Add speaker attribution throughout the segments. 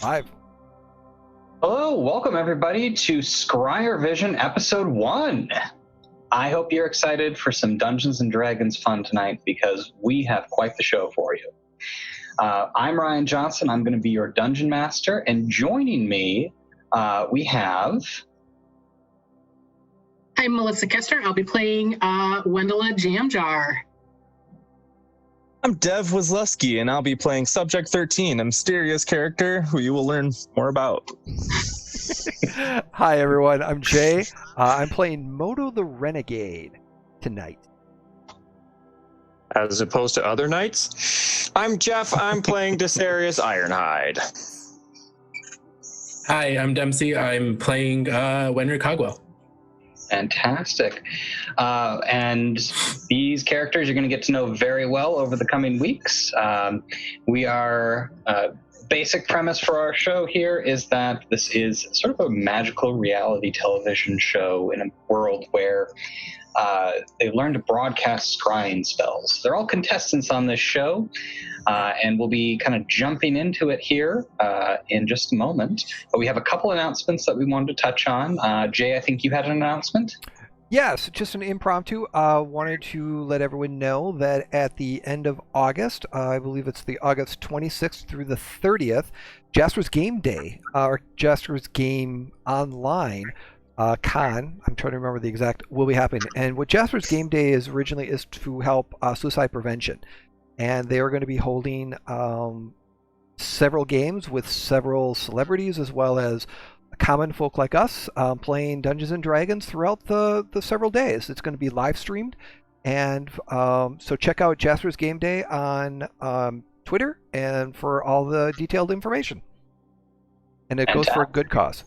Speaker 1: Live.
Speaker 2: Hello, welcome everybody to Scryervision Episode 1. I hope you're excited for some Dungeons & Dragons fun tonight because we have quite the show for you. I'm Ryan Johnson. I'm going to be your Dungeon Master, and joining me, we have...
Speaker 3: I'm Melissa Kester. I'll be playing Wendela Jamjar.
Speaker 4: I'm Dev Wazlewski, and I'll be playing Subject 13, a mysterious character who you will learn more about.
Speaker 1: Hi, everyone. I'm Jay. I'm playing Moto the Renegade tonight.
Speaker 5: As opposed to other nights, I'm Jeff. I'm playing Desarius Ironhide.
Speaker 6: Hi, I'm Dempsey. I'm playing Wenry Cogwell.
Speaker 2: Fantastic. And these characters you're going to get to know very well over the coming weeks. We are... basic premise for our show here is that this is sort of a magical reality television show in a world where they learn to broadcast scrying spells. They're all contestants on this show, and we'll be kind of jumping into it here in just a moment. But we have a couple announcements that we wanted to touch on. Jay, I think you had an announcement?
Speaker 1: Yes, just an impromptu. Wanted to let everyone know that at the end of August, I believe it's the August 26th through the 30th, Jasper's Game Day, or Jasper's Game Online Con, I'm trying to remember the exact, will be happening. And what Jasper's Game Day is originally is to help suicide prevention. And they are going to be holding several games with several celebrities as well as common folk like us playing Dungeons & Dragons throughout the several days. It's going to be live streamed. And so check out Jasper's Game Day on Twitter and for all the detailed information. And it goes for a good cause.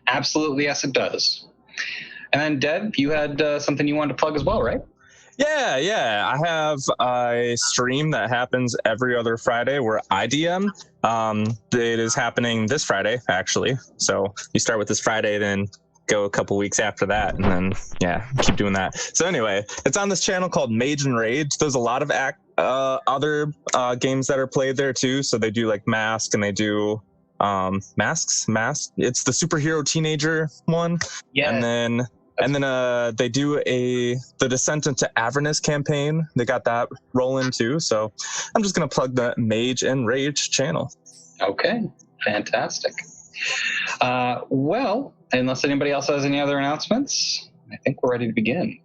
Speaker 2: Absolutely, yes, it does. And then, Deb, you had something you wanted to plug as well, right?
Speaker 4: Yeah. I have a stream that happens every other Friday where I DM. It is happening this Friday, actually. So you start with this Friday, then go a couple weeks after that, and then, keep doing that. So anyway, it's on this channel called Mage and Rage. There's a lot of other games that are played there, too. So they do, like, Mask, and they do... Masks. It's the superhero teenager one. Yeah. And then they do the Descent into Avernus campaign. They got that rolling too. So I'm just gonna plug the Mage and Rage channel.
Speaker 2: Okay, fantastic. Well, unless anybody else has any other announcements, I think we're ready to begin.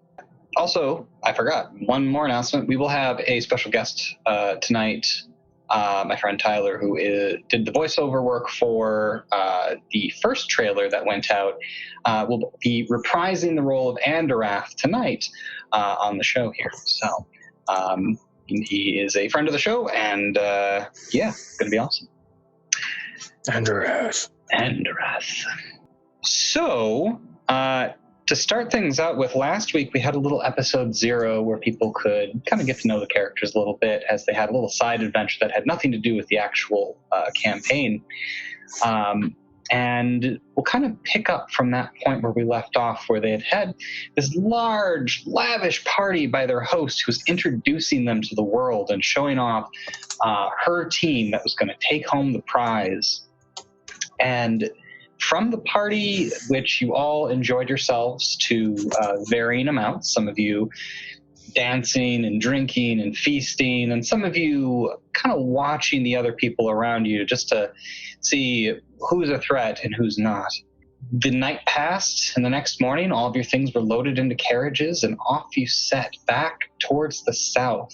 Speaker 2: Also, I forgot one more announcement. We will have a special guest tonight. My friend Tyler, who did the voiceover work for the first trailer that went out, will be reprising the role of Andarath tonight on the show here. So he is a friend of the show, and going to be awesome.
Speaker 5: Andarath.
Speaker 2: So, to start things out with, last week we had a little episode 0 where people could kind of get to know the characters a little bit as they had a little side adventure that had nothing to do with the actual campaign. And we'll kind of pick up from that point where we left off, where they had this large, lavish party by their host who was introducing them to the world and showing off her team that was going to take home the prize. And from the party, which you all enjoyed yourselves to varying amounts, some of you dancing and drinking and feasting, and some of you kind of watching the other people around you just to see who's a threat and who's not. The night passed, and the next morning, all of your things were loaded into carriages, and off you set back towards the south.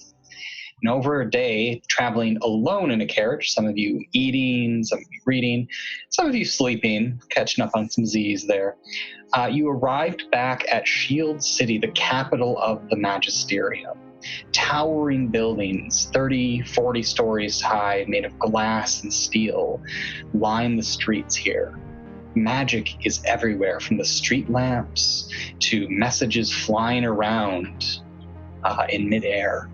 Speaker 2: And over a day, traveling alone in a carriage, some of you eating, some of you reading, some of you sleeping, catching up on some Z's there, you arrived back at Shield City, the capital of the Magisterium. Towering buildings, 30, 40 stories high, made of glass and steel, line the streets here. Magic is everywhere, from the street lamps to messages flying around in midair.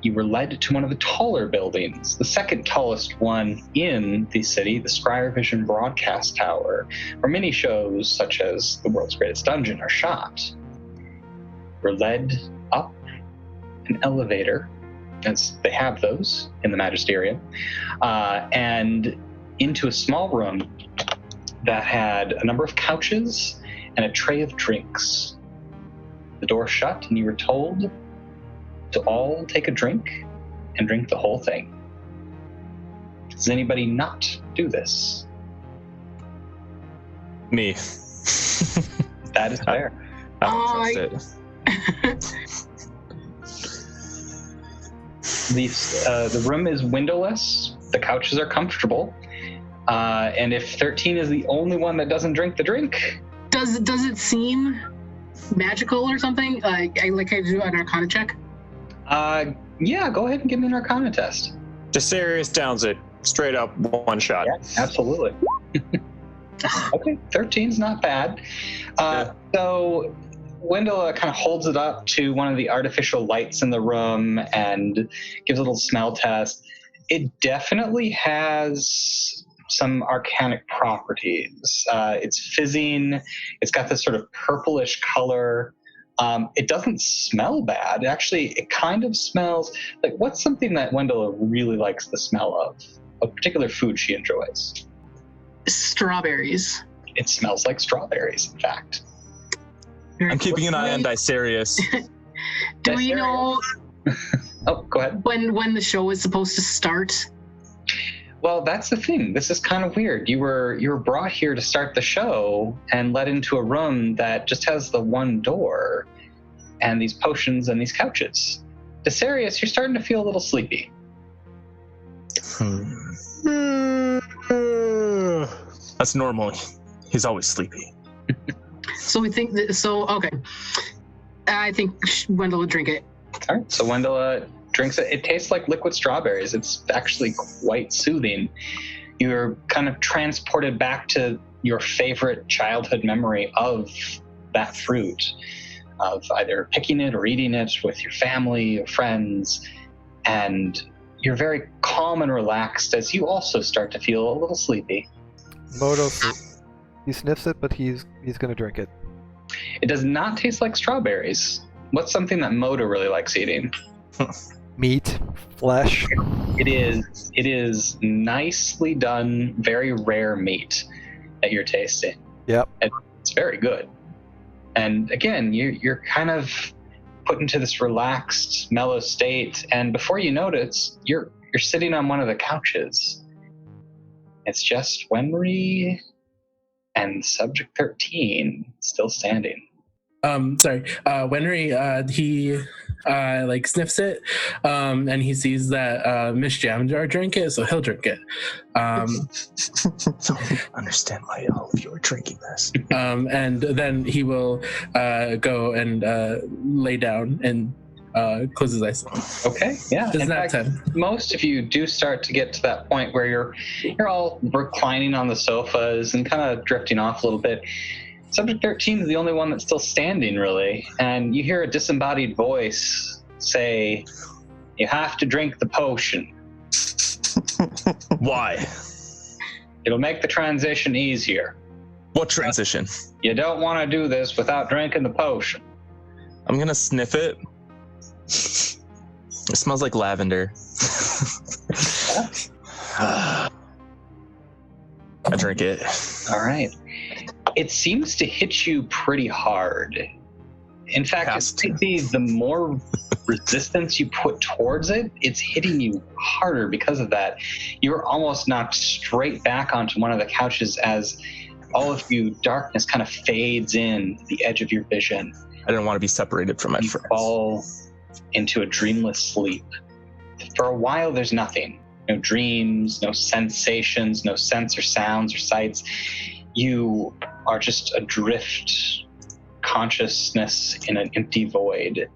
Speaker 2: You were led to one of the taller buildings, the second tallest one in the city, the Scryervision broadcast tower, where many shows such as The World's Greatest Dungeon are shot. You were led up an elevator as they have those in the Magisterium, and into a small room that had a number of couches and a tray of drinks. The door shut, and you were told to all take a drink and drink the whole thing. Does anybody not do this?
Speaker 4: Me.
Speaker 2: That is fair.
Speaker 4: I don't trust it.
Speaker 2: The room is windowless. The couches are comfortable. And if 13 is the only one that doesn't drink the drink...
Speaker 3: Does it seem magical or something? Like I do an Arcana check?
Speaker 2: Yeah, go ahead and give me an Arcana test.
Speaker 5: Desarius downs it. Straight up, one shot.
Speaker 2: Yeah, absolutely. Okay, 13's not bad. So Wendell kind of holds it up to one of the artificial lights in the room and gives a little smell test. It definitely has some arcanic properties. It's fizzing. It's got this sort of purplish color. It doesn't smell bad. Actually, it kind of smells like, what's something that Wendell really likes the smell of? A particular food she enjoys.
Speaker 3: Strawberries.
Speaker 2: It smells like strawberries, in fact.
Speaker 4: I'm keeping an eye on Dicerius.
Speaker 3: Do we know
Speaker 2: Oh, go ahead.
Speaker 3: when the show is supposed to start?
Speaker 2: Well, that's the thing. This is kind of weird. You were brought here to start the show and led into a room that just has the one door and these potions and these couches. Dicerius, you're starting to feel a little sleepy.
Speaker 4: That's normal. He's always sleepy.
Speaker 3: So we think that. So okay, I think Wendell would drink it.
Speaker 2: All right. So Wendell drinks it. It tastes like liquid strawberries. It's actually quite soothing. You're kind of transported back to your favorite childhood memory of that fruit, of either picking it or eating it with your family or friends, and you're very calm and relaxed as you also start to feel a little sleepy.
Speaker 1: Moto, he sniffs it, but he's going to drink it.
Speaker 2: It does not taste like strawberries. What's something that Moto really likes eating?
Speaker 1: Meat, flesh.
Speaker 2: It is nicely done, very rare meat that you're tasting.
Speaker 1: Yep.
Speaker 2: It's very good. And again, you're kind of put into this relaxed, mellow state, and before you notice, you're sitting on one of the couches. It's just Wenry and Subject 13 still standing.
Speaker 6: Sorry. Wenry, he sniffs it, and he sees that Miss Jamjar drink it, so he'll drink it.
Speaker 4: I don't understand why all of you are drinking this.
Speaker 6: And then he will go and lay down and close his eyes.
Speaker 2: Okay, yeah.
Speaker 6: Does
Speaker 2: In
Speaker 6: that
Speaker 2: fact,
Speaker 6: 10?
Speaker 2: most of you do start to get to that point where you're all reclining on the sofas and kind of drifting off a little bit. Subject 13 is the only one that's still standing, really, and you hear a disembodied voice say, "You have to drink the potion.
Speaker 4: Why?
Speaker 2: It'll make the transition easier.
Speaker 4: What transition?
Speaker 2: You don't want to do this without drinking the potion."
Speaker 4: I'm gonna sniff it. It smells like lavender. I drink it.
Speaker 2: All right. It seems to hit you pretty hard. In fact, it might be the more resistance you put towards it, it's hitting you harder because of that. You're almost knocked straight back onto one of the couches as all of you darkness kind of fades in the edge of your vision.
Speaker 4: I didn't want to be separated from my friends.
Speaker 2: Fall into a dreamless sleep. For a while, there's nothing. No dreams, no sensations, no sense or sounds or sights. You are just adrift consciousness in an empty void.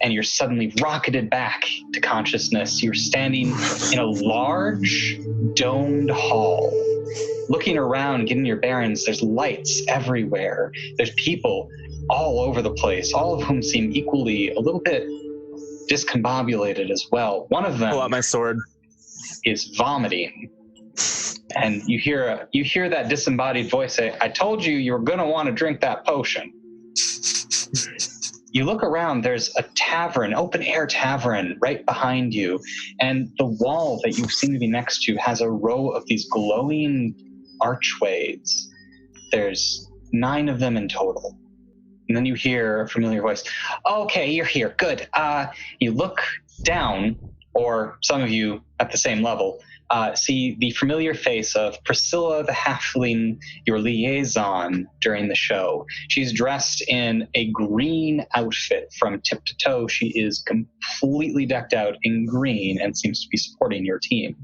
Speaker 2: And you're suddenly rocketed back to consciousness. You're standing in a large domed hall. Looking around, getting your bearings, there's lights everywhere. There's people all over the place, all of whom seem equally a little bit discombobulated as well. One of them
Speaker 4: Pull out my sword.
Speaker 2: is vomiting. And you hear that disembodied voice say, "I told you you were going to want to drink that potion." You look around, there's a tavern, open-air tavern right behind you, and the wall that you seem to be next to has a row of these glowing archways. There's 9 of them in total. And then you hear a familiar voice. Okay, you're here. Good. You look down, or some of you at the same level, see the familiar face of Priscilla the Halfling, your liaison during the show. She's dressed in a green outfit from tip to toe. She is completely decked out in green and seems to be supporting your team.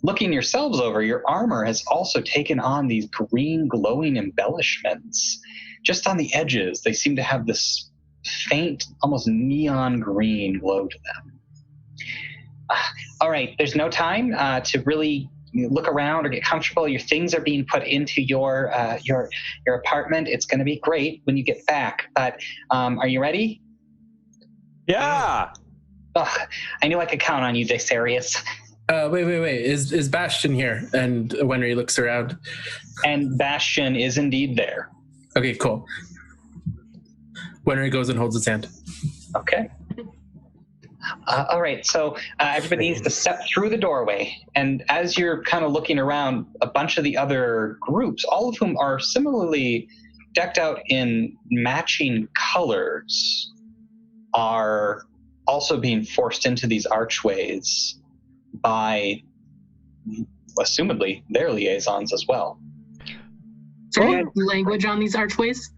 Speaker 2: Looking yourselves over, your armor has also taken on these green glowing embellishments. Just on the edges, they seem to have this faint, almost neon green glow to them. All right, there's no time to really look around or get comfortable. Your things are being put into your apartment. It's going to be great when you get back. But are you ready?
Speaker 5: Yeah.
Speaker 2: Oh, I knew I could count on you, Dexarius.
Speaker 6: Wait. Is Bastion here? And Wenry looks around.
Speaker 2: And Bastion is indeed there.
Speaker 6: Okay, cool. Wenry goes and holds his hand.
Speaker 2: Okay. All right, so everybody needs to step through the doorway. And as you're kind of looking around, a bunch of the other groups, all of whom are similarly decked out in matching colors, are also being forced into these archways by, assumedly, their liaisons as well.
Speaker 3: Is there any language on these archways?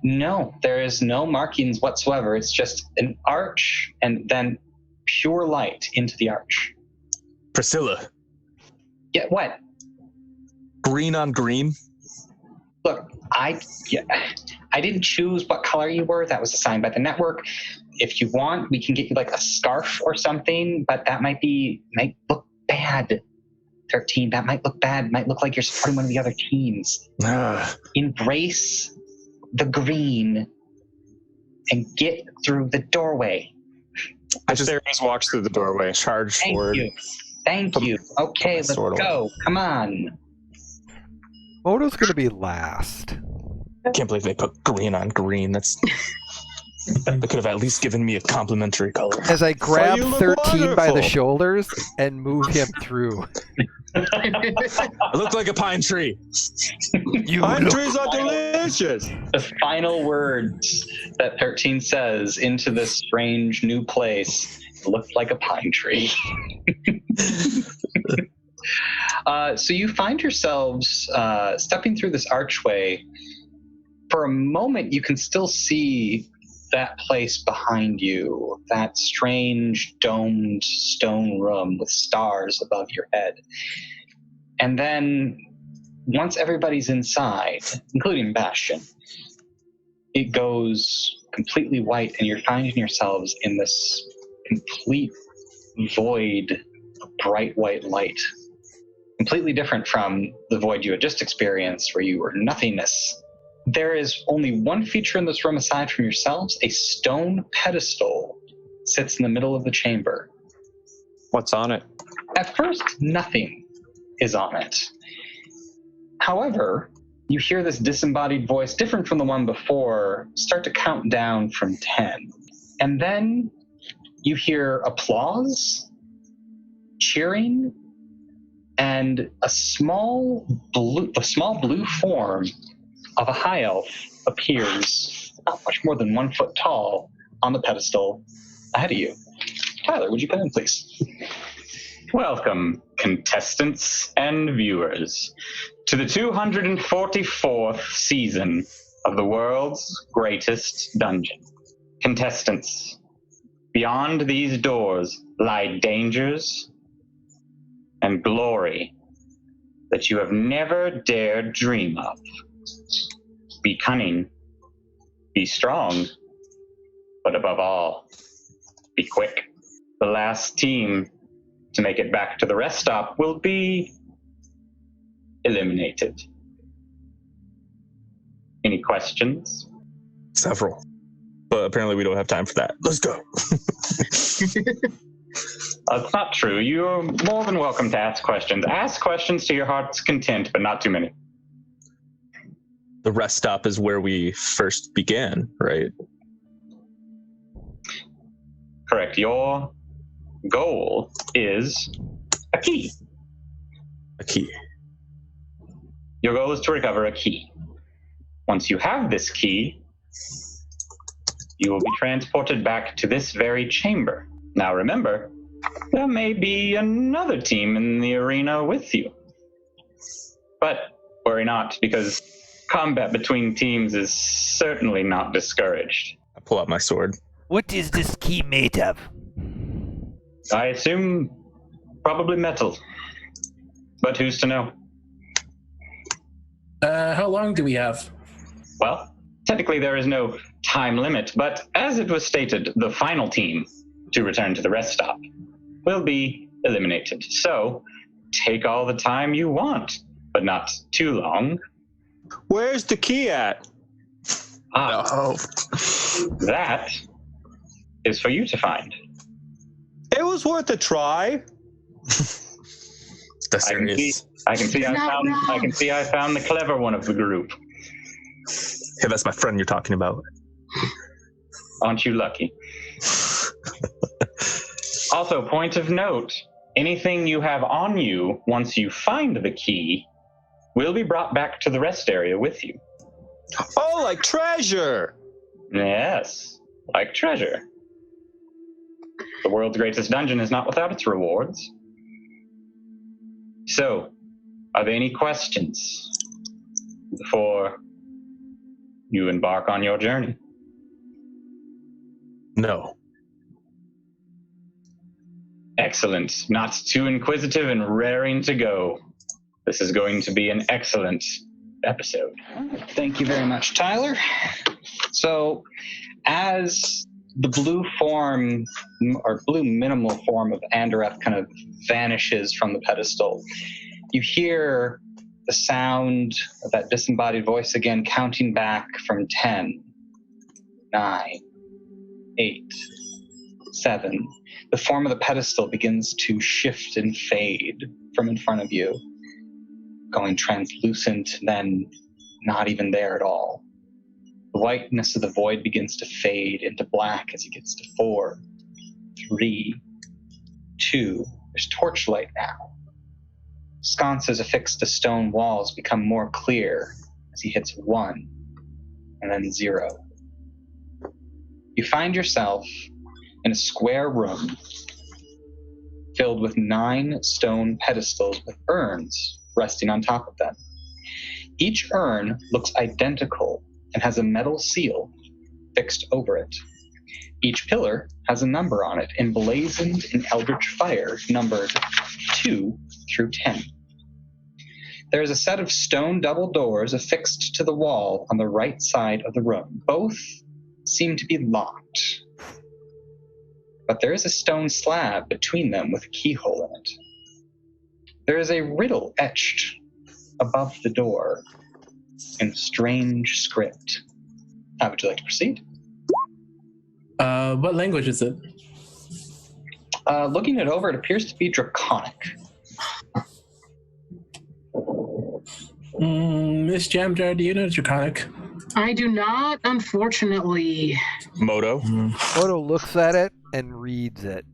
Speaker 2: No, there is no markings whatsoever. It's just an arch and then pure light into the arch.
Speaker 4: Priscilla.
Speaker 2: Yeah, what?
Speaker 4: Green on green?
Speaker 2: Look, I didn't choose what color you were. That was assigned by the network. If you want, we can get you like a scarf or something, but that might look bad. 13, that might look bad. Might look like you're supporting one of the other teams. Embrace the green and get through the doorway.
Speaker 5: Darius walks through the doorway.
Speaker 4: Charge
Speaker 2: Thank
Speaker 4: forward.
Speaker 2: you. Thank you. Okay, let's go. Come on.
Speaker 1: Moto's going to be last.
Speaker 4: I can't believe they put green on green. They could have at least given me a complimentary color.
Speaker 1: As I grab
Speaker 5: you look
Speaker 1: 13 by the
Speaker 5: wonderful.
Speaker 1: shoulders and move him through.
Speaker 4: I look like a pine tree.
Speaker 1: You
Speaker 5: Pine
Speaker 1: look-
Speaker 5: trees are delicious.
Speaker 2: The final words that 13 says into this strange new place looked like a pine tree. So you find yourselves stepping through this archway. For a moment, you can still see that place behind you, that strange domed stone room with stars above your head. And then once everybody's inside, including Bastion, it goes completely white and you're finding yourselves in this complete void of bright white light. Completely different from the void you had just experienced where you were nothingness. There is only one feature in this room aside from yourselves. A stone pedestal sits in the middle of the chamber.
Speaker 5: What's on it?
Speaker 2: At first, nothing is on it. However, you hear this disembodied voice, different from the one before, start to count down from 10. And then you hear applause, cheering, and a small blue form of a high elf appears, not much more than 1 foot tall, on the pedestal ahead of you. Tyler, would you come in, please?
Speaker 7: Welcome, contestants and viewers, to the 244th season of the world's greatest dungeon. Contestants, beyond these doors lie dangers and glory that you have never dared dream of. Be cunning, be strong, but above all, be quick. The last team to make it back to the rest stop will be eliminated. Any questions?
Speaker 4: Several. But apparently we don't have time for that. Let's go.
Speaker 7: That's not true. You're more than welcome to ask questions. Ask questions to your heart's content, but not too many.
Speaker 4: The rest stop is where we first began, right?
Speaker 7: Correct. Your goal is a key.
Speaker 4: A key.
Speaker 7: Your goal is to recover a key. Once you have this key, you will be transported back to this very chamber. Now remember, there may be another team in the arena with you. But worry not, because combat between teams is certainly not discouraged.
Speaker 4: I pull out my sword.
Speaker 1: What is this key made of?
Speaker 7: I assume probably metal. But who's to know?
Speaker 6: How long do we have?
Speaker 7: Well, technically there is no time limit, but as it was stated, the final team to return to the rest stop will be eliminated. So take all the time you want, but not too long.
Speaker 5: Where's the key at?
Speaker 4: Oh.
Speaker 7: That is for you to find.
Speaker 5: It was worth a try.
Speaker 4: That's serious.
Speaker 7: I can see I found the clever one of the group.
Speaker 4: Hey, that's my friend you're talking about.
Speaker 7: Aren't you lucky? Also, point of note, anything you have on you once you find the key will be brought back to the rest area with you.
Speaker 5: Oh, like treasure.
Speaker 7: Yes, like treasure. The world's greatest dungeon is not without its rewards. So, are there any questions before you embark on your journey?
Speaker 4: No.
Speaker 7: Excellent. Not too inquisitive and raring to go. This is going to be an excellent episode.
Speaker 2: Thank you very much, Tyler. So, as the blue form, or blue minimal form of Andareth kind of vanishes from the pedestal, you hear the sound of that disembodied voice again, counting back from 10, 9, 8, 7. The form of the pedestal begins to shift and fade from in front of you, going translucent, then not even there at all. The whiteness of the void begins to fade into black as it gets to 4, 3, 2. There's torchlight now. Sconces affixed to stone walls become more clear as he hits 1 and then 0. You find yourself in a square room filled with 9 stone pedestals with urns resting on top of them. Each urn looks identical and has a metal seal fixed over it. Each pillar has a number on it, emblazoned in eldritch fire, numbered 2 through 10. There is a set of stone double doors affixed to the wall on the right side of the room. Both seem to be locked, but there is a stone slab between them with a keyhole in it. There is a riddle etched above the door in strange script. How would you like to proceed?
Speaker 6: What language is it?
Speaker 2: Looking it over, it appears to be Draconic.
Speaker 6: Miss Jamjar, do you know Draconic?
Speaker 3: I do not, unfortunately.
Speaker 4: Moto.
Speaker 1: Odo looks at it and reads it.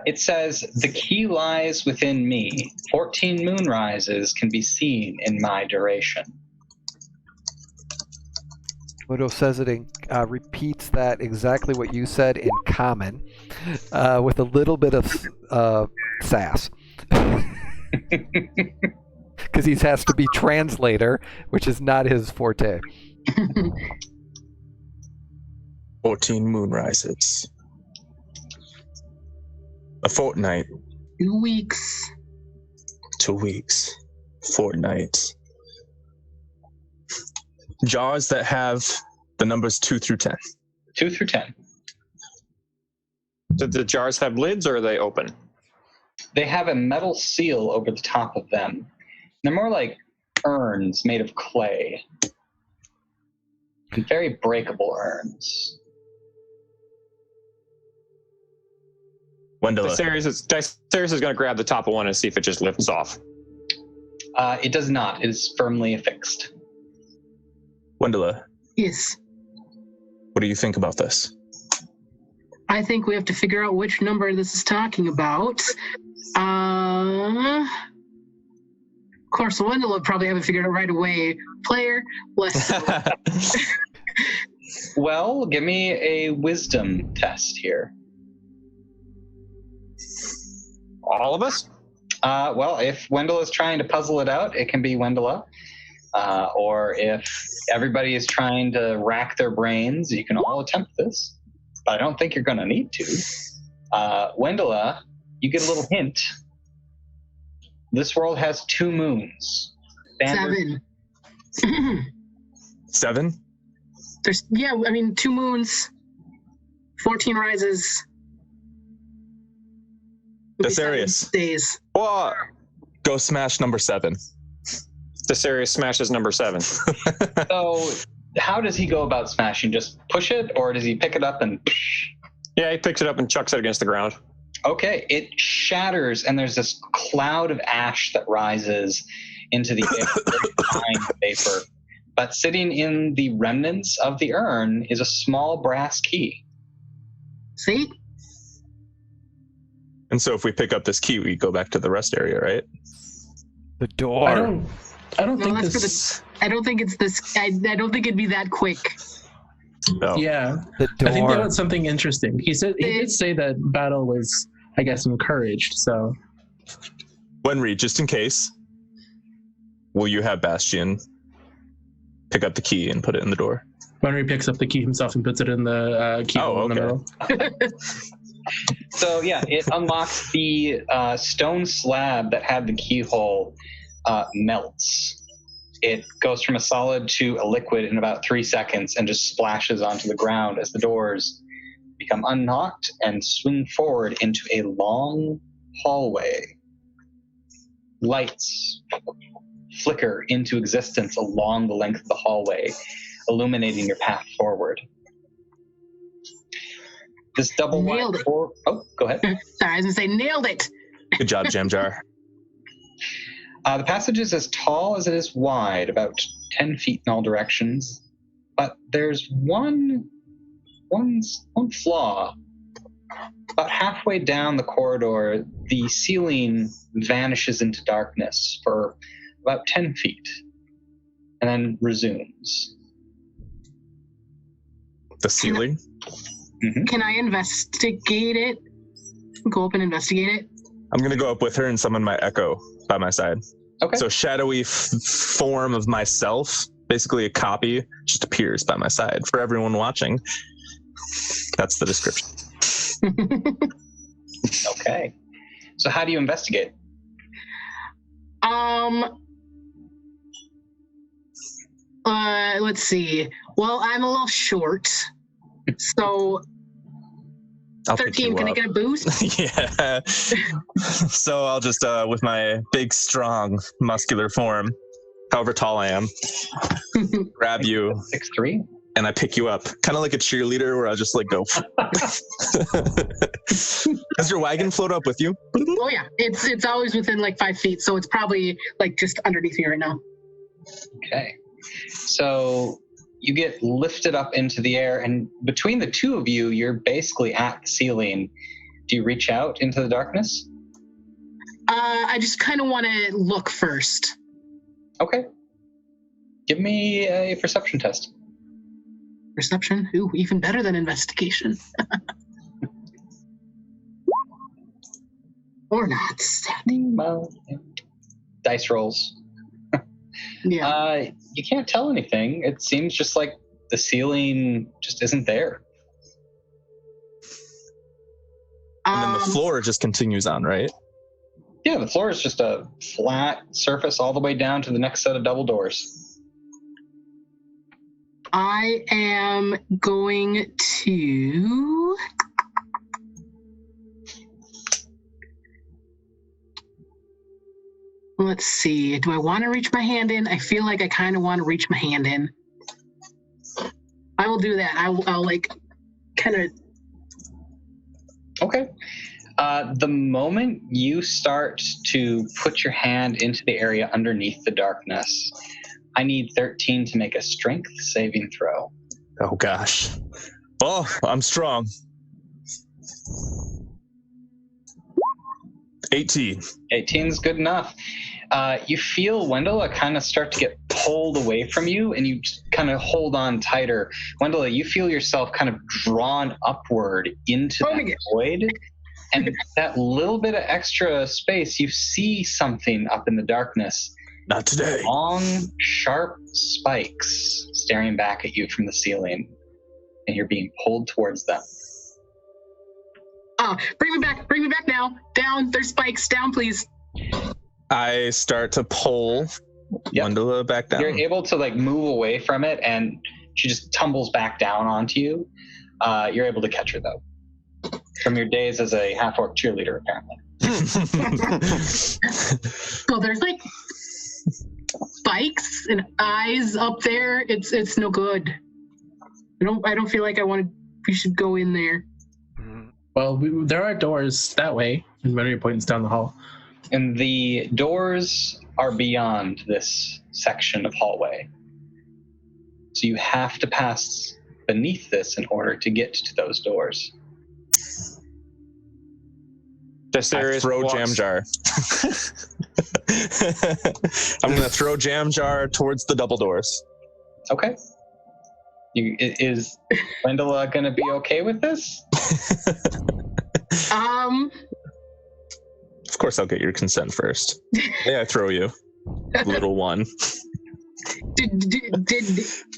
Speaker 2: It says, "The key lies within me. 14 moonrises can be seen in my duration."
Speaker 1: Odo says it and repeats that exactly what you said in common, with a little bit of sass. Because he has to be translator, which is not his forte.
Speaker 4: 14 moonrises. A fortnight.
Speaker 3: 2 weeks.
Speaker 4: 2 weeks. Fortnight. Jars that have the numbers 2 through 10.
Speaker 2: 2 through 10.
Speaker 5: Do the jars have lids or are they open?
Speaker 2: They have a metal seal over the top of them. They're more like urns made of clay. Very breakable urns.
Speaker 4: Wendell.
Speaker 5: Dicerius is going to grab the top of one and see if it just lifts off.
Speaker 2: It does not. It is firmly affixed.
Speaker 4: Wendell,
Speaker 3: Yes.
Speaker 4: what do you think about this?
Speaker 3: I think we have to figure out which number this is talking about. Of course, Wendell would probably have it figured out right away. Player, less so.
Speaker 2: Well, give me a wisdom test here.
Speaker 5: All of us?
Speaker 2: Well, if Wendell is trying to puzzle it out, it can be Wendella. Or if everybody is trying to rack their brains, you can all attempt this. But I don't think you're going to need to. Wendella, you get a little hint. This world has 2 moons. Standard-
Speaker 3: 7.
Speaker 4: 7?
Speaker 3: There's 2 moons, 14 rises.
Speaker 4: Desarius.
Speaker 3: Days.
Speaker 5: Well,
Speaker 4: Go smash number 7.
Speaker 5: Desarius smashes number 7.
Speaker 2: So, how does he go about smashing? Just push it, or does he pick it up and...
Speaker 5: Yeah, he picks it up and chucks it against the ground.
Speaker 2: Okay, it shatters, and there's this cloud of ash that rises into the air, fine vapor. But sitting in the remnants of the urn is a small brass key.
Speaker 3: See?
Speaker 4: And so if we pick up this key, we go back to the rest area, right?
Speaker 1: The door.
Speaker 6: I don't
Speaker 3: No,
Speaker 6: think
Speaker 3: that's
Speaker 6: this.
Speaker 3: I don't think it's this. I don't think it'd be that quick.
Speaker 4: No.
Speaker 6: Yeah,
Speaker 1: The door.
Speaker 6: I think that was something interesting. He did say that battle was, I guess, encouraged. So
Speaker 4: Wenry, just in case, will you have Bastion pick up the key and put it in the door?
Speaker 6: Henry picks up the key himself and puts it in the keyhole in the middle.
Speaker 2: So yeah, it unlocks the stone slab that had the keyhole melts. It goes from a solid to a liquid in about 3 seconds and just splashes onto the ground as the doors become unlocked and swing forward into a long hallway. Lights flicker into existence along the length of the hallway, illuminating your path forward. This double
Speaker 3: Nailed it.
Speaker 2: Oh, go ahead.
Speaker 3: Sorry, I was gonna say nailed it.
Speaker 4: Good job, Jamjar.
Speaker 2: The passage is as tall as it is wide, about 10 feet in all directions. But there's one flaw. About halfway down the corridor, the ceiling vanishes into darkness for about 10 feet and then resumes.
Speaker 4: The ceiling?
Speaker 2: Mm-hmm.
Speaker 3: Can I investigate it? Go up and investigate it.
Speaker 4: I'm going to go up with her and summon my echo by my side.
Speaker 2: Okay.
Speaker 4: So shadowy form of myself, basically a copy, just appears by my side for everyone watching. That's the description.
Speaker 2: Okay. So how do you investigate?
Speaker 3: Let's see. Well, I'm a little short, so
Speaker 4: I'll pick
Speaker 3: 13.
Speaker 4: you
Speaker 3: Can I
Speaker 4: up.
Speaker 3: get a boost?
Speaker 4: Yeah. So I'll just, with my big, strong, muscular form, however tall I am, grab you
Speaker 2: 6'3"?
Speaker 4: and I pick you up. Kind of like a cheerleader where I just like go. Does your wagon float up with you?
Speaker 3: Oh yeah, it's always within like 5 feet, so it's probably like just underneath me right now.
Speaker 2: Okay. So you get lifted up into the air, and between the two of you, you're basically at the ceiling. Do you reach out into the darkness?
Speaker 3: I just kind of want to look first.
Speaker 2: Okay. Give me a perception test.
Speaker 3: Perception? Ooh, even better than investigation. Or not.
Speaker 2: Well, dice rolls.
Speaker 3: Yeah.
Speaker 2: You can't tell anything. It seems just like the ceiling just isn't there.
Speaker 4: And then the floor just continues on, right?
Speaker 2: Yeah, the floor is just a flat surface all the way down to the next set of double doors.
Speaker 3: I am going to... Let's see. Do I want to reach my hand in? I feel like I kind of want to reach my hand in. I will do that. I'll like kind of...
Speaker 2: Okay. The moment you start to put your hand into the area underneath the darkness, I need 13 to make a strength saving throw.
Speaker 4: Oh, gosh. Well, I'm strong. 18.
Speaker 2: 18's good enough. You feel Wendella kind of start to get pulled away from you, and you kind of hold on tighter. Wendella, you feel yourself kind of drawn upward into that void, and that little bit of extra space, you see something up in the darkness.
Speaker 4: Not today.
Speaker 2: Long, sharp spikes staring back at you from the ceiling, and you're being pulled towards them.
Speaker 3: Bring me back now. Down, there's spikes. Down, please.
Speaker 4: I start to pull Wendella back down.
Speaker 2: You're able to move away from it, and she just tumbles back down onto you. You're able to catch her, though, from your days as a half-orc cheerleader, apparently.
Speaker 3: So there's spikes and eyes up there. It's no good. I don't feel like we should go in there.
Speaker 6: Well, there are doors that way, and Renry points down the hall.
Speaker 2: And the doors are beyond this section of hallway. So you have to pass beneath this in order to get to those doors.
Speaker 4: I throw Jam Jar. I'm going to throw Jam Jar towards the double doors.
Speaker 2: Okay. Is Wendella going to be okay with this?
Speaker 4: Of course, I'll get your consent first. May I throw you, little one?
Speaker 3: Did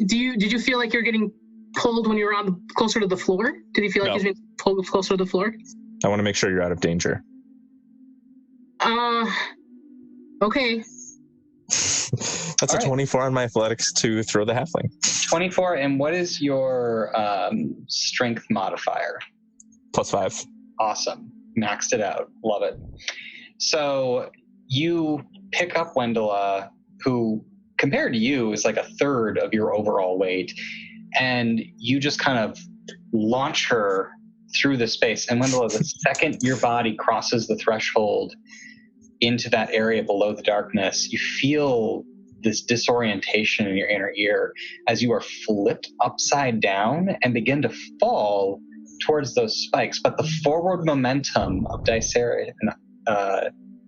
Speaker 3: you feel like you're getting pulled when you were closer to the floor? Did you feel like you're being pulled closer to the floor?
Speaker 4: I want to make sure you're out of danger.
Speaker 3: Okay.
Speaker 4: That's a 24 on my athletics to throw the halfling.
Speaker 2: 24, and what is your strength modifier?
Speaker 4: +5.
Speaker 2: Awesome. Maxed it out. Love it. So you pick up Wendella, who compared to you is like a third of your overall weight, and you just kind of launch her through the space. And Wendella, the second your body crosses the threshold into that area below the darkness, you feel this disorientation in your inner ear as you are flipped upside down and begin to fall towards those spikes. But the forward momentum of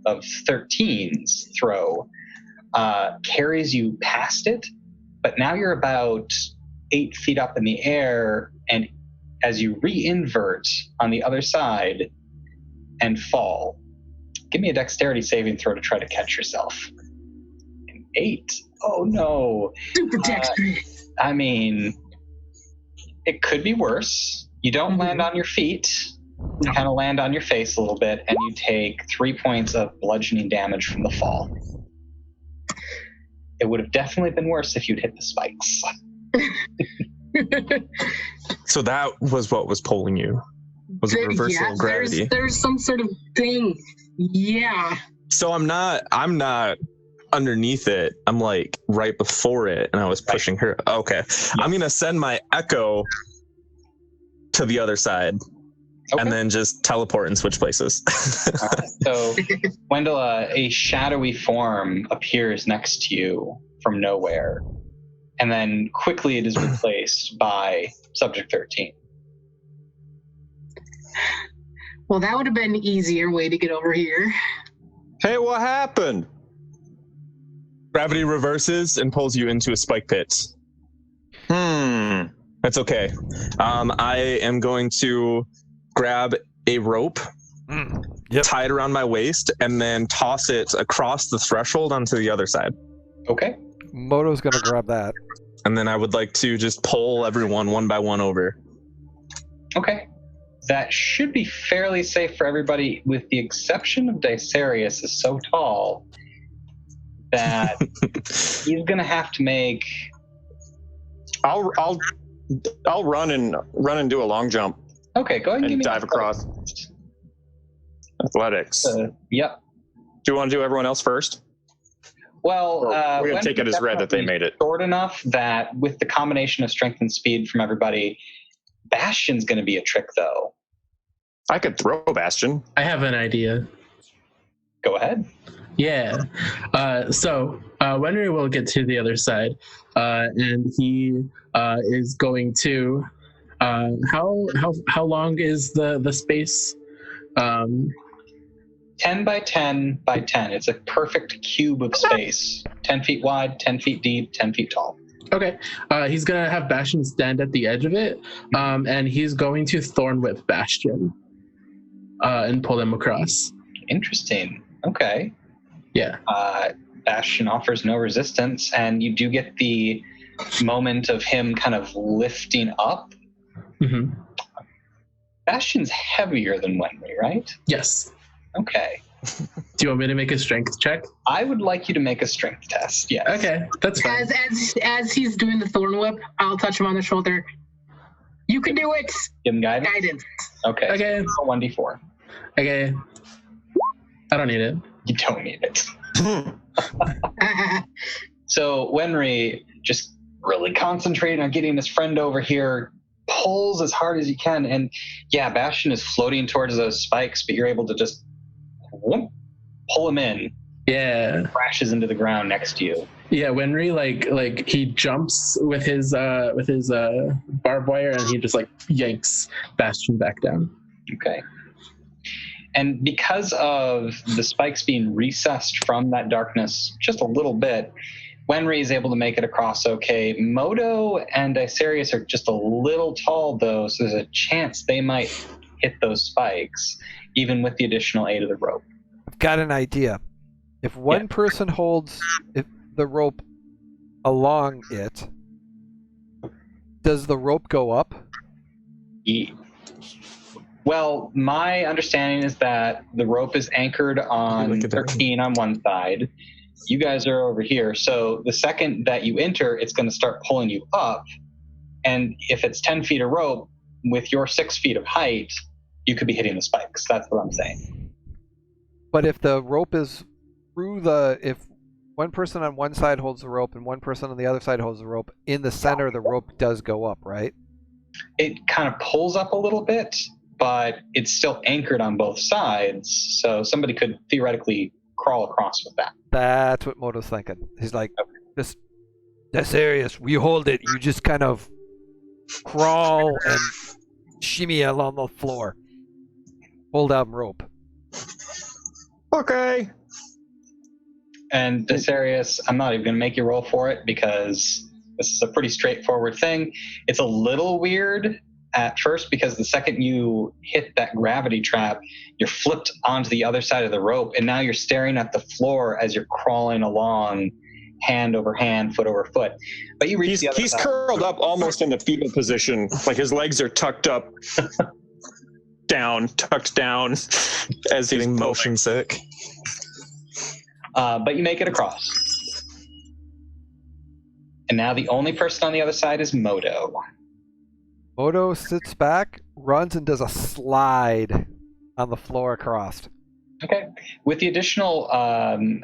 Speaker 2: of 13's throw carries you past it, but now you're about 8 feet up in the air, and as you re-invert on the other side and fall, give me a dexterity saving throw to try to catch yourself. 8. Oh no.
Speaker 3: Super dexterity.
Speaker 2: I mean, it could be worse. You don't land on your feet. You kind of land on your face a little bit, and you take 3 points of bludgeoning damage from the fall. It would have definitely been worse if you'd hit the spikes.
Speaker 4: So that was what was pulling you. Was a reversal of gravity.
Speaker 3: There's some sort of thing. Yeah.
Speaker 4: So I'm not underneath it. I'm like right before it, and I was pushing her. Okay. Yep. I'm gonna send my echo to the other side, and then just teleport and switch places.
Speaker 2: All right. So, Wendella, a shadowy form appears next to you from nowhere, and then quickly it is replaced by Subject 13.
Speaker 3: Well, that would have been an easier way to get over here.
Speaker 5: Hey, what happened?
Speaker 4: Gravity reverses and pulls you into a spike pit. That's okay. I am going to grab a rope, tie it around my waist, and then toss it across the threshold onto the other side.
Speaker 2: Okay.
Speaker 1: Moto's gonna grab that.
Speaker 4: And then I would like to just pull everyone one by one over.
Speaker 2: Okay. That should be fairly safe for everybody, with the exception of Dicerius is so tall that he's gonna have to make.
Speaker 5: I'll run and do a long jump.
Speaker 2: Okay, go ahead and give me
Speaker 5: dive across. Athletics.
Speaker 2: Yep.
Speaker 5: Do you want to do everyone else first?
Speaker 2: Well,
Speaker 5: we're gonna take it as read that they made it.
Speaker 2: Short enough that with the combination of strength and speed from everybody, Bastion's going to be a trick, though.
Speaker 5: I could throw Bastion.
Speaker 6: I have an idea.
Speaker 2: Go ahead.
Speaker 6: Yeah. So Wenry will get to the other side, and he is going to How long is the space?
Speaker 2: 10 by 10 by 10. It's a perfect cube of space. 10 feet wide, 10 feet deep, 10 feet tall.
Speaker 6: Okay. He's gonna have Bastion stand at the edge of it, and he's going to Thorn Whip Bastion and pull him across.
Speaker 2: Interesting. Okay.
Speaker 6: Yeah.
Speaker 2: Bastion offers no resistance, and you do get the moment of him kind of lifting up.
Speaker 6: Mm-hmm.
Speaker 2: Bastion's heavier than Wenry, right?
Speaker 6: Yes.
Speaker 2: Okay.
Speaker 6: Do you want me to make a strength check?
Speaker 2: I would like you to make a strength test, yes.
Speaker 6: Okay, that's fine.
Speaker 3: As he's doing the thorn whip, I'll touch him on the shoulder. You can do it.
Speaker 2: Give him guidance?
Speaker 3: Guidance.
Speaker 2: Okay.
Speaker 6: Okay.
Speaker 2: So 1d4.
Speaker 6: Okay. I don't need it.
Speaker 2: You don't need it. So Wenry, just really concentrating on getting his friend over here, pulls as hard as he can, and yeah, Bastion is floating towards those spikes, but you're able to just whoop, pull him in.
Speaker 6: Yeah.
Speaker 2: Crashes into the ground next to you.
Speaker 6: Yeah, Wenry like he jumps with his barbed wire, and he just like yanks Bastion back down.
Speaker 2: Okay. And because of the spikes being recessed from that darkness just a little bit, Wenry is able to make it across okay. Modo and Isarius are just a little tall, though, so there's a chance they might hit those spikes, even with the additional aid of the rope.
Speaker 1: I've got an idea. If one person holds the rope along it, does the rope go up?
Speaker 2: Well, my understanding is that the rope is anchored on 13 on one side. You guys are over here. So the second that you enter, it's going to start pulling you up. And if it's 10 feet of rope, with your 6 feet of height, you could be hitting the spikes. That's what I'm saying.
Speaker 1: But if the rope is if one person on one side holds the rope and one person on the other side holds the rope, in the center, the rope does go up, right?
Speaker 2: It kind of pulls up a little bit, but it's still anchored on both sides. So somebody could theoretically crawl across with that.
Speaker 1: That's what Moto's thinking. He's like, that's serious. We hold it. You just kind of crawl and shimmy along the floor. Hold down rope.
Speaker 5: Okay.
Speaker 2: And Desarius, I'm not even going to make you roll for it because this is a pretty straightforward thing. It's a little weird at first because the second you hit that gravity trap, you're flipped onto the other side of the rope, and now you're staring at the floor as you're crawling along, hand over hand, foot over foot. But you reach the other side.
Speaker 5: He's curled up almost in the fetal position, like his legs are tucked up, tucked down, as he's
Speaker 4: motion sick.
Speaker 2: But you make it across. And now the only person on the other side is Modo.
Speaker 1: Modo sits back, runs, and does a slide on the floor across.
Speaker 2: Okay. With the additional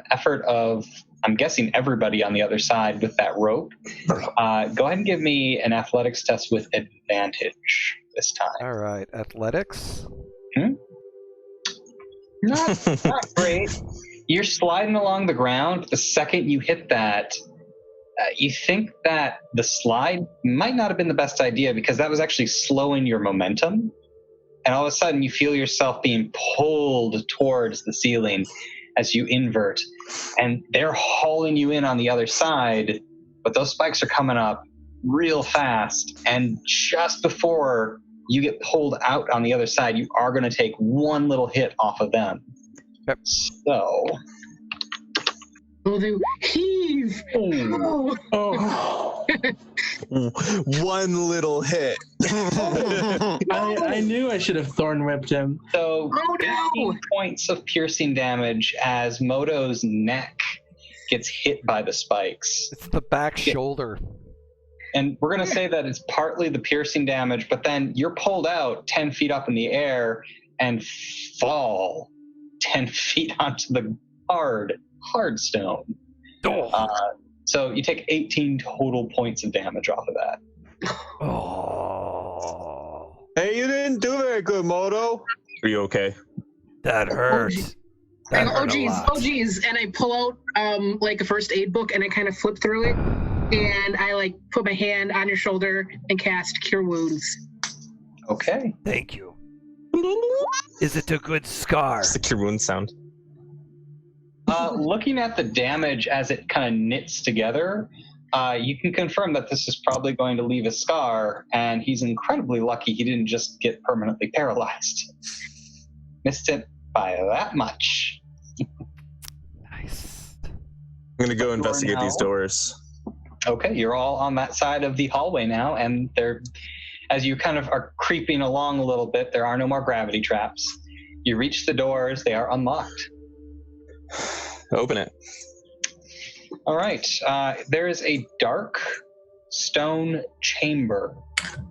Speaker 2: effort of, I'm guessing, everybody on the other side with that rope, go ahead and give me an athletics test with advantage this time.
Speaker 1: All right. Athletics.
Speaker 2: Not great. You're sliding along the ground. The second you hit that, you think that the slide might not have been the best idea because that was actually slowing your momentum. And all of a sudden you feel yourself being pulled towards the ceiling as you invert. And they're hauling you in on the other side, but those spikes are coming up real fast. And just before you get pulled out on the other side, you are going to take one little hit off of them.
Speaker 1: Yep.
Speaker 2: So...
Speaker 3: We'll do heave.
Speaker 6: Oh.
Speaker 4: One little hit.
Speaker 6: I knew I should have thorn whipped him.
Speaker 2: So,
Speaker 3: Oh, no.
Speaker 2: 15 points of piercing damage as Moto's neck gets hit by the spikes.
Speaker 1: It's the back shoulder.
Speaker 2: And we're going to say that it's partly the piercing damage, but then you're pulled out 10 feet up in the air and fall 10 feet onto the hard stone. So you take 18 total points of damage off of that.
Speaker 1: Oh,
Speaker 5: Hey, you didn't do very good, Moto.
Speaker 4: Are you okay?
Speaker 1: that hurts.
Speaker 3: I
Speaker 1: That
Speaker 3: go,
Speaker 1: hurt a lot.
Speaker 3: oh geez, and I pull out like a first aid book and I kind of flip through it, and I like put my hand on your shoulder and cast Cure Wounds.
Speaker 2: Okay.
Speaker 1: Thank you. Is it a good scar?
Speaker 4: It's the cure wound sound.
Speaker 2: Looking at the damage as it kind of knits together, you can confirm that this is probably going to leave a scar, and he's incredibly lucky he didn't just get permanently paralyzed. Missed it by that much.
Speaker 1: Nice.
Speaker 4: I'm gonna go investigate these
Speaker 2: now.
Speaker 4: doors.
Speaker 2: Okay, you're all on that side of the hallway now, and as you kind of are creeping along a little bit, there are no more gravity traps. You reach the doors, they are unlocked.
Speaker 4: Open it.
Speaker 2: All right, there is a dark stone chamber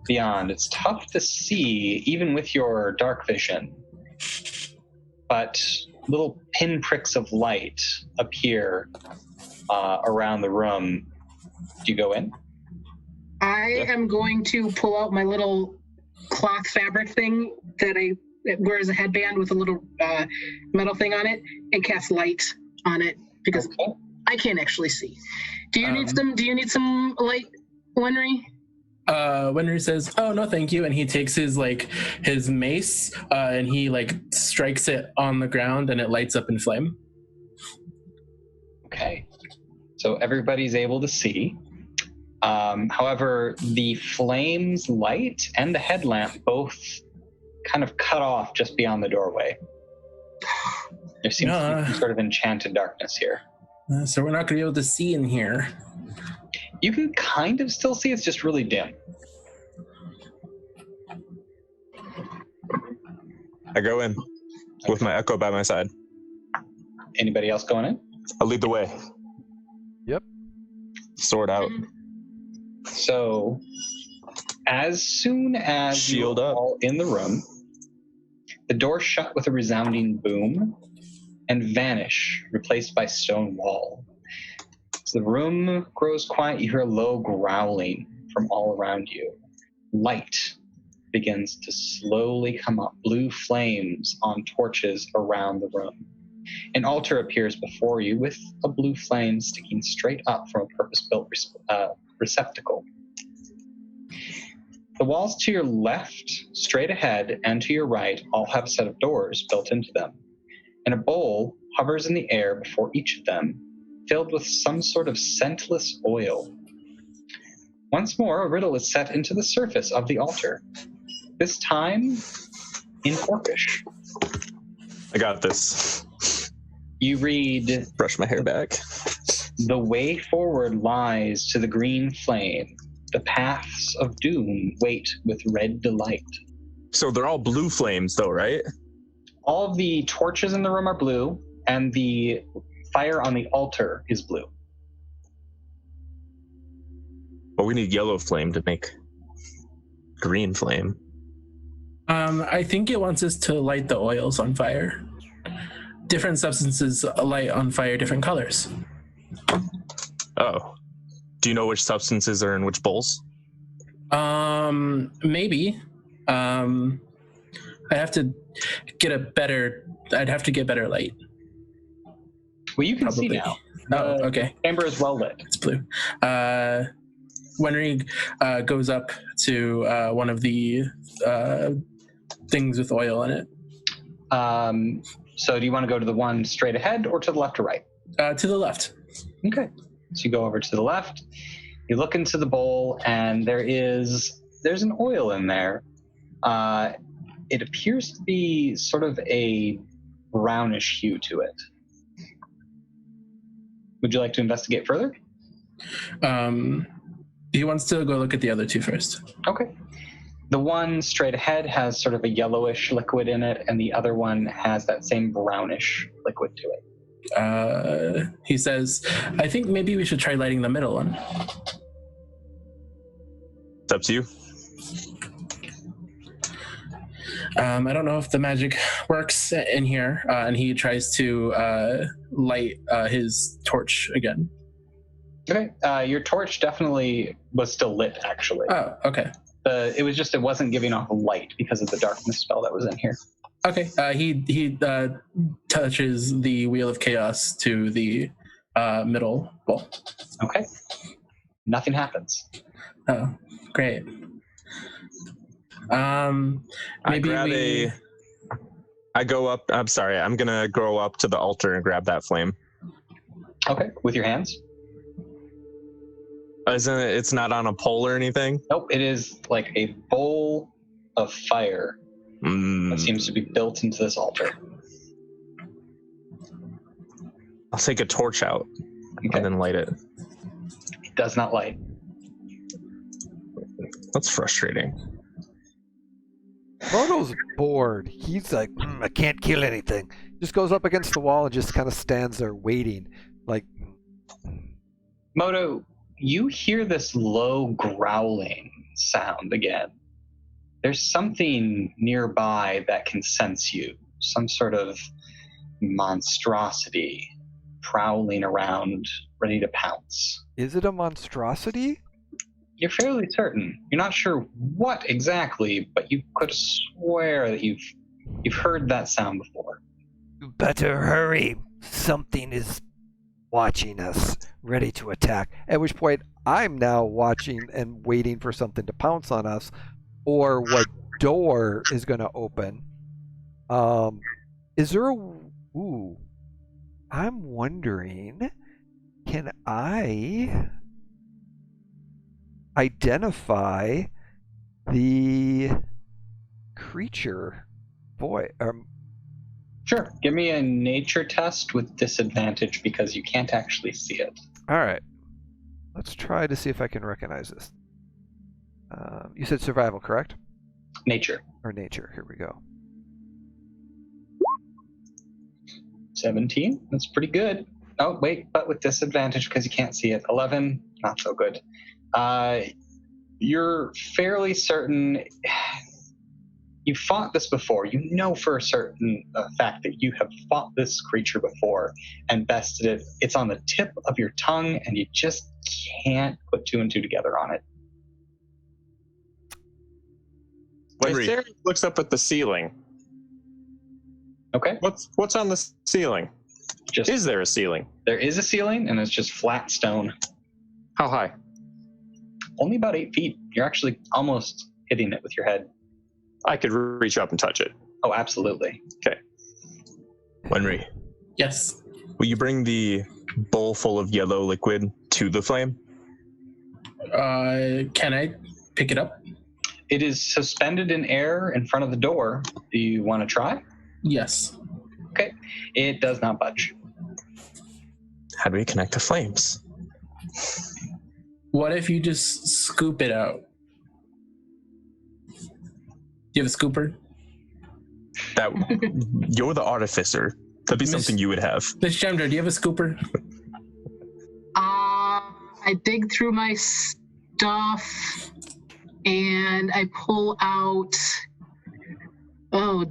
Speaker 2: beyond. It's tough to see, even with your dark vision, but little pinpricks of light appear around the room. Do you go in?
Speaker 3: I am going to pull out my little cloth fabric thing that it wears a headband with a little metal thing on it, and cast light on it because
Speaker 2: Okay.
Speaker 3: I can't actually see. Do you need some light, Wenry?
Speaker 6: Winry says, "Oh no, thank you," and he takes his mace and he strikes it on the ground, and it lights up in flame.
Speaker 2: Okay, so everybody's able to see. However, the flames light and the headlamp both kind of cut off just beyond the doorway. There seems to be some sort of enchanted darkness here.
Speaker 6: So we're not going to be able to see in here.
Speaker 2: You can kind of still see, it's just really dim.
Speaker 4: I go in with my echo by my side.
Speaker 2: Anybody else going in?
Speaker 4: I'll lead the way.
Speaker 1: Yep.
Speaker 4: Sword out.
Speaker 2: So, as soon as
Speaker 4: Shield
Speaker 2: you're
Speaker 4: up.
Speaker 2: all in the room, the door shut with a resounding boom and vanish, replaced by stone wall. As the room grows quiet, you hear a low growling from all around you. Light begins to slowly come up, blue flames on torches around the room. An altar appears before you with a blue flame sticking straight up from a purpose-built receptacle. The walls to your left, straight ahead, and to your right all have a set of doors built into them, and a bowl hovers in the air before each of them, filled with some sort of scentless oil. Once more, a riddle is set into the surface of the altar, this time in Orcish.
Speaker 4: I got this.
Speaker 2: You read,
Speaker 4: Brush my hair back.
Speaker 2: "The way forward lies to the green flame. The paths of doom wait with red delight."
Speaker 4: So they're all blue flames, though, right?
Speaker 2: All of the torches in the room are blue, and the fire on the altar is blue.
Speaker 4: Well, we need yellow flame to make green flame.
Speaker 6: I think it wants us to light the oils on fire. Different substances light on fire different colors.
Speaker 4: Oh. Do you know which substances are in which bowls?
Speaker 6: Maybe. I'd have to get better light.
Speaker 2: Well, you can see
Speaker 6: Probably.
Speaker 2: now.
Speaker 6: Oh, okay.
Speaker 2: The chamber is well lit.
Speaker 6: It's blue. Wenry goes up to one of the things with oil in it.
Speaker 2: So do you want to go to the one straight ahead or to the left or right?
Speaker 6: To the left.
Speaker 2: Okay. So you go over to the left, you look into the bowl, and there's an oil in there. It appears to be sort of a brownish hue to it. Would you like to investigate further?
Speaker 6: He wants to go look at the other two first.
Speaker 2: Okay. The one straight ahead has sort of a yellowish liquid in it, and the other one has that same brownish liquid to it.
Speaker 6: He says, "I think maybe we should try lighting the middle one."
Speaker 4: It's up to you.
Speaker 6: I don't know if the magic works in here, and he tries to light his torch again.
Speaker 2: Okay. Your torch definitely was still lit, actually.
Speaker 6: Oh, okay.
Speaker 2: It wasn't giving off light because of the darkness spell that was in here.
Speaker 6: Okay. He touches the Wheel of Chaos to the middle bowl.
Speaker 2: Okay. Nothing happens.
Speaker 6: Oh, great. Maybe
Speaker 4: I go up. I'm sorry. I'm gonna go up to the altar and grab that flame.
Speaker 2: Okay, with your hands?
Speaker 4: Isn't it? It's not on a pole or anything.
Speaker 2: Nope, it is like a bowl of fire that seems to be built into this altar.
Speaker 4: I'll take a torch out and then light it.
Speaker 2: It does not light.
Speaker 4: That's frustrating.
Speaker 1: Moto's bored. He's like, I can't kill anything. Just goes up against the wall and just kind of stands there waiting. Like,
Speaker 2: Moto, you hear this low growling sound again. There's something nearby that can sense you. Some sort of monstrosity prowling around, ready to pounce.
Speaker 1: is it a monstrosity?
Speaker 2: You're fairly certain. You're not sure what exactly, but you could swear that you've heard that sound before.
Speaker 1: You better hurry. Something is watching us, ready to attack. At which point, I'm now watching and waiting for something to pounce on us, or what door is going to open. Is there a... Ooh. I'm wondering, can I identify the creature? Boy,
Speaker 2: Sure. Give me a nature test with disadvantage because you can't actually see it.
Speaker 1: all right. Let's try to see if I can recognize this. You said survival, correct?
Speaker 2: Nature.
Speaker 1: Or nature. Here we go.
Speaker 2: 17. That's pretty good. Oh, wait, but with disadvantage because you can't see it. 11. Not so good. You're fairly certain you fought this before. You know for a certain fact that you have fought this creature before and bested it. It's on the tip of your tongue, and you just can't put two and two together on it.
Speaker 5: Sarah looks up at the ceiling.
Speaker 2: Okay.
Speaker 5: What's on the ceiling? Is there a ceiling?
Speaker 2: There is a ceiling, and it's just flat stone.
Speaker 5: How high?
Speaker 2: Only about 8 feet. You're actually almost hitting it with your head.
Speaker 5: I could reach up and touch it.
Speaker 2: Oh, absolutely.
Speaker 5: Okay.
Speaker 4: Wenry,
Speaker 6: Yes.
Speaker 4: will you bring the bowl full of yellow liquid to the flame?
Speaker 6: Can I pick it up?
Speaker 2: It is suspended in air in front of the door. Do you want to try?
Speaker 6: Yes.
Speaker 2: Okay. It does not budge.
Speaker 4: How do we connect the flames?
Speaker 6: What if you just scoop it out? Do you have a scooper?
Speaker 4: You're the artificer. That'd be something you would have.
Speaker 6: Miss Chandra, do you have a scooper?
Speaker 3: I dig through my stuff and I pull out. Oh,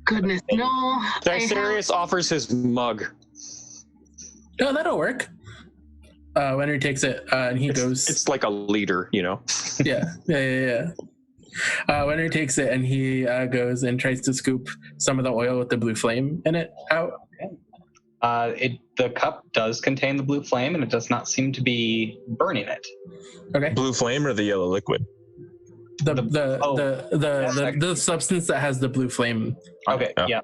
Speaker 3: goodness, no.
Speaker 5: Darius offers his mug.
Speaker 6: No, that'll work. Wenry takes it and he goes.
Speaker 5: It's like a liter, you know?
Speaker 6: Yeah. Wenry takes it and he goes and tries to scoop some of the oil with the blue flame in it out.
Speaker 2: The cup does contain the blue flame, and it does not seem to be burning it.
Speaker 6: Okay.
Speaker 4: Blue flame or the yellow liquid?
Speaker 6: The substance that has the blue flame.
Speaker 2: Okay, yeah.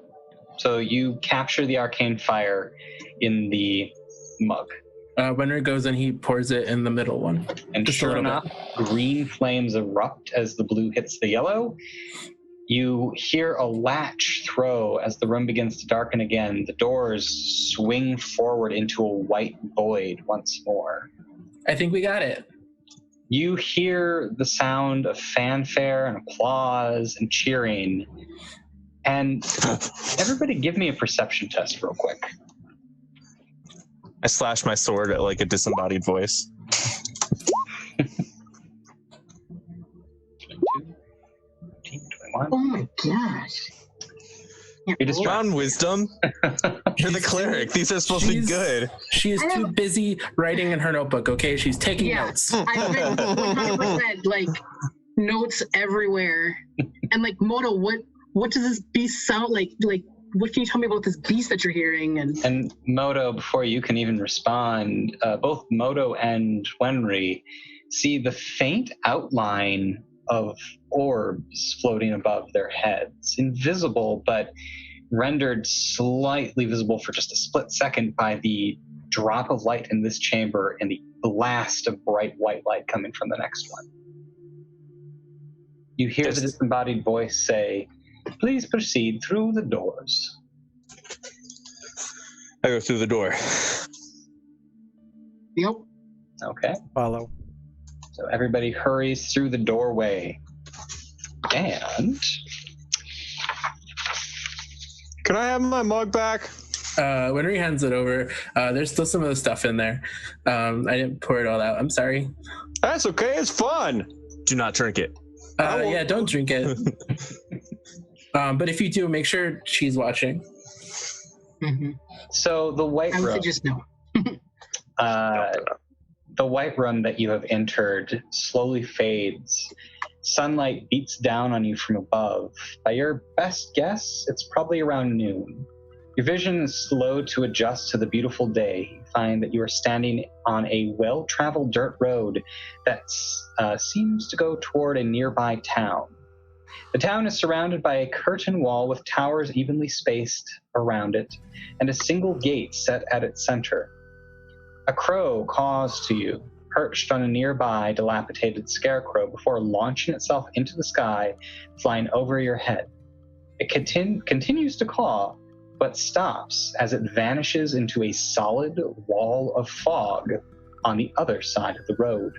Speaker 2: So you capture the arcane fire in the mug.
Speaker 6: Wenry goes and he pours it in the middle one.
Speaker 2: And
Speaker 6: Just
Speaker 2: sure enough, green flames erupt as the blue hits the yellow. You hear a latch throw as the room begins to darken again. The doors swing forward into a white void once more.
Speaker 6: I think we got it.
Speaker 2: You hear the sound of fanfare and applause and cheering. And everybody give me a perception test real quick.
Speaker 4: I slash my sword at like a disembodied voice.
Speaker 2: 21.
Speaker 3: Oh my gosh.
Speaker 2: You're distracted.
Speaker 4: On wisdom. You're the cleric. These are supposed to be good.
Speaker 6: She is too busy writing in her notebook, okay? She's taking notes.
Speaker 3: I've been 100% like notes everywhere. And like, Moto, what does this beast sound like? Like, what can you tell me about this beast that you're hearing?
Speaker 2: And Moto, before you can even respond, both Moto and Wenry see the faint outline of orbs floating above their heads, invisible but rendered slightly visible for just a split second by the drop of light in this chamber and the blast of bright white light coming from the next one. You hear the disembodied voice say, "Please proceed through the doors."
Speaker 4: I go through the door.
Speaker 3: Yep.
Speaker 2: Okay.
Speaker 1: Follow.
Speaker 2: So everybody hurries through the doorway. And
Speaker 5: Can I have my mug back?
Speaker 6: When he hands it over, there's still some of the stuff in there. I didn't pour it all out. I'm sorry.
Speaker 5: That's okay. It's fun.
Speaker 4: Do not drink it.
Speaker 6: Yeah, don't drink it. But if you do, make sure she's watching.
Speaker 3: Mm-hmm.
Speaker 2: so the white
Speaker 3: I would
Speaker 2: room,
Speaker 3: suggest no.
Speaker 2: the white room that you have entered slowly fades. Sunlight beats down on you from above. By your best guess, it's probably around noon. Your vision is slow to adjust to the beautiful day. You find that you are standing on a well-traveled dirt road that seems to go toward a nearby town. The town is surrounded by a curtain wall with towers evenly spaced around it, and a single gate set at its center. A crow caws to you, perched on a nearby dilapidated scarecrow before launching itself into the sky, flying over your head. It continues to caw, but stops as it vanishes into a solid wall of fog on the other side of the road.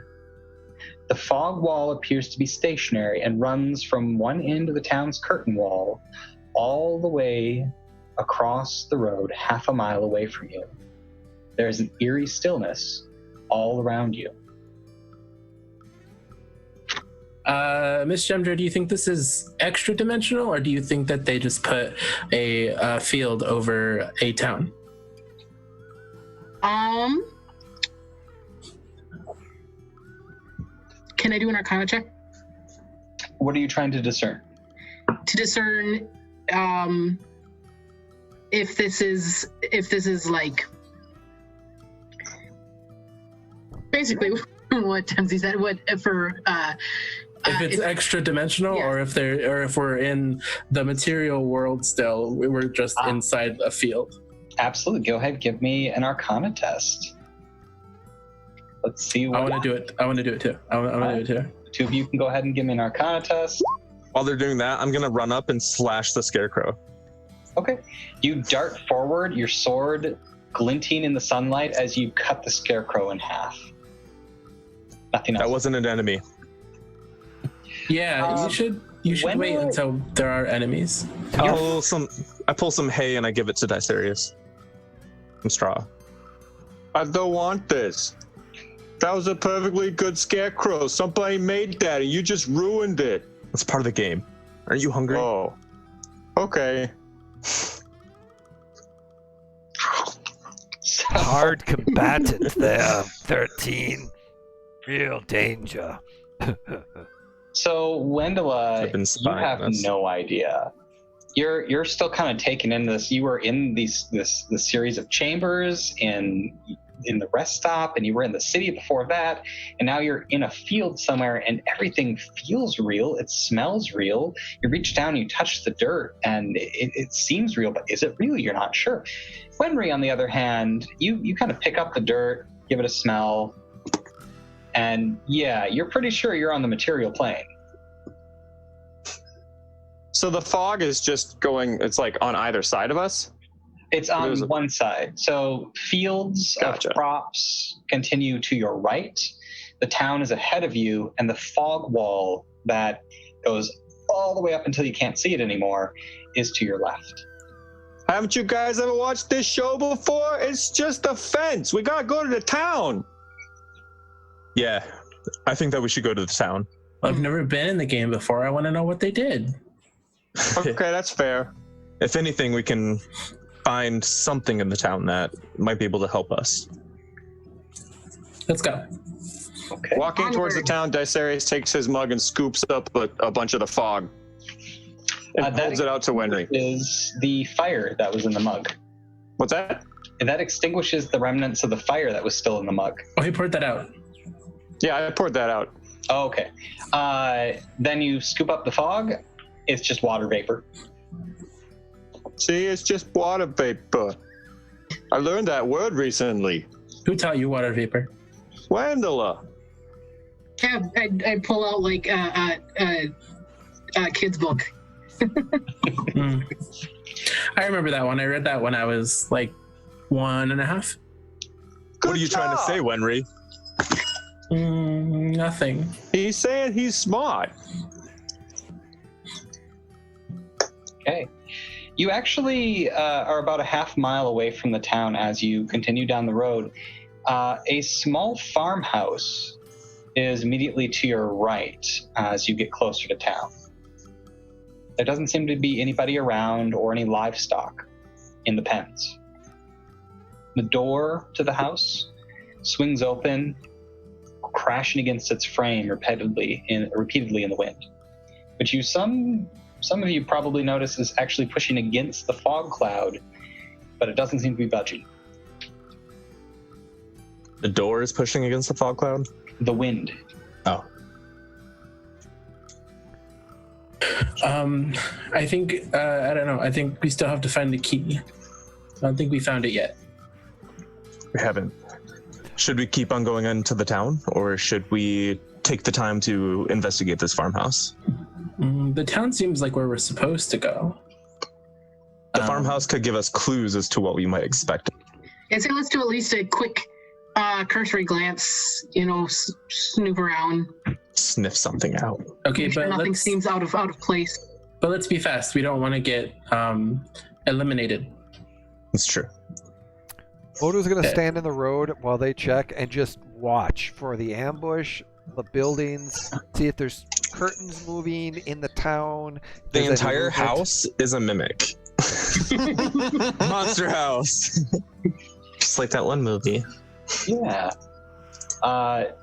Speaker 2: The fog wall appears to be stationary and runs from one end of the town's curtain wall all the way across the road half a mile away from you. There is an eerie stillness all around you.
Speaker 6: Miss Gemdra, do you think this is extra dimensional, or do you think that they just put a field over a town?
Speaker 3: Can I do an Arcana check
Speaker 2: What are you trying to discern?
Speaker 3: to discern if this is like basically what Dempsey said? What for?
Speaker 6: If it's extra dimensional,
Speaker 3: yeah.
Speaker 6: or if we're in the material world still, we're just inside a field.
Speaker 2: Absolutely. Go ahead, give me an Arcana test. Let's see what
Speaker 6: I want to do it. I want to do it too. I want to do it too.
Speaker 2: two of you can go ahead and give me an Arcana test.
Speaker 4: While they're doing that, I'm gonna run up and slash the scarecrow.
Speaker 2: Okay. You dart forward, your sword glinting in the sunlight as you cut the scarecrow in half. Nothing else.
Speaker 4: That wasn't an enemy.
Speaker 6: Yeah, you should wait until there are enemies.
Speaker 4: I pull some hay and I give it to Dicerius. Some straw.
Speaker 5: I don't want this. That was a perfectly good scarecrow. Somebody made that and you just ruined it.
Speaker 4: That's part of the game. Aren't you hungry?
Speaker 5: Oh. Okay.
Speaker 1: Hard combatant there, 13. Real danger.
Speaker 2: So, Wendela,
Speaker 4: I've been
Speaker 2: you
Speaker 4: spying
Speaker 2: have
Speaker 4: this.
Speaker 2: no idea. You're still kind of taking in this. You were in this series of chambers in the rest stop, and you were in the city before that, and now you're in a field somewhere, and everything feels real. It smells real. You reach down, you touch the dirt, and it seems real, but is it real? You're not sure. Wenry, on the other hand, you kind of pick up the dirt, give it a smell, and yeah, you're pretty sure you're on the material plane.
Speaker 5: So the fog is just going, it's like on either side of us?
Speaker 2: It's on one side. So fields
Speaker 5: Gotcha.
Speaker 2: of crops continue to your right. The town is ahead of you, and the fog wall that goes all the way up until you can't see it anymore is to your left.
Speaker 5: Haven't you guys ever watched this show before? It's just a fence. We gotta go to the town.
Speaker 4: Yeah, I think that we should go to the town.
Speaker 6: I've never been in the game before. I want to know what they did.
Speaker 5: Okay, that's fair.
Speaker 4: If anything, we can find something in the town that might be able to help us.
Speaker 6: Let's go.
Speaker 2: Okay.
Speaker 5: Walking towards the town, Dicerius takes his mug and scoops up a bunch of the fog and holds it out to Wenry.
Speaker 2: Is the fire that was in the mug.
Speaker 5: What's that?
Speaker 2: And that extinguishes the remnants of the fire that was still in the mug.
Speaker 6: Oh, he poured that out.
Speaker 5: Yeah, I poured that out.
Speaker 2: Oh, okay. Then you scoop up the fog. It's just water vapor.
Speaker 5: See, it's just water vapor. I learned that word recently.
Speaker 6: Who taught you water vapor?
Speaker 5: Wandela.
Speaker 3: Yeah, I pull out like a kid's book.
Speaker 6: I remember that one. I read that when I was like 1.5.
Speaker 4: What are you trying to say, Wenry?
Speaker 6: Nothing.
Speaker 5: He's saying he's smart.
Speaker 2: Okay. You actually are about a half mile away from the town as you continue down the road. A small farmhouse is immediately to your right as you get closer to town. There doesn't seem to be anybody around or any livestock in the pens. The door to the house swings open, crashing against its frame repeatedly in the wind. But some of you probably notice is actually pushing against the fog cloud, but it doesn't seem to be budging.
Speaker 4: The door is pushing against the fog cloud?
Speaker 2: The wind.
Speaker 4: Oh.
Speaker 6: I think, I don't know. I think we still have to find the key. I don't think we found it yet.
Speaker 4: We haven't. Should we keep on going into the town, or should we take the time to investigate this farmhouse?
Speaker 6: The town seems like where we're supposed to go.
Speaker 4: The farmhouse could give us clues as to what we might expect.
Speaker 3: I'd say let's do at least a quick cursory glance, snoop around.
Speaker 4: Sniff something out.
Speaker 6: Okay,
Speaker 3: Make sure
Speaker 6: but
Speaker 3: nothing
Speaker 6: let's,
Speaker 3: seems out of place.
Speaker 6: but let's be fast. We don't want to get eliminated.
Speaker 4: It's true.
Speaker 1: Odo's going to
Speaker 6: Okay.
Speaker 1: stand in the road while they check and just watch for the ambush, the buildings, see if there's curtains moving in the town. if
Speaker 4: The
Speaker 1: there's any
Speaker 4: entire
Speaker 1: movement.
Speaker 4: house is a mimic. Monster house. Just like that one movie.
Speaker 2: Yeah.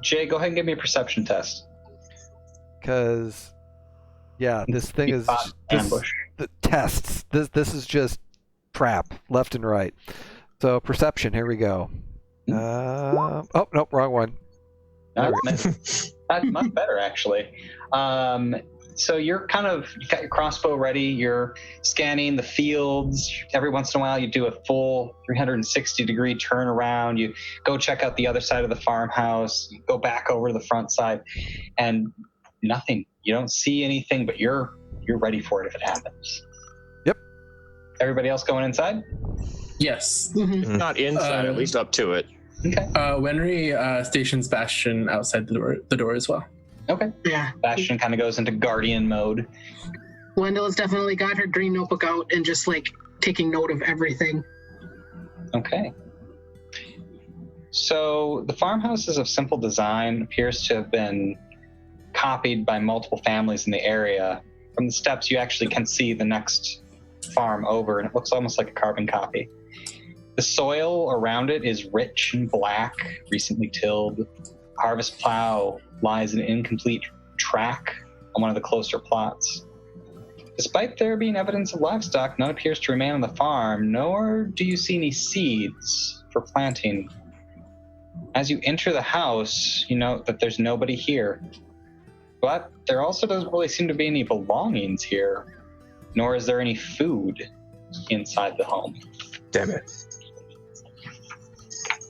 Speaker 2: Jay, go ahead and give me a perception test.
Speaker 1: Because, yeah, this thing is
Speaker 2: Ambush.
Speaker 1: the tests. This is just trap left and right. So perception. Here we go. Oh no, wrong one.
Speaker 2: That's much better, actually. So you're you got your crossbow ready. You're scanning the fields. Every once in a while, you do a full 360-degree turnaround. You go check out the other side of the farmhouse. You go back over to the front side, and nothing. You don't see anything, but you're ready for it if it happens.
Speaker 1: Yep.
Speaker 2: Everybody else going inside?
Speaker 6: Yes.
Speaker 3: Mhm.
Speaker 5: Not inside, at least up to it.
Speaker 2: Okay.
Speaker 6: Wenry stations Bastion outside the door as well.
Speaker 2: Okay.
Speaker 3: Yeah.
Speaker 2: Bastion kind of goes into guardian mode.
Speaker 3: Wendell's definitely got her green notebook out and just taking note of everything.
Speaker 2: Okay. So the farmhouse is of simple design, appears to have been copied by multiple families in the area. From the steps, you actually can see the next farm over, and it looks almost like a carbon copy. The soil around it is rich and black, recently tilled. Harvest plow lies an incomplete track on one of the closer plots. Despite there being evidence of livestock, none appears to remain on the farm, nor do you see any seeds for planting. As you enter the house, you note that there's nobody here. But there also doesn't really seem to be any belongings here, nor is there any food inside the home.
Speaker 4: Damn it.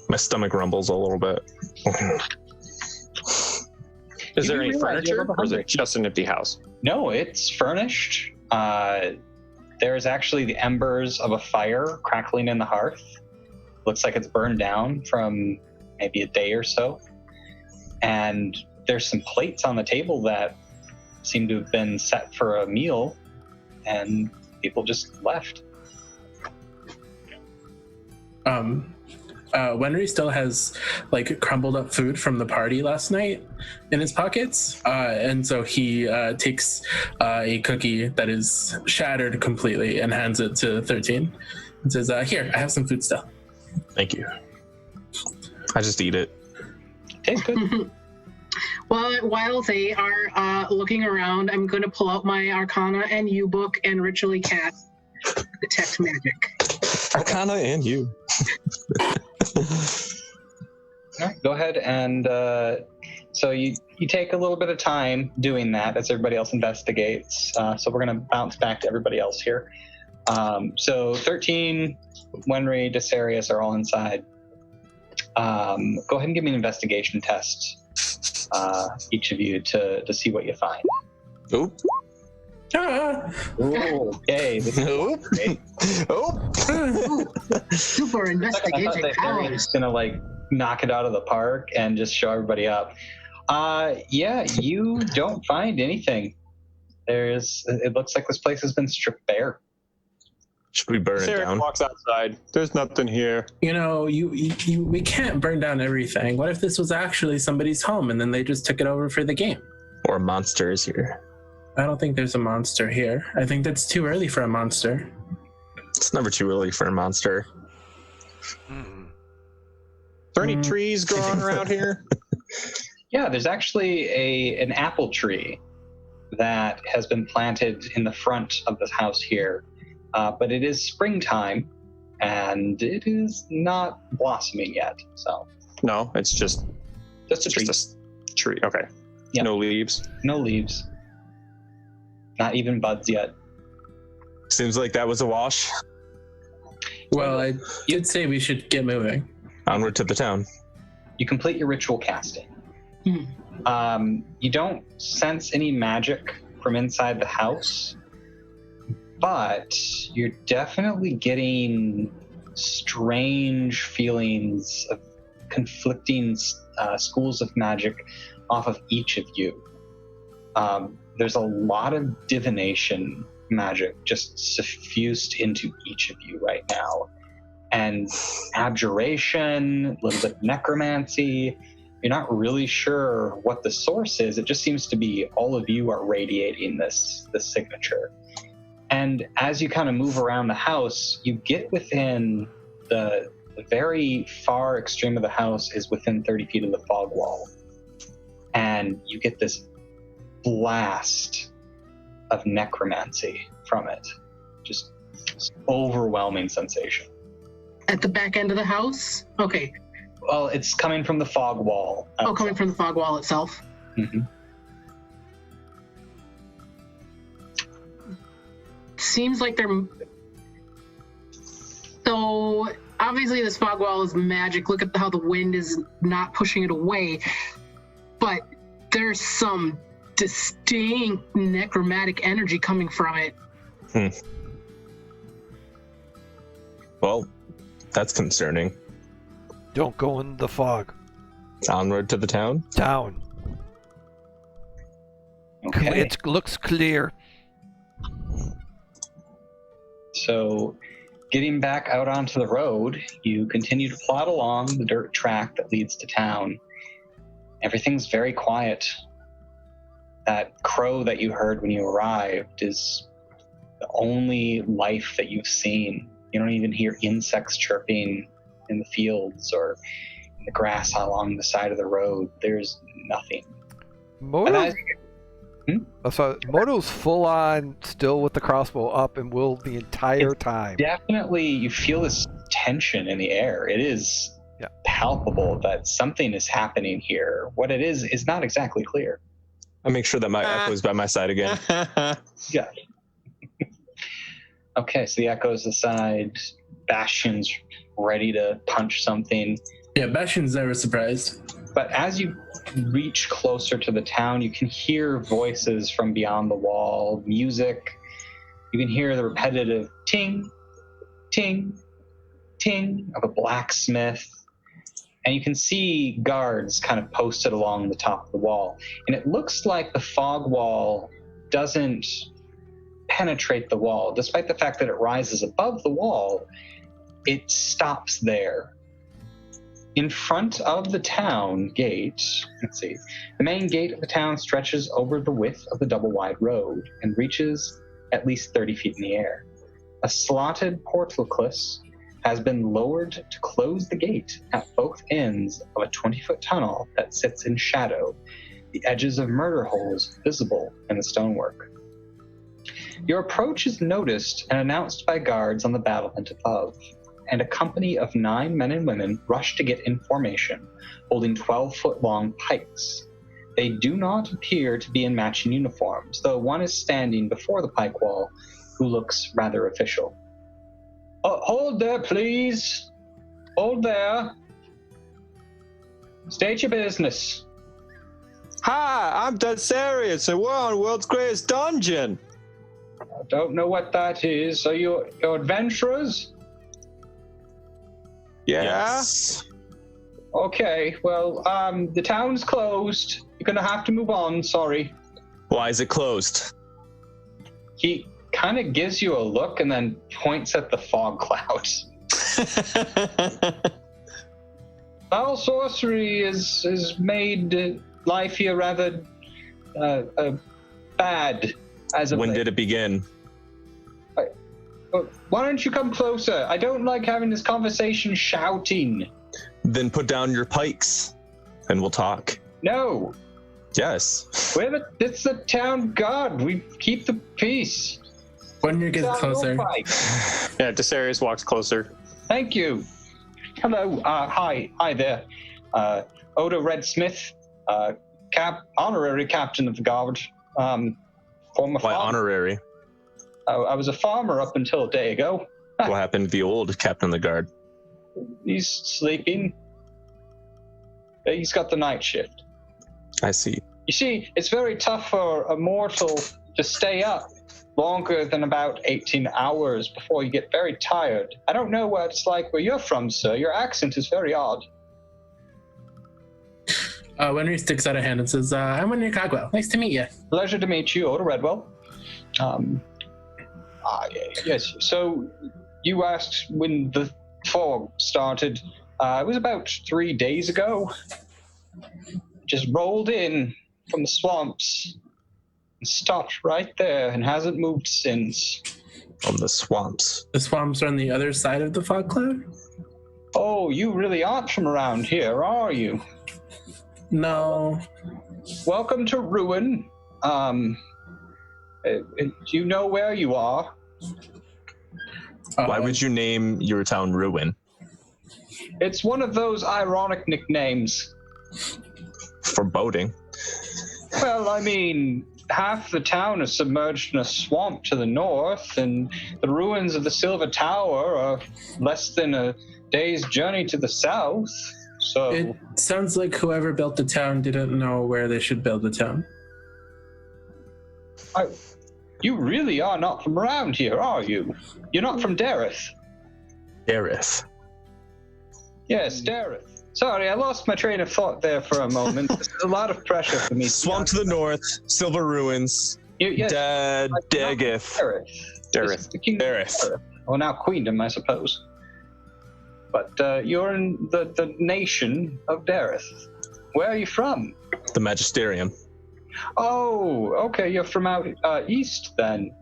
Speaker 4: My stomach rumbles a little bit.
Speaker 5: Is there
Speaker 2: You
Speaker 5: any
Speaker 2: realize you're a
Speaker 5: furniture,
Speaker 2: little
Speaker 5: or is
Speaker 2: hungry.
Speaker 5: it just an empty house?
Speaker 2: No, it's furnished. There is actually the embers of a fire crackling in the hearth. Looks like it's burned down from maybe a day or so. And there's some plates on the table that seem to have been set for a meal, and people just left.
Speaker 6: Wenry still has crumbled up food from the party last night in his pockets, and so he takes a cookie that is shattered completely and hands it to 13 and says, "Here, I have some food still."
Speaker 4: Thank you. I just eat it.
Speaker 2: Tastes good.
Speaker 3: Well, while they are looking around, I'm going to pull out my Arcana and U book and ritually cast Detect Magic.
Speaker 4: Arcana and you.
Speaker 2: All right, go ahead and So you take a little bit of time doing that as everybody else investigates. So we're going to bounce back to everybody else here. So 13, Wenry, Desarius are all inside. Go ahead and give me an investigation test, each of you, to see what you find.
Speaker 5: Oop.
Speaker 2: Okay. This is
Speaker 5: Oop.
Speaker 2: great.
Speaker 5: Oop.
Speaker 3: Super
Speaker 2: I thought
Speaker 3: investigative
Speaker 2: that Harry was
Speaker 3: powers.
Speaker 2: gonna like knock it out of the park and just show everybody up. Yeah, you don't find anything. It looks like this place has been stripped bare.
Speaker 4: Should we burn it
Speaker 5: Sarah
Speaker 4: down?
Speaker 5: walks outside. There's nothing here.
Speaker 6: You know, we can't burn down everything. What if this was actually somebody's home and then they just took it over for the game?
Speaker 4: Or monsters here?
Speaker 6: I don't think there's a monster here. I think that's too early for a monster.
Speaker 4: It's never too early for a monster.
Speaker 1: Mm.
Speaker 5: Are there any trees growing around here?
Speaker 2: Yeah, there's actually an apple tree that has been planted in the front of the house here. But it is springtime, and it is not blossoming yet. So
Speaker 5: No, it's just
Speaker 2: a tree.
Speaker 5: just a tree. Okay.
Speaker 2: Yeah.
Speaker 5: No leaves.
Speaker 2: No leaves. Not even buds yet.
Speaker 4: Seems like that was a wash.
Speaker 6: Well, I did say we should get moving.
Speaker 4: Onward to the town.
Speaker 2: You complete your ritual casting. You don't sense any magic from inside the house, but you're definitely getting strange feelings of conflicting schools of magic off of each of you. There's a lot of divination magic just suffused into each of you right now. And abjuration, a little bit of necromancy. You're not really sure what the source is. It just seems to be all of you are radiating this signature. And as you kind of move around the house, you get within the very far extreme of the house is within 30 feet of the fog wall. And you get this blast of necromancy from it. Just overwhelming sensation.
Speaker 3: At the back end of the house? Okay.
Speaker 2: Well, it's coming from the fog wall.
Speaker 3: Oh, coming from the fog wall itself.
Speaker 2: Mm-hmm.
Speaker 3: Seems like they're... So, obviously this fog wall is magic. Look at how the wind is not pushing it away. But there's some distinct necromantic energy coming from it.
Speaker 4: Well, that's concerning.
Speaker 1: Don't go in the fog.
Speaker 4: Onward to the town?
Speaker 1: Down.
Speaker 2: Okay.
Speaker 1: It looks clear.
Speaker 2: So, getting back out onto the road, you continue to plod along the dirt track that leads to town. Everything's very quiet. That crow that you heard when you arrived is the only life that you've seen. You don't even hear insects chirping in the fields or in the grass along the side of the road. There's nothing.
Speaker 1: Moto's full on still with the crossbow up and will the entire time.
Speaker 2: Definitely, you feel this tension in the air. It is palpable that something is happening here. What it is not exactly clear.
Speaker 4: I make sure that my echo is by my side again.
Speaker 2: Yeah. Okay, so the echo's aside. Bastion's ready to punch something.
Speaker 6: Yeah, Bastion's never surprised.
Speaker 2: But as you reach closer to the town, you can hear voices from beyond the wall, music. You can hear the repetitive ting, ting, ting of a blacksmith. And you can see guards kind of posted along the top of the wall. And it looks like the fog wall doesn't penetrate the wall. Despite the fact that it rises above the wall, it stops there. In front of the town gate, the main gate of the town stretches over the width of the double-wide road and reaches at least 30 feet in the air. A slotted portcullis has been lowered to close the gate at both ends of a 20-foot tunnel that sits in shadow, the edges of murder holes visible in the stonework. Your approach is noticed and announced by guards on the battlement above, and a company of 9 men and women rush to get in formation, holding 12-foot-long pikes. They do not appear to be in matching uniforms, though one is standing before the pike wall who looks rather official. Hold there, please. Hold there. State your business.
Speaker 5: Hi, I'm dead serious, and we're on World's Greatest Dungeon.
Speaker 2: I don't know what that is. Are you adventurers?
Speaker 5: Yeah?
Speaker 4: Yes.
Speaker 2: Okay, well, the town's closed. You're gonna have to move on, sorry.
Speaker 4: Why is it closed?
Speaker 2: He kind of gives you a look and then points at the fog clouds. Foul sorcery is made life here rather bad as of
Speaker 4: When
Speaker 2: late.
Speaker 4: did it begin?
Speaker 2: Why don't you come closer? I don't like having this conversation shouting.
Speaker 4: Then put down your pikes and we'll talk.
Speaker 2: No,
Speaker 4: Yes.
Speaker 2: it's the town guard. We keep the peace.
Speaker 6: When you get
Speaker 2: Down
Speaker 6: closer,
Speaker 2: your pike.
Speaker 5: Yeah, Desarius walks closer.
Speaker 2: Thank you. Hello. Hi there. Oda Redsmith, honorary captain of the guard. Former
Speaker 4: Why
Speaker 2: farmer.
Speaker 4: honorary?
Speaker 2: I was a farmer up until a day ago.
Speaker 4: What happened to the old captain of the guard?
Speaker 2: He's sleeping. He's got the night shift.
Speaker 4: I see.
Speaker 2: You see, it's very tough for a mortal to stay up longer than about 18 hours before you get very tired. I don't know what it's like where you're from, sir. Your accent is very odd.
Speaker 6: Winry sticks out a hand and says, I'm Winry Cogwell. Nice to meet you.
Speaker 2: Pleasure to meet you, Oda Redwell. Yes, so you asked when the fog started. It was about 3 days ago. Just rolled in from the swamps and stopped right there and hasn't moved since.
Speaker 4: From the swamps.
Speaker 6: The swamps are on the other side of the fog cloud?
Speaker 2: Oh, you really aren't from around here, are you?
Speaker 6: No.
Speaker 2: Welcome to Ruin. Do you know where you are?
Speaker 4: Why would you name your town Ruin?
Speaker 2: It's one of those ironic nicknames.
Speaker 4: Foreboding.
Speaker 2: Well, I mean, half the town is submerged in a swamp to the north, and the ruins of the Silver Tower are less than a day's journey to the south. So
Speaker 6: It sounds like whoever built the town didn't know where they should build the town.
Speaker 2: you really are not from around here, are you? You're not from Dareth.
Speaker 4: Dareth.
Speaker 2: Yes, Dareth. Sorry, I lost my train of thought there for a moment. There's a lot of pressure for me.
Speaker 4: Swamp to the north, Silver Ruins,
Speaker 2: Yes,
Speaker 4: Daggeth.
Speaker 2: Dareth. The kingdom of
Speaker 4: Dareth.
Speaker 2: Dareth. Well, now queendom, I suppose. But you're in the nation of Dareth. Where are you from?
Speaker 4: The Magisterium.
Speaker 2: Oh, okay, you're from out east then.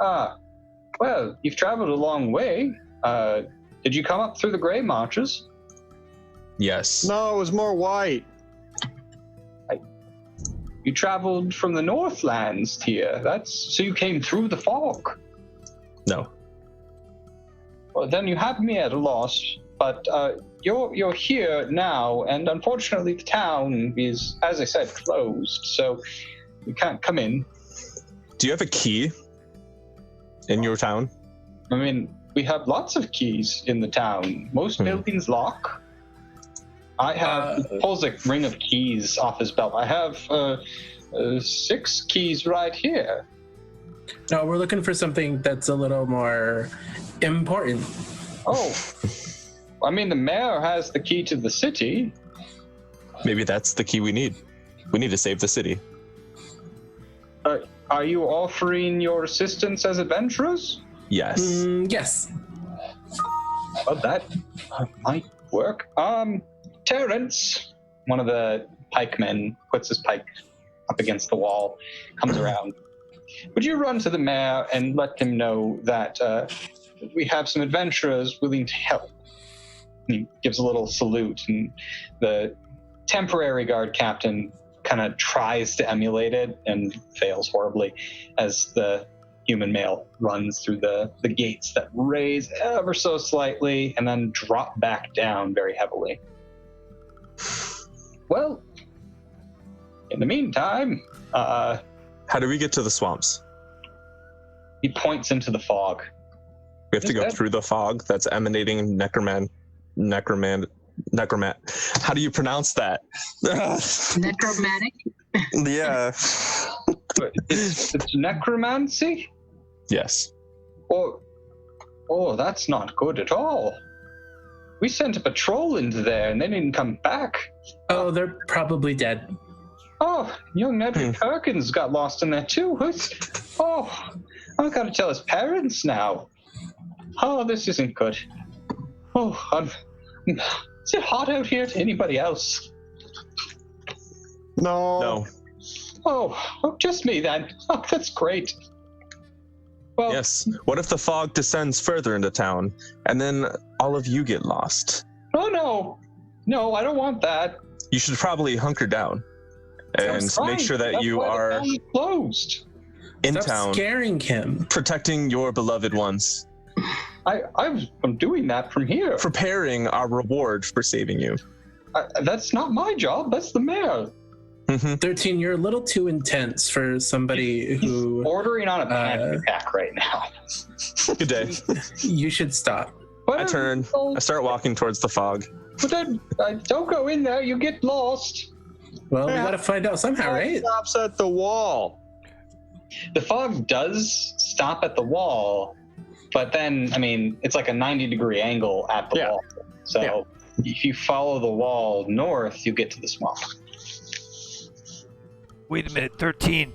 Speaker 2: Well, you've traveled a long way. Did you come up through the Grey Marches?
Speaker 4: Yes.
Speaker 5: No, it was more white.
Speaker 2: You traveled from the Northlands here. So you came through the fog.
Speaker 4: No.
Speaker 2: Well, then you have me at a loss. But you're here now, and unfortunately the town is, as I said, closed, so you can't come in.
Speaker 4: Do you have a key in your town?
Speaker 2: I mean, we have lots of keys in the town. Most buildings lock. I have pulls a ring of keys off his belt. I have 6 keys right here.
Speaker 6: No, we're looking for something that's a little more important.
Speaker 2: Oh, I mean, the mayor has the key to the city.
Speaker 4: Maybe that's the key we need. We need to save the city.
Speaker 2: Are you offering your assistance as adventurers?
Speaker 4: Yes.
Speaker 6: Yes.
Speaker 2: Well, that might work. Terrence, one of the pikemen, puts his pike up against the wall, comes around. Would you run to the mayor and let him know that we have some adventurers willing to help? And he gives a little salute, and the temporary guard captain kind of tries to emulate it and fails horribly as the human male runs through the gates that raise ever so slightly and then drop back down very heavily. Well, In the meantime,
Speaker 4: How do we get to the swamps?
Speaker 2: he points into the fog.
Speaker 4: We have to go
Speaker 2: Is that-
Speaker 4: through the fog that's emanating necroman. How do you pronounce that?
Speaker 3: Necromantic.
Speaker 4: Yeah.
Speaker 2: It's necromancy?
Speaker 4: Yes.
Speaker 2: Oh, that's not good at all. We sent a patrol into there and they didn't come back.
Speaker 6: Oh, they're probably dead.
Speaker 2: Oh, young Edward Perkins got lost in there too. I've got to tell his parents now. Oh, this isn't good. Is it hot out here to anybody else?
Speaker 4: No.
Speaker 2: Oh, just me then. Oh, that's great. Well,
Speaker 4: Yes. What if the fog descends further into town and then all of you get lost?
Speaker 2: Oh, no, I don't want that.
Speaker 4: You should probably hunker down and
Speaker 2: That's
Speaker 4: make
Speaker 2: fine.
Speaker 4: sure that
Speaker 2: That's
Speaker 4: you
Speaker 2: why the
Speaker 4: are
Speaker 2: town is closed.
Speaker 4: in
Speaker 6: Stop
Speaker 4: town
Speaker 6: scaring him.
Speaker 4: protecting your beloved ones,
Speaker 2: I'm doing that from here.
Speaker 4: preparing our reward for saving you.
Speaker 2: That's not my job. That's the mayor.
Speaker 6: 13, you're a little too intense for somebody
Speaker 2: He's
Speaker 6: who
Speaker 2: bordering on a panic attack right now.
Speaker 4: Good day.
Speaker 6: you should stop.
Speaker 2: But
Speaker 4: I turn. I start walking towards the fog.
Speaker 2: But then, don't go in there. You get lost.
Speaker 6: Well, we gotta find out somehow, right?
Speaker 5: Stops at the wall.
Speaker 2: The fog does stop at the wall, but then, I mean, it's like a 90-degree angle at the wall. So if you follow the wall north, you get to the swamp.
Speaker 1: Wait a minute, 13.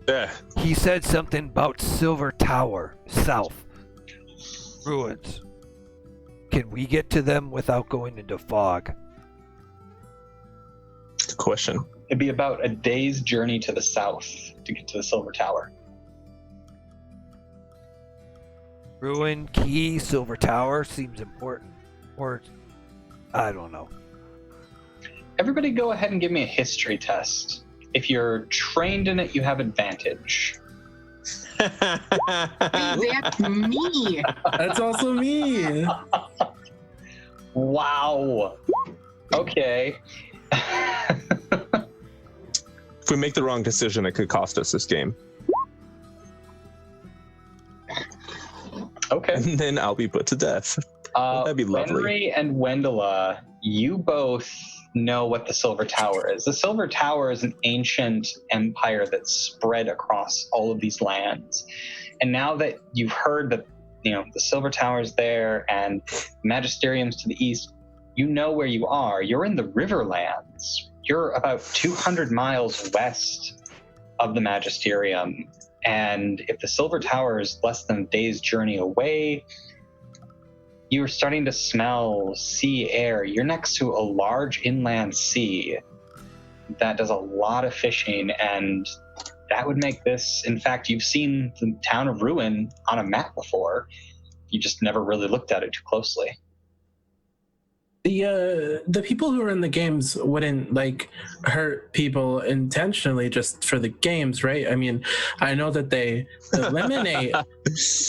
Speaker 4: Yeah.
Speaker 1: He said something about Silver Tower, south. Ruins. Can we get to them without going into fog?
Speaker 4: Good question.
Speaker 2: It'd be about a day's journey to the south to get to the Silver Tower.
Speaker 1: Ruin, key, Silver Tower seems important. Or, I don't know.
Speaker 2: Everybody go ahead and give me a history test. If you're trained in it, you have advantage.
Speaker 3: Hey, that's me.
Speaker 6: That's also me.
Speaker 2: Wow. Okay.
Speaker 4: If we make the wrong decision, it could cost us this game.
Speaker 2: Okay.
Speaker 4: And then I'll be put to death. That'd be lovely.
Speaker 2: Henry and Wendela, you both know what the Silver Tower is. The Silver Tower is an ancient empire that spread across all of these lands. And now that you've heard that, the Silver Tower is there and Magisterium's to the east, you know where you are. You're in the Riverlands. You're about 200 miles west of the Magisterium. And if the Silver Tower is less than a day's journey away, you're starting to smell sea air. You're next to a large inland sea that does a lot of fishing, and that would make this, in fact, you've seen the town of Ruin on a map before. You just never really looked at it too closely.
Speaker 6: The people who are in the games wouldn't hurt people intentionally just for the games, right? I mean, I know that they eliminate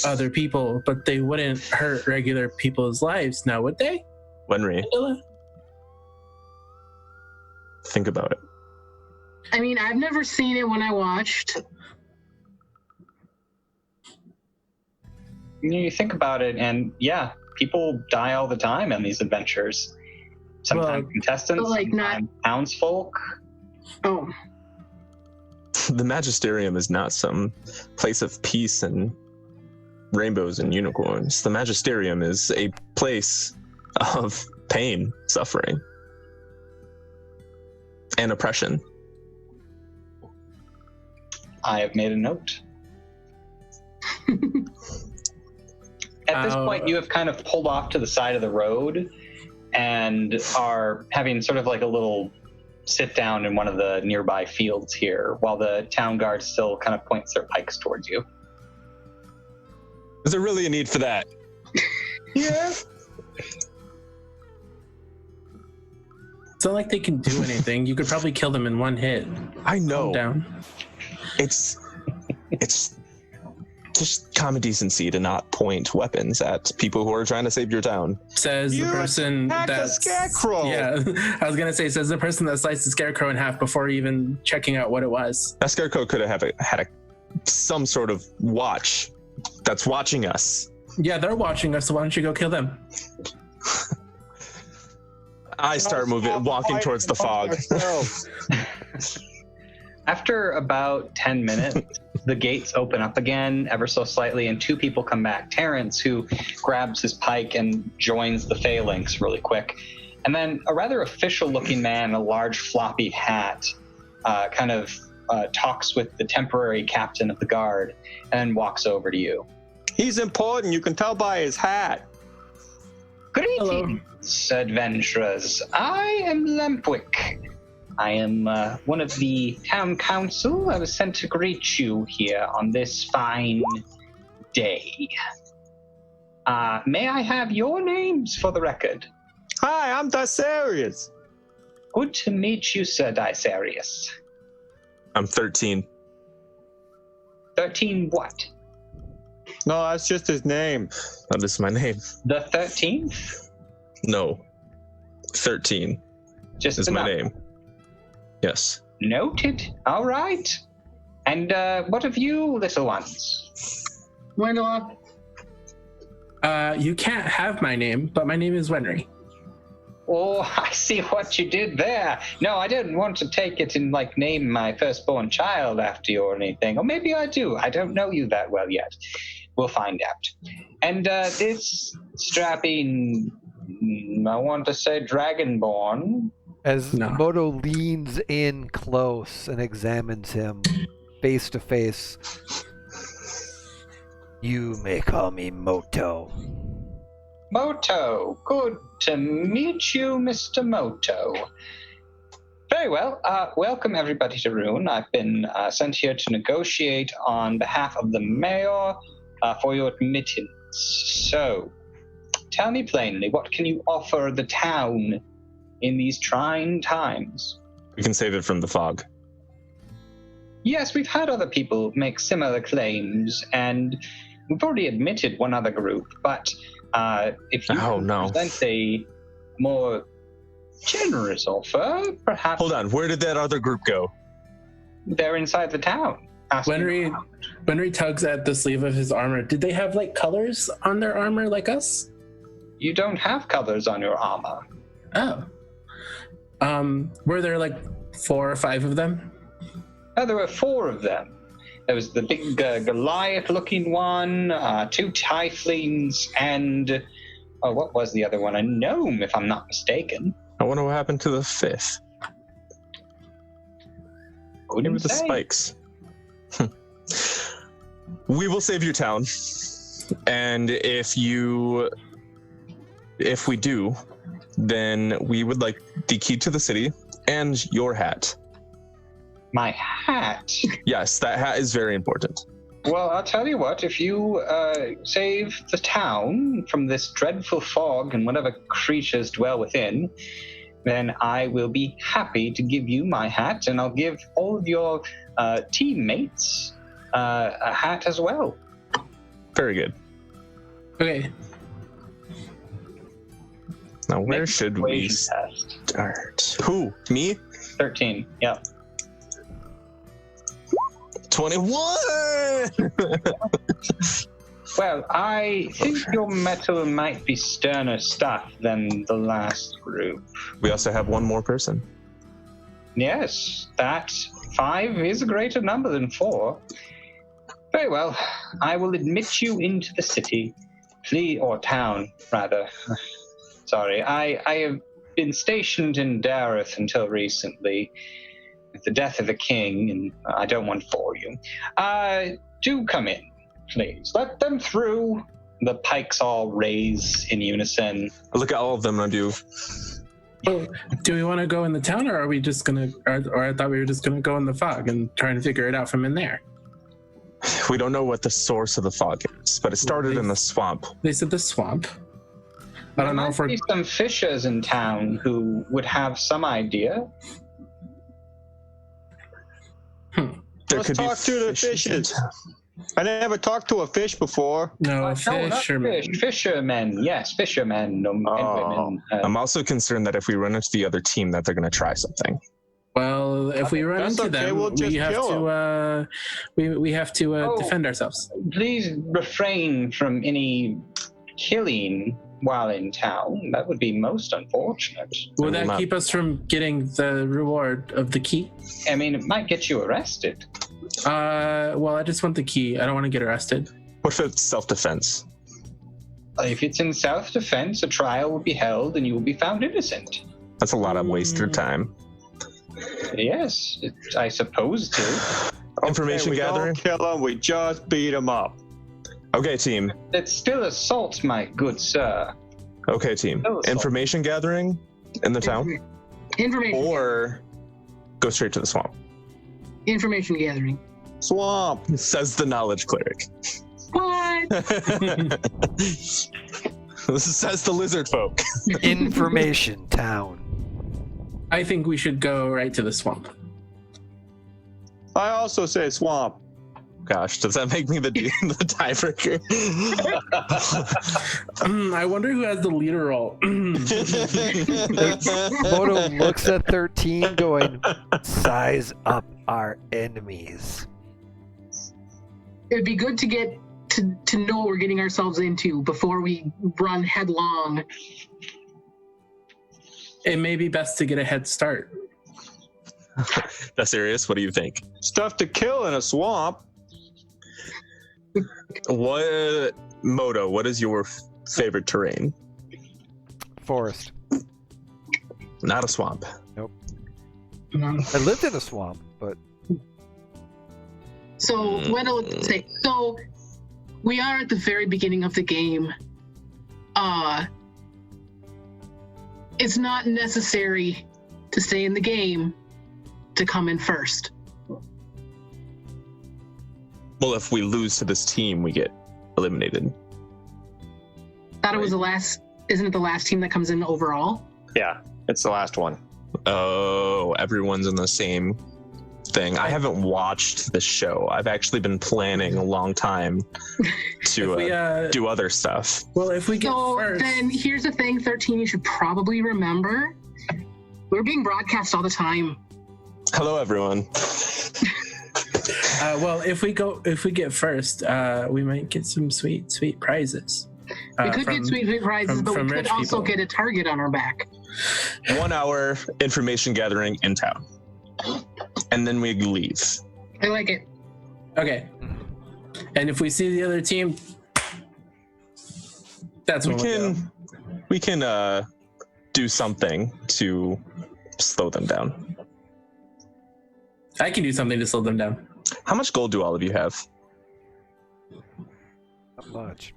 Speaker 6: other people, but they wouldn't hurt regular people's lives now, would they?
Speaker 4: Wenry, think about it.
Speaker 3: I mean, I've never seen it when I watched.
Speaker 2: You think about it, and yeah, people die all the time on these adventures. Sometimes contestants,
Speaker 3: but,
Speaker 2: sometimes townsfolk.
Speaker 3: Oh,
Speaker 4: The Magisterium is not some place of peace and rainbows and unicorns. The Magisterium is a place of pain, suffering, and oppression.
Speaker 2: I have made a note. At this point, you have kind of pulled off to the side of the road and are having sort of like a little sit down in one of the nearby fields here while the town guard still kind of points their pikes towards you.
Speaker 4: Is there really a need for that?
Speaker 2: Yeah.
Speaker 6: It's not like they can do anything. You could probably kill them in one hit.
Speaker 4: I know.
Speaker 6: Calm down.
Speaker 4: It's just common decency to not point weapons at people who are trying to save your town.
Speaker 6: Says the
Speaker 5: You
Speaker 6: person
Speaker 5: attacked a
Speaker 6: that
Speaker 5: scarecrow.
Speaker 6: Yeah, I was gonna say, says the person that sliced the scarecrow in half before even checking out what it was.
Speaker 4: That scarecrow could have had some sort of watch that's watching us.
Speaker 6: Yeah, they're watching us, so why don't you go kill them?
Speaker 4: I start walking towards the fog.
Speaker 2: After about 10 minutes, the gates open up again ever so slightly, and two people come back. Terrence, who grabs his pike and joins the phalanx really quick. And then a rather official-looking man in a large floppy hat talks with the temporary captain of the guard and walks over to you.
Speaker 5: He's important. You can tell by his hat.
Speaker 2: Greetings, adventurers. I am Lempwick. I am one of the town council. I was sent to greet you here on this fine day. May I have your names for the record?
Speaker 5: Hi, I'm Dicerius.
Speaker 2: Good to meet you, Sir Dicerius.
Speaker 4: I'm 13.
Speaker 2: 13 what?
Speaker 5: No, that's just his name.
Speaker 4: That is my name.
Speaker 2: The 13th?
Speaker 4: No. 13
Speaker 2: Just
Speaker 4: is
Speaker 2: the
Speaker 4: my
Speaker 2: number.
Speaker 4: name. Yes.
Speaker 2: Noted. All right. And what of you, little ones?
Speaker 3: Wendell,
Speaker 6: You can't have my name, but my name is Wenry.
Speaker 2: Oh, I see what you did there. No, I didn't want to take it and name my firstborn child after you or anything. Or maybe I do. I don't know you that well yet. We'll find out. And this strapping, I want to say dragonborn.
Speaker 1: As
Speaker 6: No.
Speaker 1: Moto leans in close and examines him face to face. You may call me Moto.
Speaker 2: Moto. Good to meet you, Mr. Moto. Very well. Welcome, everybody, to Rune. I've been sent here to negotiate on behalf of the mayor for your admittance. So, tell me plainly, what can you offer the town in these trying times?
Speaker 4: We can save it from the fog.
Speaker 2: Yes, we've had other people make similar claims, and we've already admitted one other group, but if you present a more generous offer, perhaps...
Speaker 4: Hold on, where did that other group go?
Speaker 2: They're inside the town.
Speaker 6: Wenry tugs at the sleeve of his armor. Did they have colors on their armor like us?
Speaker 2: You don't have colors on your armor.
Speaker 6: Oh. Were there 4 or 5 of them?
Speaker 2: Oh, there were 4 of them. There was the big Goliath-looking one, 2 tieflings, and what was the other one? A gnome, if I'm not mistaken.
Speaker 4: I wonder what happened to the 5th. Maybe the spikes. We will save your town, and if we do, then we would like the key to the city and your hat.
Speaker 2: My hat?
Speaker 4: Yes, that hat is very important.
Speaker 2: Well, I'll tell you what, if you save the town from this dreadful fog and whatever creatures dwell within, then I will be happy to give you my hat, and I'll give all of your teammates a hat as well.
Speaker 4: Very good.
Speaker 6: Okay.
Speaker 4: Now, where
Speaker 2: Make
Speaker 4: should
Speaker 2: an
Speaker 4: we
Speaker 2: persuasion test.
Speaker 4: start? Who? Me?
Speaker 2: 13, yep.
Speaker 4: 21!
Speaker 2: Well, I think your metal might be sterner stuff than the last group.
Speaker 4: We also have one more person.
Speaker 2: Yes, that 5 is a greater number than 4. Very well, I will admit you into the city. Or town, rather. Sorry, I have been stationed in Dareth until recently, with the death of the king, and I don't want to bore you. Do come in, please. Let them through. The pikes all raise in unison.
Speaker 4: I look at all of them and I do.
Speaker 6: Oh, do we want to go in the town, or are we just gonna? Or I thought we were just gonna go in the fog and try and figure it out from in there.
Speaker 4: We don't know what the source of the fog is, but it started in the swamp.
Speaker 6: They said the swamp. I don't know if
Speaker 2: There
Speaker 6: we're.
Speaker 2: might be some fishers in town who would have some idea.
Speaker 4: There
Speaker 5: Let's
Speaker 4: could be
Speaker 5: talk to the
Speaker 4: fish in
Speaker 5: fishes.
Speaker 4: town.
Speaker 5: I never talked to a fish before.
Speaker 6: No,
Speaker 2: No, not
Speaker 6: fisherman.
Speaker 2: Fishermen. Yes, fishermen and women.
Speaker 4: I'm also concerned that if we run into the other team, that they're going to try something.
Speaker 6: Well, if we run
Speaker 5: That's
Speaker 6: into
Speaker 5: okay,
Speaker 6: them,
Speaker 5: we'll just
Speaker 6: we have
Speaker 5: kill
Speaker 6: to we have to
Speaker 2: Oh.
Speaker 6: defend ourselves.
Speaker 2: Please refrain from any killing while in town. That would be most unfortunate.
Speaker 6: Will
Speaker 4: will
Speaker 6: that
Speaker 4: not-
Speaker 6: keep us from getting the reward of the key?
Speaker 2: I mean, it might get you arrested.
Speaker 6: Well, I just want the key. I don't want to get arrested.
Speaker 4: What if it's self-defense?
Speaker 2: If it's in self-defense, a trial will be held and you will be found innocent.
Speaker 4: That's a lot of wasted time.
Speaker 2: Yes, I suppose to.
Speaker 4: Information
Speaker 5: we
Speaker 4: gathering?
Speaker 5: don't kill him, we just beat him up.
Speaker 4: Okay, team.
Speaker 2: It's still assault, my good sir.
Speaker 4: Okay, team.
Speaker 2: Oh, so-
Speaker 4: Information gathering in the town?
Speaker 3: Information.
Speaker 4: Or go straight to the swamp?
Speaker 3: Information gathering.
Speaker 5: Swamp.
Speaker 4: Says the knowledge cleric.
Speaker 3: What?
Speaker 4: This says the lizard folk.
Speaker 1: Information town.
Speaker 6: I think we should go right to the swamp.
Speaker 5: I also say swamp.
Speaker 4: Gosh, does that make me the tiebreaker?
Speaker 6: I wonder who has the leader role.
Speaker 1: Moto looks at 13 going, size up our enemies.
Speaker 3: It'd be good to get to know what we're getting ourselves into before we run headlong.
Speaker 6: It may be best to get a head start.
Speaker 4: That's serious? What do you think?
Speaker 5: Stuff to kill in a swamp.
Speaker 4: Moto, what is your favorite terrain?
Speaker 1: Forest.
Speaker 4: Not a swamp.
Speaker 1: I lived in a swamp, but
Speaker 3: So so we are at the very beginning of the game. It's not necessary to stay in the game to come in first.
Speaker 4: Well, if we lose to this team, we get eliminated.
Speaker 3: Thought it was the last. Isn't it the last team that comes in overall?
Speaker 5: Yeah, it's the last one.
Speaker 4: Oh, everyone's in the same thing. I haven't watched the show. I've actually been planning a long time to do other stuff.
Speaker 6: Well, if we get
Speaker 3: So
Speaker 6: first,
Speaker 3: then here's the thing, 13, you should probably remember. We're being broadcast all the time.
Speaker 4: Hello, everyone.
Speaker 6: well, if we get first, we might get some sweet prizes.
Speaker 3: We could get sweet prizes, but we
Speaker 6: from
Speaker 3: could
Speaker 6: rich
Speaker 3: also
Speaker 6: people.
Speaker 3: get a target on our back.
Speaker 4: 1 hour information gathering in town. And then we leave.
Speaker 3: I like it.
Speaker 6: Okay. And if we see the other team, that's when
Speaker 4: We can do something to slow them down.
Speaker 6: I can do something to slow them down.
Speaker 4: How much gold do all of you have?
Speaker 1: not much.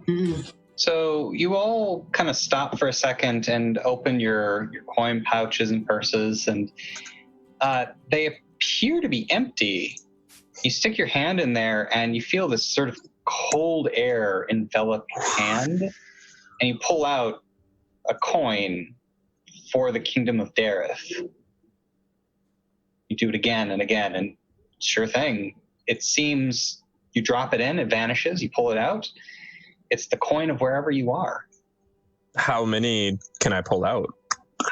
Speaker 3: Mm.
Speaker 2: So you all kind of stop for a second and open your coin pouches and purses, and they appear to be empty. You stick your hand in there, and you feel this sort of cold air envelop your hand, and you pull out a coin for the Kingdom of Dareth. You do it again and again, and sure thing. It seems you drop it in, it vanishes, you pull it out. It's the coin of wherever you are.
Speaker 4: How many can I pull out?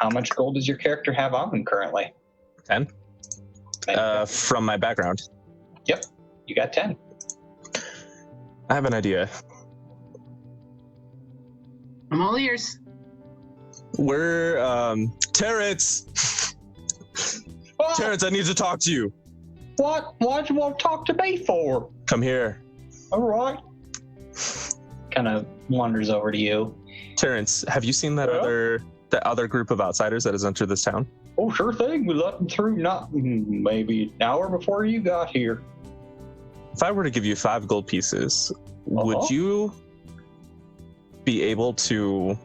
Speaker 2: How much gold does your character have on them currently?
Speaker 4: 10? From my background.
Speaker 2: Yep, you got 10.
Speaker 4: I have an idea.
Speaker 3: I'm all ears.
Speaker 4: We're, Terrence! Terrence, I need to talk to you.
Speaker 2: What? Why'd you want to talk to me for?
Speaker 4: Come here.
Speaker 2: All right. Kind of wanders over to you.
Speaker 4: Terrence, have you seen that other group of outsiders that has entered this town?
Speaker 2: Oh, sure thing. We let them through not maybe an hour before you got here.
Speaker 4: If I were to give you 5 gold pieces, would you be able to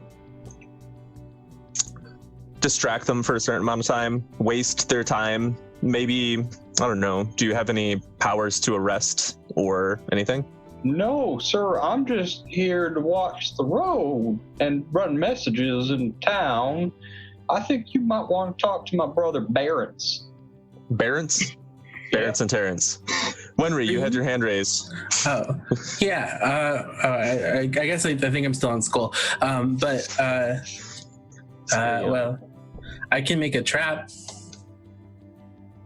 Speaker 4: distract them for a certain amount of time, waste their time? Maybe, I don't know, do you have any powers to arrest or anything?
Speaker 2: No, sir. I'm just here to watch the road and run messages in town. I think you might want to talk to my brother Barons.
Speaker 4: Barents? Barents and Terrence. Wenry, you had your hand raised.
Speaker 6: Oh, yeah. I guess I think I'm still in school. Well, I can make a trap.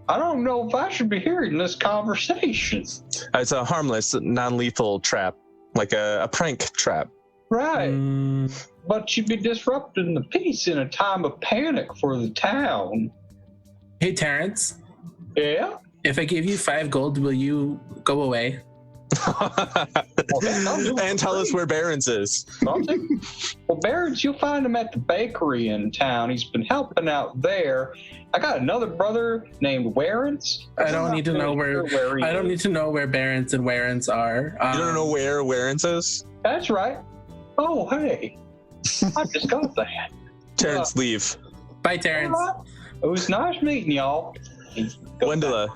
Speaker 7: I don't know if I should be hearing this conversation.
Speaker 4: It's a harmless, non-lethal trap, like a prank trap.
Speaker 7: Right. But you'd be disrupting the peace in a time of panic for the town.
Speaker 6: Hey, Terrence.
Speaker 7: Yeah?
Speaker 6: If I give you 5 gold, will you go away?
Speaker 4: And tell us where Barents is.
Speaker 7: Well, Barents, you'll find him at the bakery in town. He's been helping out there. I got another brother named Warrants.
Speaker 6: I don't need to know where. I don't need to know where Barents and Warrants are.
Speaker 4: You don't know where Warrants is?
Speaker 7: That's right. Oh, hey. I just got that.
Speaker 4: Terrence, leave.
Speaker 6: Bye, Terrence.
Speaker 7: It was nice meeting y'all.
Speaker 4: Wendela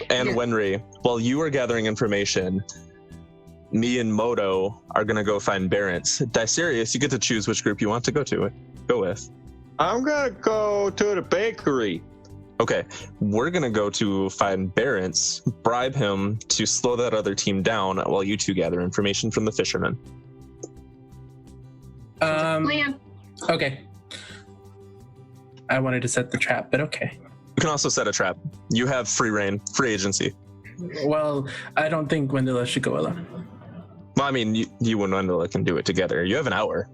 Speaker 4: and
Speaker 3: Yeah.
Speaker 4: Wenry, while you are gathering information, me and Moto are going to go find Barents. Dyserius, you get to choose which group you want to go with.
Speaker 5: I'm gonna go to the bakery.
Speaker 4: Okay, we're going to go to find Barents, bribe him to slow that other team down while you two gather information from the fishermen.
Speaker 3: Plan.
Speaker 6: Okay. I wanted to set the trap, but okay.
Speaker 4: You can also set a trap. You have free reign, free agency.
Speaker 6: Well, I don't think Wendela should go alone.
Speaker 4: Well, I mean, you and Wendela can do it together. You have an hour.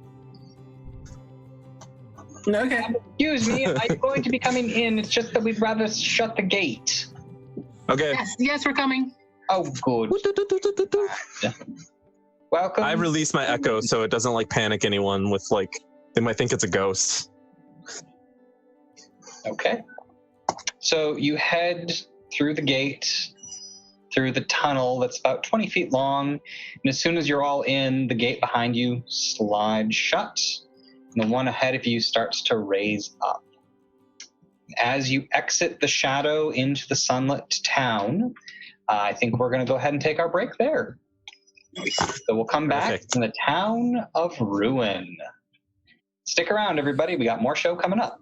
Speaker 6: Okay.
Speaker 2: Excuse me, I'm going to be coming in. It's just that we'd rather shut the gate.
Speaker 4: Okay.
Speaker 3: Yes, we're coming.
Speaker 2: Oh, good. Welcome.
Speaker 4: I released my echo so it doesn't like panic anyone with like, they might think it's a ghost.
Speaker 2: Okay. So you head through the gate, through the tunnel that's about 20 feet long, and as soon as you're all in, the gate behind you slides shut, and the one ahead of you starts to raise up. As you exit the shadow into the sunlit town, I think we're going to go ahead and take our break there. So we'll come back
Speaker 4: Perfect.
Speaker 2: in the town of Ruin. Stick around, everybody. We got more show coming up.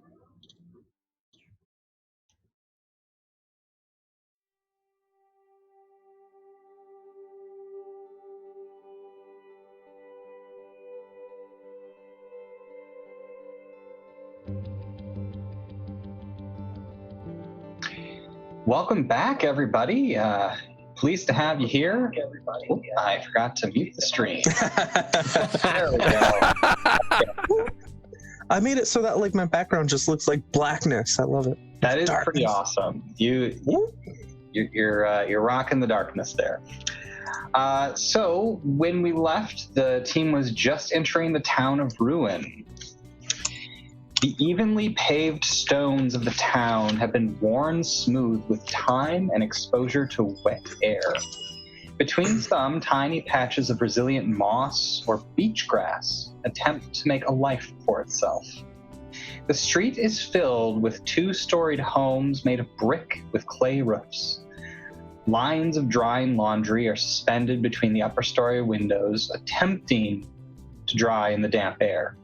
Speaker 2: Welcome back, everybody. Pleased to have you here. Oop, I forgot to mute the stream. There we go.
Speaker 4: I made it so that like my background just looks like blackness. I love it.
Speaker 2: That is pretty
Speaker 4: Darkness.
Speaker 2: awesome. You're rocking the darkness there. So when we left, the team was just entering the town of Ruin. The evenly paved stones of the town have been worn smooth with time and exposure to wet air. Between some, tiny patches of resilient moss or beach grass attempt to make a life for itself. The street is filled with 2-storied homes made of brick with clay roofs. Lines of drying laundry are suspended between the upper story windows, attempting to dry in the damp air.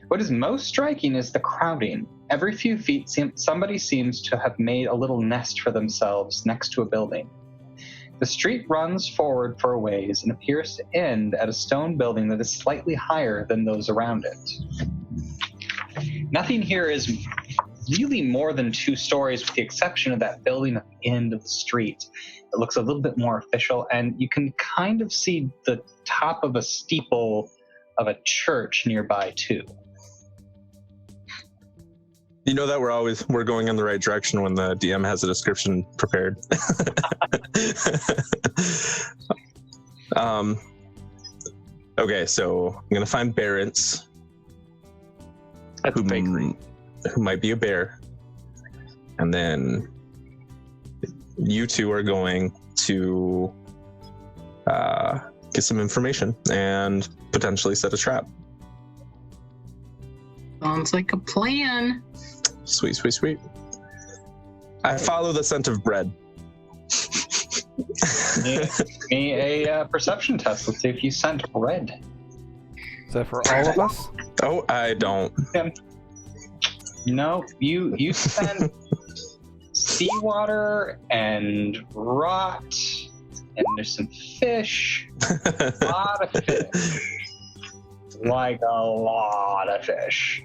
Speaker 2: What is most striking is the crowding. Every few feet, somebody seems to have made a little nest for themselves next to a building. The street runs forward for a ways and appears to end at a stone building that is slightly higher than those around it. Nothing here is really more than 2 stories, with the exception of that building at the end of the street. It looks a little bit more official, and you can kind of see the top of a steeple of a church nearby too.
Speaker 4: You know that we're going in the right direction when the DM has a description prepared. Okay, so I'm gonna find Barents
Speaker 5: At the bakery.
Speaker 4: who might be a bear, and then you two are going to get some information and potentially set a trap.
Speaker 3: Sounds like a plan.
Speaker 4: Sweet, sweet, sweet. I follow the scent of bread.
Speaker 2: Me a perception test. Let's see if you scent red.
Speaker 1: Is that for all of us?
Speaker 4: Oh, I don't.
Speaker 2: No, you scent seawater and rot, and there's some fish. A lot of fish. Like a lot of fish.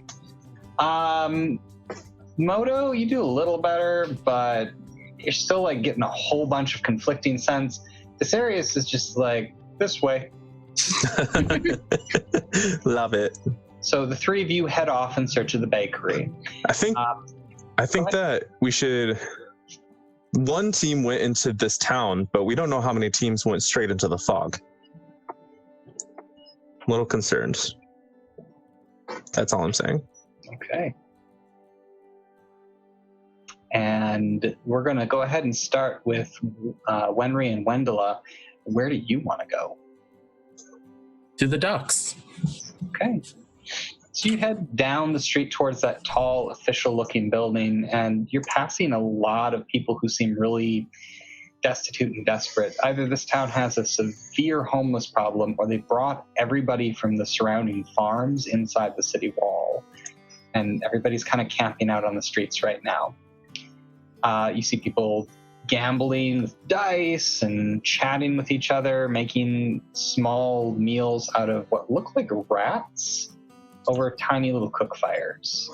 Speaker 2: Moto, you do a little better, but you're still like getting a whole bunch of conflicting scents. Dicerius is just like, this way.
Speaker 4: Love it.
Speaker 2: So the three of you head off in search of the bakery.
Speaker 4: I think that we should. One team went into this town, but we don't know how many teams went straight into the fog. A little concerned. That's all I'm saying.
Speaker 2: Okay. And we're going to go ahead and start with Wenry and Wendela. Where do you want to go?
Speaker 6: To the docks.
Speaker 2: Okay. So you head down the street towards that tall, official-looking building, and you're passing a lot of people who seem really destitute and desperate. Either this town has a severe homeless problem, or they brought everybody from the surrounding farms inside the city wall, and everybody's kind of camping out on the streets right now. You see people gambling with dice and chatting with each other, making small meals out of what look like rats over tiny little cook fires.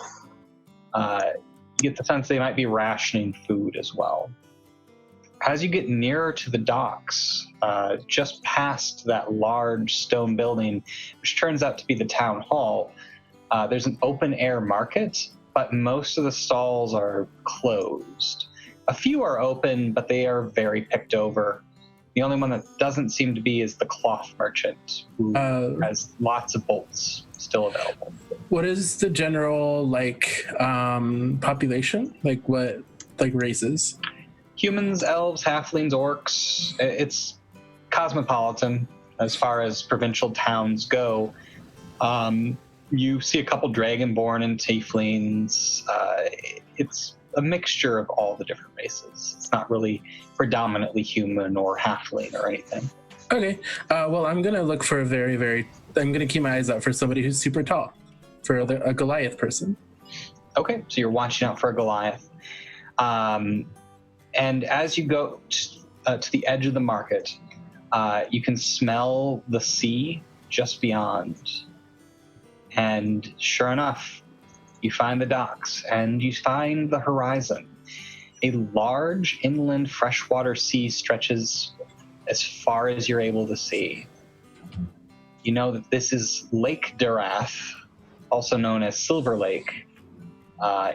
Speaker 2: You get the sense they might be rationing food as well. As you get nearer to the docks, just past that large stone building, which turns out to be the town hall, there's an open air market, but most of the stalls are closed. A few are open, but they are very picked over. The only one that doesn't seem to be is the cloth merchant, who has lots of bolts still available.
Speaker 6: What is the general population? What races?
Speaker 2: Humans, elves, halflings, orcs. It's cosmopolitan as far as provincial towns go. You see a couple dragonborn and tieflings. It's a mixture of all the different races. It's not really predominantly human or halfling or anything.
Speaker 6: Okay. Well, I'm going to look for I'm going to keep my eyes out for somebody who's super tall, for a Goliath person.
Speaker 2: Okay, so you're watching out for a Goliath. And as you go to the edge of the market, you can smell the sea just beyond. And sure enough, you find the docks and you find the horizon. A large inland freshwater sea stretches as far as you're able to see. You know that this is Lake Darath, also known as Silver Lake,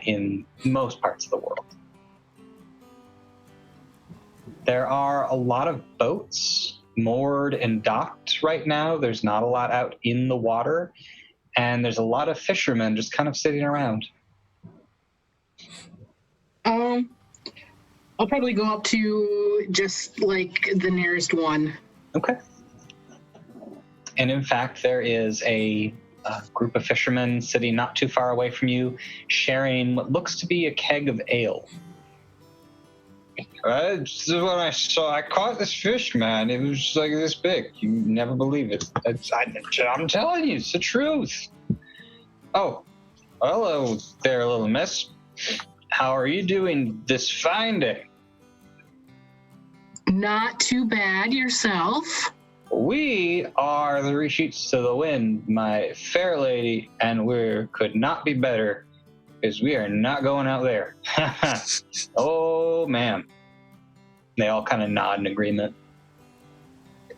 Speaker 2: in most parts of the world. There are a lot of boats moored and docked right now. There's not a lot out in the water. And there's a lot of fishermen just kind of sitting around.
Speaker 3: I'll probably go up to just the nearest one.
Speaker 2: Okay. And in fact, there is a group of fishermen sitting not too far away from you, sharing what looks to be a keg of ale. This is what I saw. I caught this fish, man. It was just like this big. You never believe it. I'm telling you, it's the truth. Oh, hello there, little miss. How are you doing this fine day?
Speaker 3: Not too bad. Yourself?
Speaker 2: We are the reshoots to the wind, my fair lady, and we could not be better, because we are not going out there. Oh, ma'am. They all kind of nod in agreement.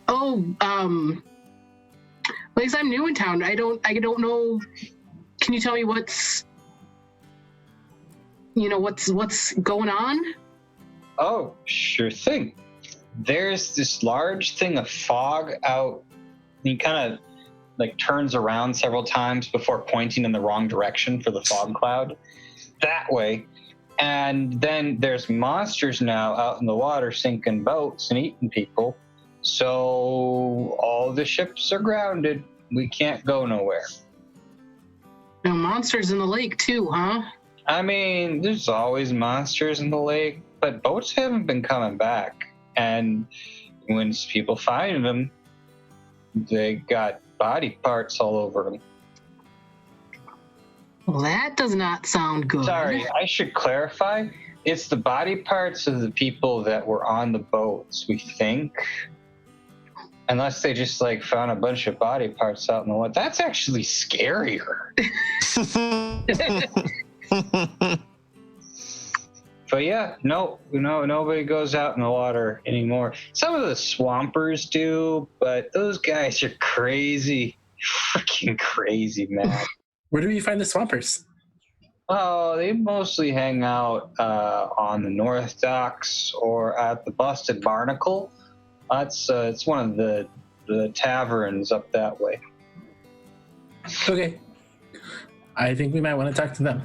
Speaker 3: Oh, Blaze, I'm new in town. I don't know. Can you tell me what's going on?
Speaker 2: Oh, sure thing. There's this large thing of fog out. He kind of turns around several times before pointing in the wrong direction for the fog cloud. That way. And then there's monsters now out in the water sinking boats and eating people. So all the ships are grounded. We can't go nowhere.
Speaker 3: No monsters in the lake too, huh?
Speaker 2: I mean, there's always monsters in the lake, but boats haven't been coming back. And when people find them, they got body parts all over them.
Speaker 3: Well, that does not sound good.
Speaker 2: Sorry, I should clarify. It's the body parts of the people that were on the boats, we think. Unless they just like found a bunch of body parts out in the water. That's actually scarier. But yeah, nobody goes out in the water anymore. Some of the swampers do, but those guys are crazy. Freaking crazy, man.
Speaker 6: Where do you find the swampers?
Speaker 2: Oh, they mostly hang out on the North Docks or at the Busted Barnacle. It's one of the taverns up that way.
Speaker 6: Okay. I think we might want to talk to them.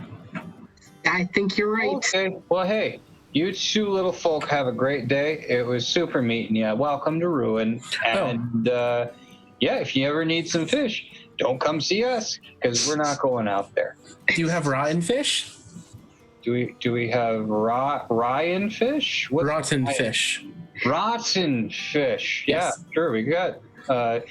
Speaker 3: I think you're right.
Speaker 2: Okay. Well, hey, you two little folk have a great day. It was super meeting you. Welcome to Ruin. And yeah, if you ever need some fish, don't come see us because we're not going out there.
Speaker 6: Do you have rotten fish?
Speaker 2: Do we have Ryan fish? What's
Speaker 6: Rotten fish.
Speaker 2: Rotten fish.
Speaker 6: Yes.
Speaker 2: Yeah, sure. We got. Are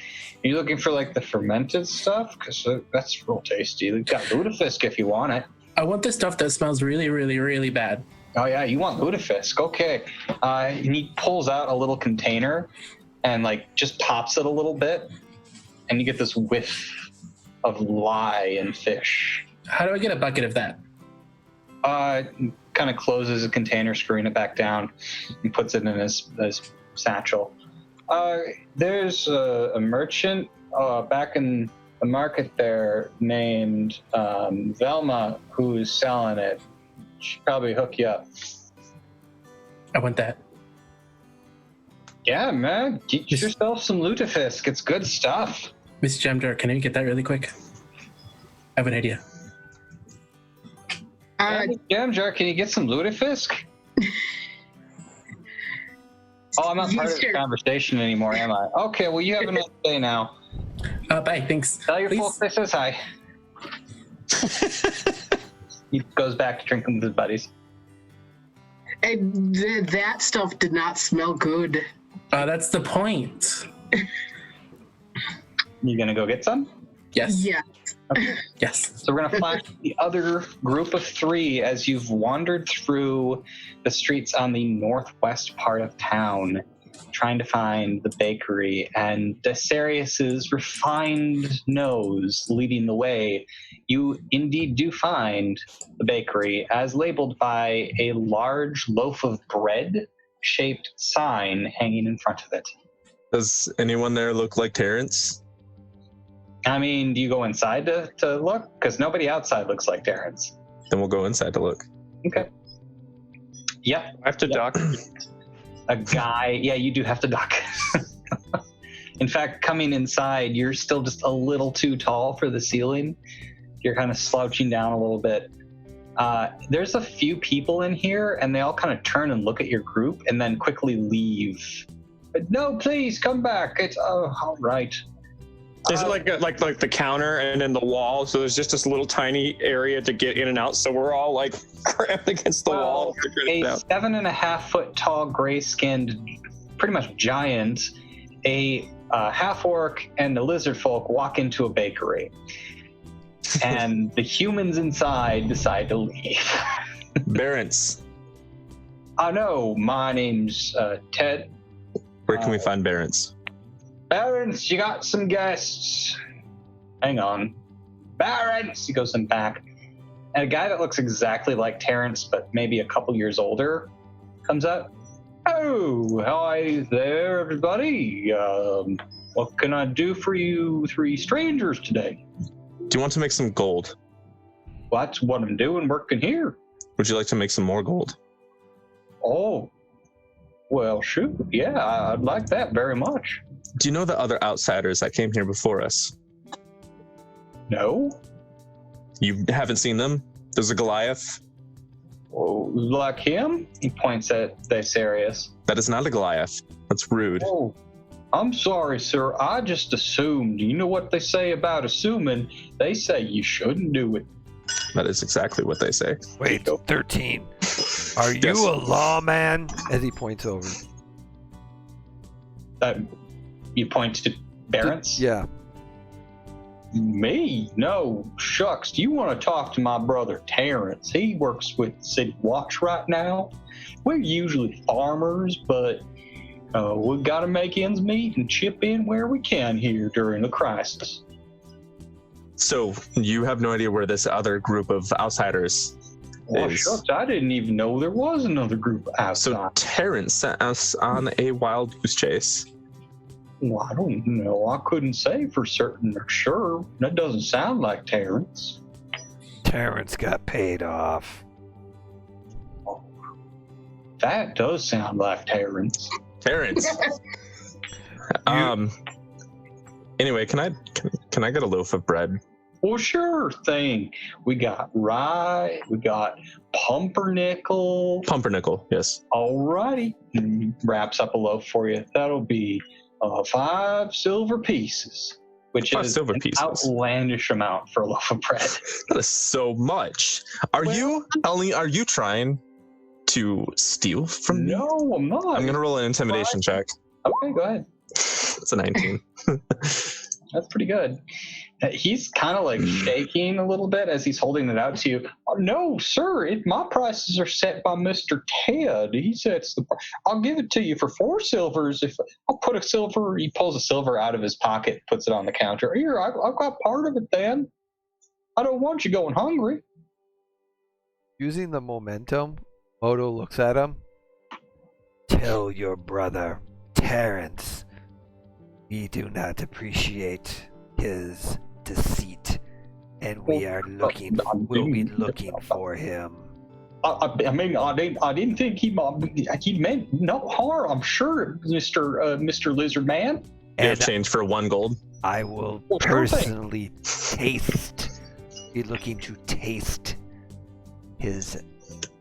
Speaker 2: you looking for like the fermented stuff? Because that's real tasty. We got lutefisk if you want it.
Speaker 6: I want the stuff that smells really, really, really bad.
Speaker 2: Oh yeah, you want lutefisk? Okay. And he pulls out a little container and like just pops it a little bit, and you get this whiff of lye and fish.
Speaker 6: How do I get a bucket of that?
Speaker 2: Kind of closes the container, screwing it back down, and puts it in his satchel. There's a merchant back in the market there named Velma who's selling it. She'll probably hook you up.
Speaker 6: I want that.
Speaker 2: Yeah, man. Get yourself some lutefisk. It's good stuff.
Speaker 6: Miss Jamjar, can I get that really quick? I have an idea.
Speaker 2: Jamjar, can you get some lutefisk? Oh, I'm not part of the conversation anymore, am I? Okay, well, you have a nice day now.
Speaker 6: Bye, thanks.
Speaker 2: Tell your folks I says hi. He goes back to drinking with his buddies.
Speaker 3: And that stuff did not smell good.
Speaker 6: That's the point.
Speaker 2: You gonna go get some?
Speaker 6: Yes.
Speaker 3: Yeah.
Speaker 2: Okay.
Speaker 6: Yes.
Speaker 2: So we're gonna flash the other group of three as you've wandered through the streets on the northwest part of town, trying to find the bakery, and Desarius's refined nose leading the way. You indeed do find the bakery as labeled by a large loaf of bread shaped sign hanging in front of it.
Speaker 4: Does anyone there look like Terrence?
Speaker 2: I mean, do you go inside to look? Because nobody outside looks like Terrence.
Speaker 4: Then we'll go inside to look.
Speaker 2: Okay. Yep.
Speaker 5: I have to duck.
Speaker 2: A guy. Yeah, you do have to duck. In fact, coming inside, you're still just a little too tall for the ceiling. You're kind of slouching down a little bit. There's a few people in here, and they all kind of turn and look at your group and then quickly leave. But no, please come back. It's all right.
Speaker 5: Is it like the counter and then the wall? So there's just this little tiny area to get in and out. So we're all like crammed against the wall.
Speaker 2: A 7.5 foot tall, gray-skinned, pretty much giant, a half orc, and a lizard folk walk into a bakery, and the humans inside decide to leave.
Speaker 4: Barents.
Speaker 2: No, my name's Ted.
Speaker 4: Where can we find Barents?
Speaker 2: Barents, you got some guests. Hang on. Barents! He goes in back. And a guy that looks exactly like Terrence, but maybe a couple years older, comes up. Oh, hi there, everybody. What can I do for you three strangers today?
Speaker 4: Do you want to make some gold?
Speaker 2: Well, that's what I'm doing, working here.
Speaker 4: Would you like to make some more gold?
Speaker 2: Oh, well, shoot. Yeah, I'd like that very much.
Speaker 4: Do you know the other outsiders that came here before us?
Speaker 2: No?
Speaker 4: You haven't seen them? There's a Goliath.
Speaker 2: Oh, like him? He points at Desarius.
Speaker 4: That is not a Goliath. That's rude.
Speaker 2: Oh, I'm sorry, sir. I just assumed. You know what they say about assuming? They say you shouldn't do it.
Speaker 4: That is exactly what they say.
Speaker 1: Wait, 13. Are you
Speaker 4: Yes.
Speaker 1: a lawman? As he points over.
Speaker 2: You point to Barents?
Speaker 1: Yeah.
Speaker 2: Me? No. Shucks, do you want to talk to my brother Terrence? He works with City Watch right now. We're usually farmers, but we've got to make ends meet and chip in where we can here during the crisis.
Speaker 4: So you have no idea where this other group of outsiders
Speaker 2: Well,
Speaker 4: is?
Speaker 2: shucks, I didn't even know there was another group outside.
Speaker 4: So Terrence sent us on a wild goose chase.
Speaker 2: Well, I don't know. I couldn't say for certain or sure. That doesn't sound like Terrence.
Speaker 1: Terrence got paid off.
Speaker 2: That does sound like Terrence.
Speaker 4: Terrence. Anyway, can I get a loaf of bread?
Speaker 2: Well, sure thing. We got rye. We got pumpernickel.
Speaker 4: Pumpernickel, yes.
Speaker 2: Alrighty. Wraps up a loaf for you. That'll be 5 silver pieces, which
Speaker 4: 5
Speaker 2: is
Speaker 4: silver
Speaker 2: an
Speaker 4: pieces.
Speaker 2: outlandish amount for a loaf of bread.
Speaker 4: That is so much. Are you trying to steal from me?
Speaker 2: No, I'm not.
Speaker 4: I'm gonna roll an intimidation check.
Speaker 2: Okay, go ahead.
Speaker 4: It's a 19.
Speaker 2: That's pretty good. He's kind of like shaking a little bit as he's holding it out to you. Oh, no, sir, my prices are set by Mr. Ted. He sets the price. I'll give it to you for 4 silvers. If I'll put a silver, he pulls a silver out of his pocket, puts it on the counter. Here, I've got part of it then. I don't want you going hungry.
Speaker 1: Using the momentum, Moto looks at him. Tell your brother, Terrence, we do not appreciate his deceit, and we are we'll be looking for him.
Speaker 2: I mean, I didn't think he meant no harm. I'm sure, Mr. Lizard Man.
Speaker 4: You have change for 1 gold.
Speaker 1: I will personally be looking to taste his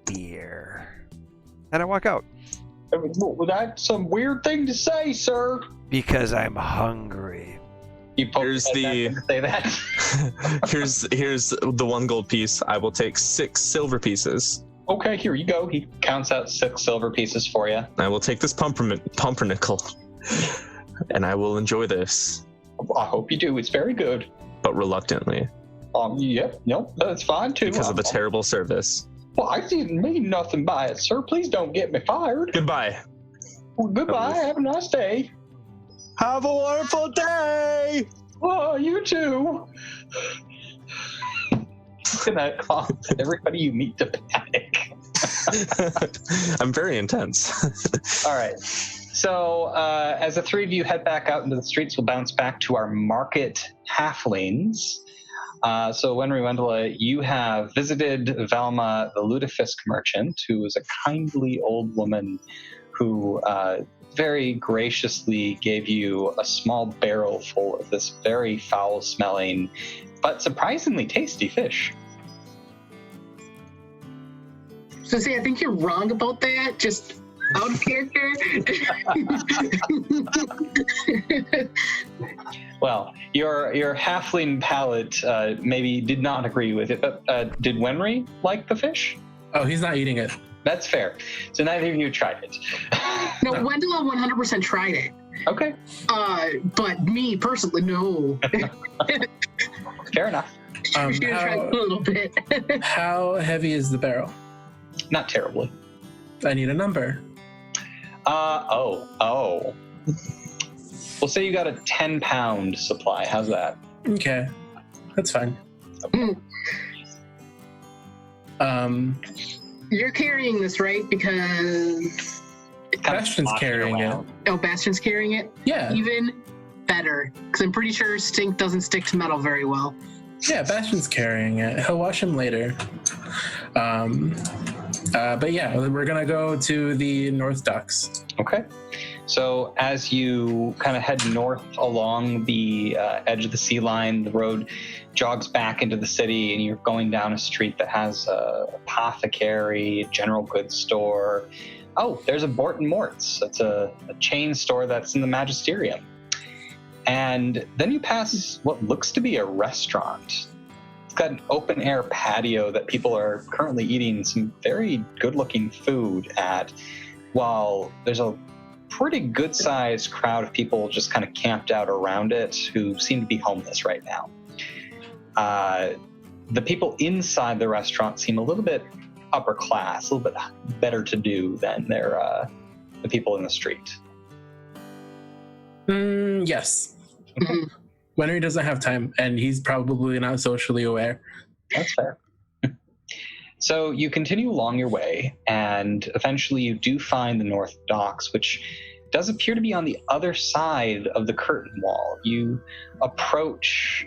Speaker 1: beer. And I walk out.
Speaker 2: Well, that's some weird thing to say, sir.
Speaker 1: Because I'm hungry.
Speaker 2: Here's the say that.
Speaker 4: here's the 1 gold piece. I will take 6 silver pieces.
Speaker 2: Okay, here you go. He counts out 6 silver pieces for you.
Speaker 4: I will take this pumpernickel, and I will enjoy this.
Speaker 2: I hope you do. It's very good.
Speaker 4: But reluctantly.
Speaker 2: Yep. No, that's fine too.
Speaker 4: Because of the terrible service.
Speaker 2: Well, I didn't mean nothing by it, sir. Please don't get me fired.
Speaker 4: Goodbye.
Speaker 2: Well, goodbye. Have a nice day.
Speaker 4: Have a wonderful day.
Speaker 2: Oh, you too. Gonna cause everybody you meet to panic.
Speaker 4: I'm very intense.
Speaker 2: All right. So as the 3 of you head back out into the streets, we'll bounce back to our market halflings. So Wenry Wendela, you have visited Velma, the lutefisk merchant, who is a kindly old woman who very graciously gave you a small barrel full of this very foul-smelling but surprisingly tasty fish.
Speaker 3: So see, I think you're wrong about that. Just out of character.
Speaker 2: Well, your halfling palate maybe did not agree with it, but did Wenry like the fish?
Speaker 6: Oh, he's not eating it.
Speaker 2: That's fair. So neither of you tried it.
Speaker 3: No, Wendela 100% tried it.
Speaker 2: Okay.
Speaker 3: But me personally, no.
Speaker 2: Fair enough.
Speaker 3: She tried a little bit.
Speaker 6: How heavy is the barrel?
Speaker 2: Not terribly.
Speaker 6: I need a number.
Speaker 2: We'll say you got a 10-pound supply. How's that?
Speaker 6: Okay, that's fine.
Speaker 3: You're carrying this, right? Because
Speaker 6: Bastion's carrying it.
Speaker 3: Oh, Bastion's carrying it?
Speaker 6: Yeah.
Speaker 3: Even better, because I'm pretty sure stink doesn't stick to metal very well.
Speaker 6: Yeah, Bastion's carrying it. He'll wash him later. But yeah, we're gonna go to the North Docks.
Speaker 2: Okay. So as you kind of head north along the edge of the sea line, the road jogs back into the city, and you're going down a street that has a apothecary, a general goods store. Oh, there's a Bort and Mort's. That's a chain store that's in the Magisterium. And then you pass what looks to be a restaurant. It's got an open air patio that people are currently eating some very good looking food at, while there's a pretty good-sized crowd of people just kind of camped out around it who seem to be homeless right now. The people inside the restaurant seem a little bit upper class, a little bit better to do than the people in the street.
Speaker 6: Yes. Winry doesn't have time, and he's probably not socially aware.
Speaker 2: That's fair. So you continue along your way, and eventually you do find the North Docks, which does appear to be on the other side of the curtain wall. You approach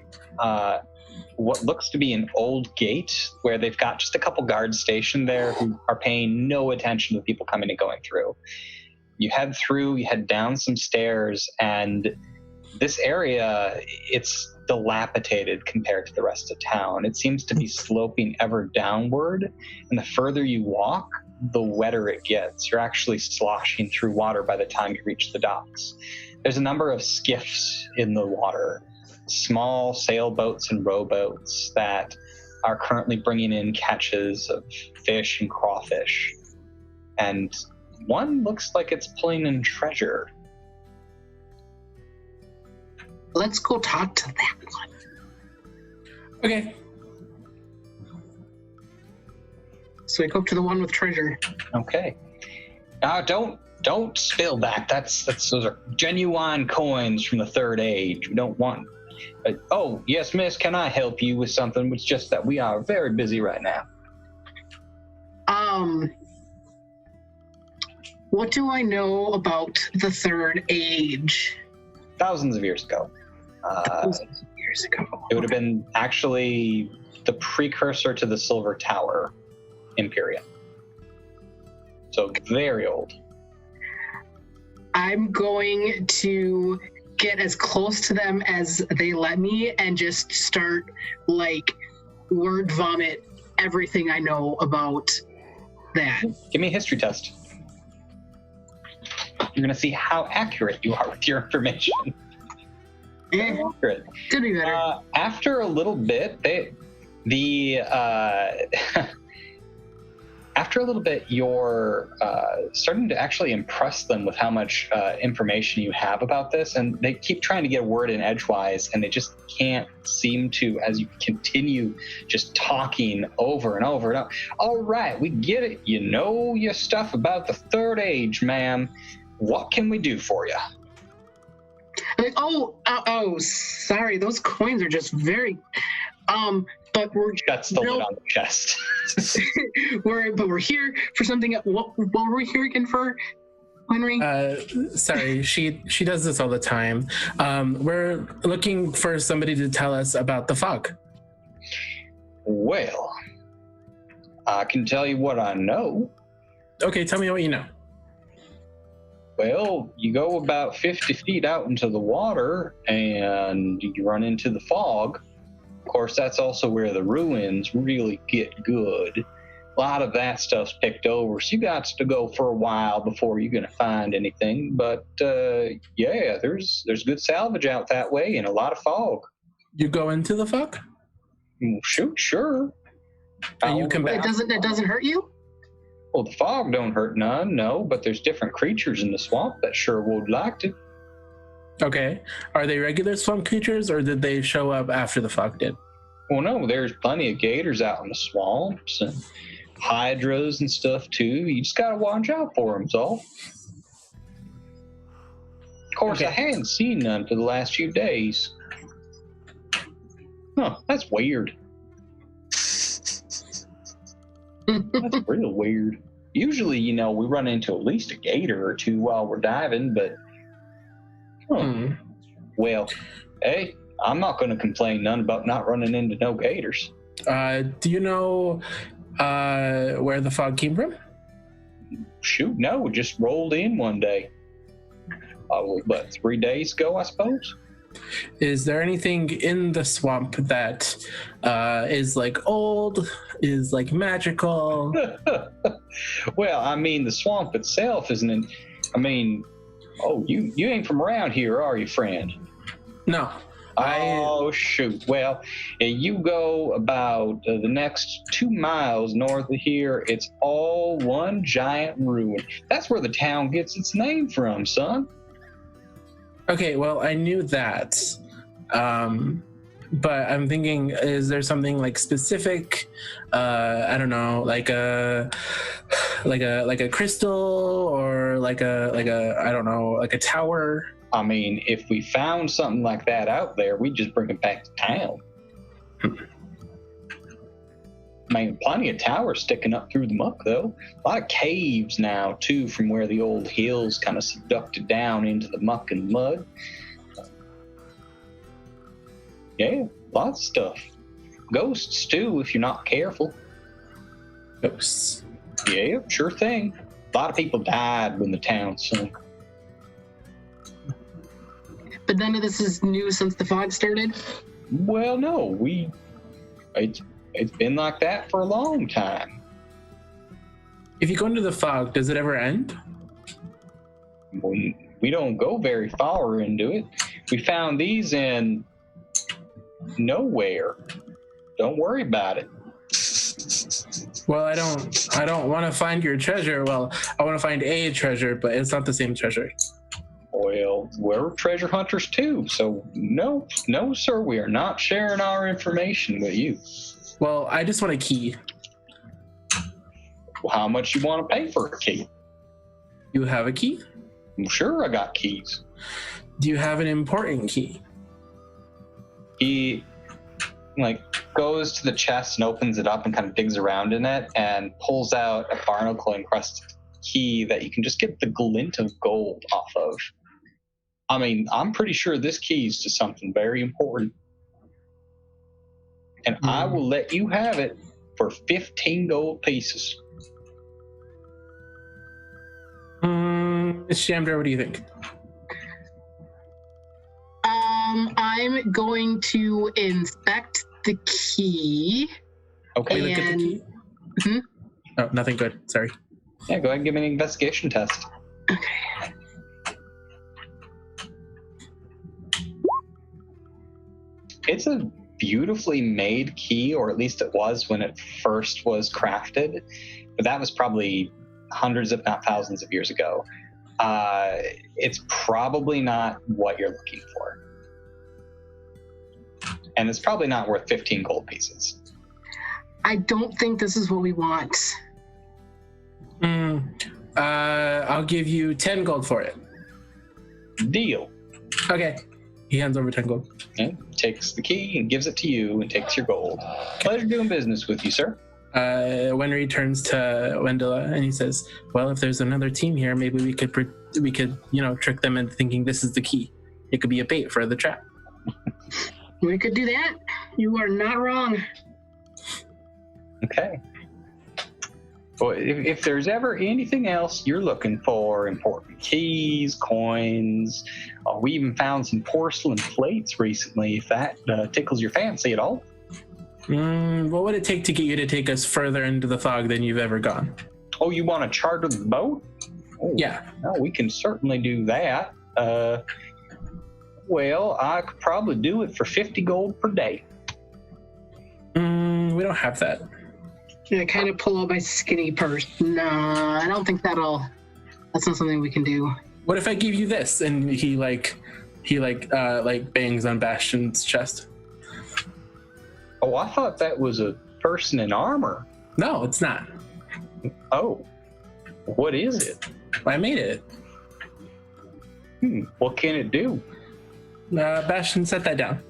Speaker 2: what looks to be an old gate where they've got just a couple guards stationed there who are paying no attention to the people coming and going through. You head through, you head down some stairs, and this area, it's dilapidated compared to the rest of town. It seems to be sloping ever downward, and the further you walk, the wetter it gets. You're actually sloshing through water by the time you reach the docks. There's a number of skiffs in the water, small sailboats and rowboats that are currently bringing in catches of fish and crawfish. And one looks like it's pulling in treasure.
Speaker 3: Let's go talk to that one.
Speaker 6: Okay.
Speaker 3: So we go up to the one with treasure.
Speaker 2: Okay. Don't spill that. Those are genuine coins from the Third Age. We don't want. Oh yes, miss. Can I help you with something? It's just that we are very busy right now.
Speaker 3: What do I know about the Third Age?
Speaker 2: Thousands of years ago.
Speaker 3: Years ago.
Speaker 2: It would have been actually the precursor to the Silver Tower Imperium. So very old.
Speaker 3: I'm going to get as close to them as they let me and just start word vomit everything I know about that.
Speaker 2: Give me a history test. You're going to see how accurate you are with your information. Accurate.
Speaker 3: Could be better.
Speaker 2: After a little bit, after a little bit, you're starting to actually impress them with how much information you have about this, and they keep trying to get a word in edgewise, and they just can't seem to, as you continue just talking over and over and over. All right, we get it. You know your stuff about the Third Age, ma'am. What can we do for you?
Speaker 3: Sorry, those coins are just very, but we're
Speaker 2: Shuts the lid on the chest.
Speaker 3: we're here for something. What were we here again for, Henry?
Speaker 6: Sorry, she does this all the time. We're looking for somebody to tell us about the fog.
Speaker 2: Well, I can tell you what I know.
Speaker 6: Okay, tell me what you know.
Speaker 2: Well, you go about 50 feet out into the water and you run into the fog. Of course, that's also where the ruins really get good. A lot of that stuff's picked over, so you got to go for a while before you're going to find anything. But yeah, there's good salvage out that way and a lot of fog.
Speaker 6: You go into the fog?
Speaker 2: Shoot, sure.
Speaker 6: And you come back.
Speaker 3: It doesn't hurt you?
Speaker 2: Well, the fog don't hurt none, no, but there's different creatures in the swamp that sure would like to.
Speaker 6: Okay. Are they regular swamp creatures, or did they show up after the fog did?
Speaker 2: Well, no, there's plenty of gators out in the swamps and hydras and stuff, too. You just got to watch out for them, all. Of course,
Speaker 6: Okay.
Speaker 2: I hadn't seen none for the last few days. Huh, that's weird. That's real weird. Usually, we run into at least a gator or two while we're diving, but well, hey, I'm not going to complain none about not running into no gators.
Speaker 6: Do you know where the fog came from?
Speaker 2: Shoot, no, it just rolled in one day. But 3 days ago, I suppose.
Speaker 6: Is there anything in the swamp that is old, is magical?
Speaker 2: Well, I mean, the swamp itself isn't. You ain't from around here, are you, friend?
Speaker 6: No.
Speaker 2: Oh, shoot. Well, you go about the next 2 miles north of here, it's all one giant ruin. That's where the town gets its name from, son.
Speaker 6: Okay, well, I knew that. But I'm thinking, is there something like specific? I don't know, like a crystal, or like a I don't know, like a tower.
Speaker 2: I mean, if we found something like that out there, we'd just bring it back to town. I mean, plenty of towers sticking up through the muck, though. A lot of caves now, too, from where the old hills kind of subducted down into the muck and mud. Yeah, lots of stuff. Ghosts, too, if you're not careful.
Speaker 6: Ghosts.
Speaker 2: Yeah, sure thing. A lot of people died when the town sunk.
Speaker 3: But none of this is new since the fog started.
Speaker 2: Well, no, it's been like that for a long time.
Speaker 6: If you go into the fog, does it ever end?
Speaker 2: We don't go very far into it. We found these in nowhere. Don't worry about it.
Speaker 6: Well, I don't want to find your treasure. Well, I want to find a treasure, but it's not the same treasure.
Speaker 2: Well, we're treasure hunters too, so no, sir, we are not sharing our information with you.
Speaker 6: Well, I just want a key.
Speaker 2: Well, how much you want to pay for a key?
Speaker 6: You have a key?
Speaker 2: Well, sure, I got keys.
Speaker 6: Do you have an important key?
Speaker 2: He goes to the chest and opens it up and kind of digs around in it and pulls out a barnacle encrusted key that you can just get the glint of gold off of. I mean, I'm pretty sure this key's to something very important. And I will let you have it for 15 gold pieces.
Speaker 6: Miss Shamdra, what do you think?
Speaker 3: I'm going to inspect the key.
Speaker 2: Okay.
Speaker 6: Look at the key.
Speaker 3: Mhm.
Speaker 6: Oh, nothing good. Sorry.
Speaker 2: Yeah, go ahead and give me an investigation test.
Speaker 3: Okay.
Speaker 2: It's a beautifully made key, or at least it was when it first was crafted, but that was probably hundreds, if not thousands of years ago. It's probably not what you're looking for. And it's probably not worth 15 gold pieces.
Speaker 3: I don't think this is what we want.
Speaker 6: I'll give you 10 gold for it.
Speaker 2: Deal.
Speaker 6: Okay. He hands over 10 gold.
Speaker 2: Okay. Takes the key and gives it to you and takes your gold. Pleasure doing business with you, sir.
Speaker 6: Wenry turns to Wendella and he says, well, if there's another team here, maybe we could trick them into thinking this is the key. It could be a bait for the trap.
Speaker 3: We could do that. You are not wrong.
Speaker 2: Okay. Well, if there's ever anything else you're looking for, important keys, coins, we even found some porcelain plates recently, if that tickles your fancy at all.
Speaker 6: What would it take to get you to take us further into the fog than you've ever gone?
Speaker 2: Oh, you want to charter the boat? Oh,
Speaker 6: yeah.
Speaker 2: No, we can certainly do that. Well, I could probably do it for 50 gold per day.
Speaker 6: We don't have that.
Speaker 3: I kind of pull out my skinny purse. Nah, I don't think that's not something we can do.
Speaker 6: What if I give you this? And he bangs on Bastion's chest.
Speaker 2: Oh, I thought that was a person in armor.
Speaker 6: No, it's not.
Speaker 2: Oh, what is it?
Speaker 6: I made it.
Speaker 2: What can it do?
Speaker 6: Bastion, set that down.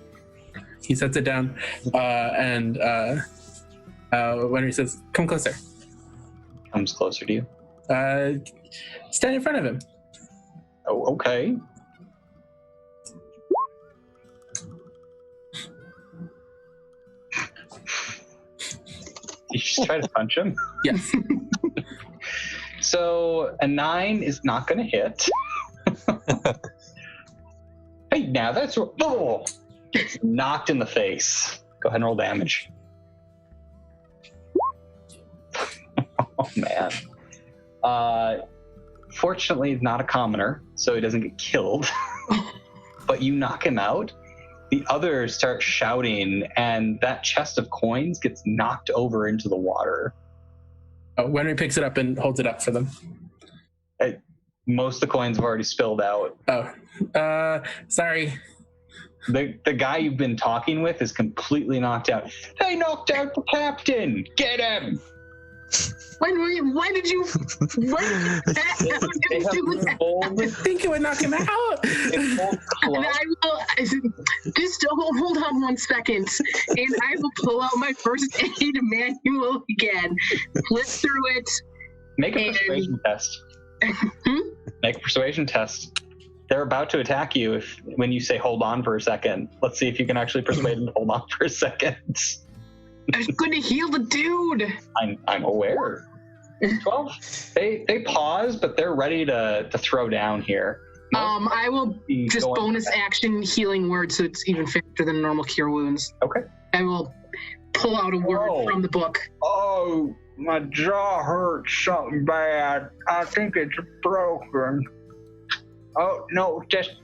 Speaker 6: He sets it down, and Wenry says, come closer.
Speaker 2: Comes closer to you.
Speaker 6: Stand in front of him.
Speaker 2: Oh, okay. You just try to punch him?
Speaker 6: Yes.
Speaker 2: So a 9 is not going to hit. Hey, now that's it's knocked in the face. Go ahead and roll damage. Oh man. Fortunately, he's not a commoner, so he doesn't get killed. But you knock him out, the others start shouting, and that chest of coins gets knocked over into the water.
Speaker 6: Wenry picks it up and holds it up for them.
Speaker 2: Most of the coins have already spilled out.
Speaker 6: Oh, sorry.
Speaker 2: The guy you've been talking with is completely knocked out. They knocked out the captain. Get him.
Speaker 3: Why did you I
Speaker 6: think it would knock him out.
Speaker 3: And I will just hold on 1 second, and I will pull out my first aid manual again, flip through it.
Speaker 2: Make a persuasion test. Make a persuasion test. They're about to attack you when you say hold on for a second. Let's see if you can actually persuade them to hold on for a second.
Speaker 3: I was going to heal the dude.
Speaker 2: I'm aware. 12. They pause, but they're ready to throw down here.
Speaker 3: I will just bonus action healing word, so it's even faster than normal cure wounds.
Speaker 2: Okay.
Speaker 3: I will pull out a word from the book.
Speaker 2: Oh, my jaw hurts something bad. I think it's broken. Oh no, just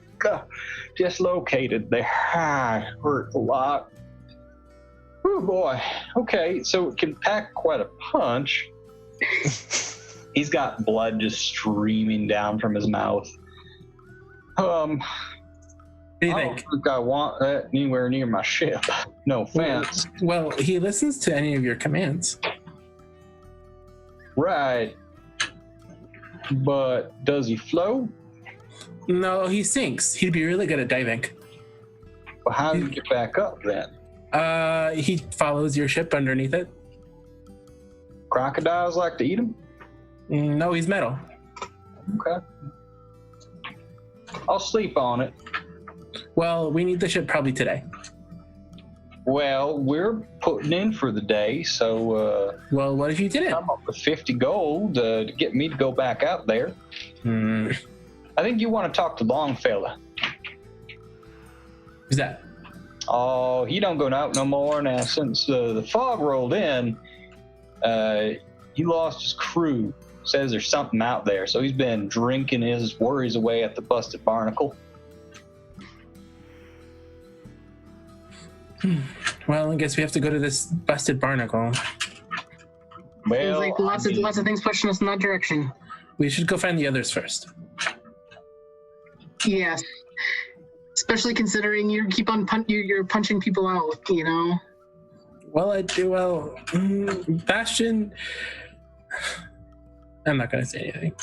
Speaker 2: dislocated there. Hurt a lot. Oh boy. Okay, so it can pack quite a punch. He's got blood just streaming down from his mouth.
Speaker 6: What do you
Speaker 2: I
Speaker 6: think?
Speaker 2: don't think I want that anywhere near my ship. No offense.
Speaker 6: Well, he listens to any of your commands.
Speaker 2: Right. But does he float?
Speaker 6: No, he sinks. He'd be really good at diving.
Speaker 2: Well, how do you get back up then?
Speaker 6: He follows your ship underneath it.
Speaker 2: Crocodiles like to eat them?
Speaker 6: No, he's metal.
Speaker 2: Okay. I'll sleep on it.
Speaker 6: Well, we need the ship probably today.
Speaker 2: Well, we're putting in for the day, so
Speaker 6: well, what if you didn't?
Speaker 2: come up with 50 gold to get me to go back out there. I think you want to talk to Longfella.
Speaker 6: Who's that?
Speaker 2: Oh, he don't go out no more now. Since the fog rolled in, he lost his crew. Says there's something out there, so he's been drinking his worries away at the Busted Barnacle.
Speaker 6: Well, I guess we have to go to this Busted Barnacle.
Speaker 2: Well,
Speaker 3: Seems like lots of things pushing us in that direction.
Speaker 6: We should go find the others first.
Speaker 3: Yes. Especially considering you keep on you're punching people out, you know.
Speaker 6: Well, I do. Well, Bastion. I'm not gonna say anything.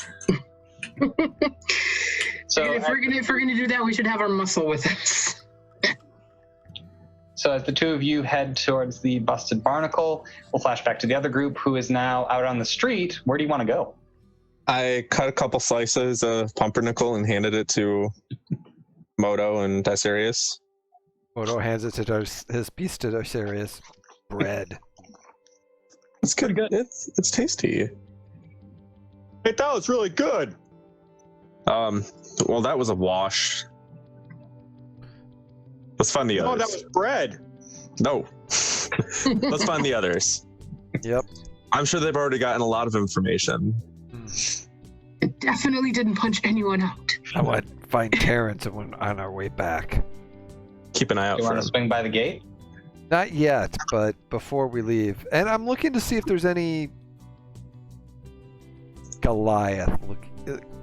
Speaker 2: So
Speaker 3: if we're gonna do that, we should have our muscle with us.
Speaker 2: So as the two of you head towards the Busted Barnacle, we'll flash back to the other group who is now out on the street. Where do you want to go?
Speaker 4: I cut a couple slices of pumpernickel and handed it to Moto and Dicerius.
Speaker 1: Odo hands it to his piece to Dicerius. Bread.
Speaker 4: It's good. It's tasty.
Speaker 5: I thought it was really good.
Speaker 4: Well, that was a wash. Let's find the
Speaker 5: Oh,
Speaker 4: others.
Speaker 5: that was bread.
Speaker 4: No. Let's find the others.
Speaker 1: Yep.
Speaker 4: I'm sure they've already gotten a lot of information.
Speaker 3: It definitely didn't punch anyone out.
Speaker 1: I want to find Terrence on our way back.
Speaker 4: Keep an eye out
Speaker 2: You
Speaker 4: for
Speaker 2: want to
Speaker 4: him.
Speaker 2: swing by the gate?
Speaker 1: Not yet, but before we leave. And I'm looking to see if there's any Goliath.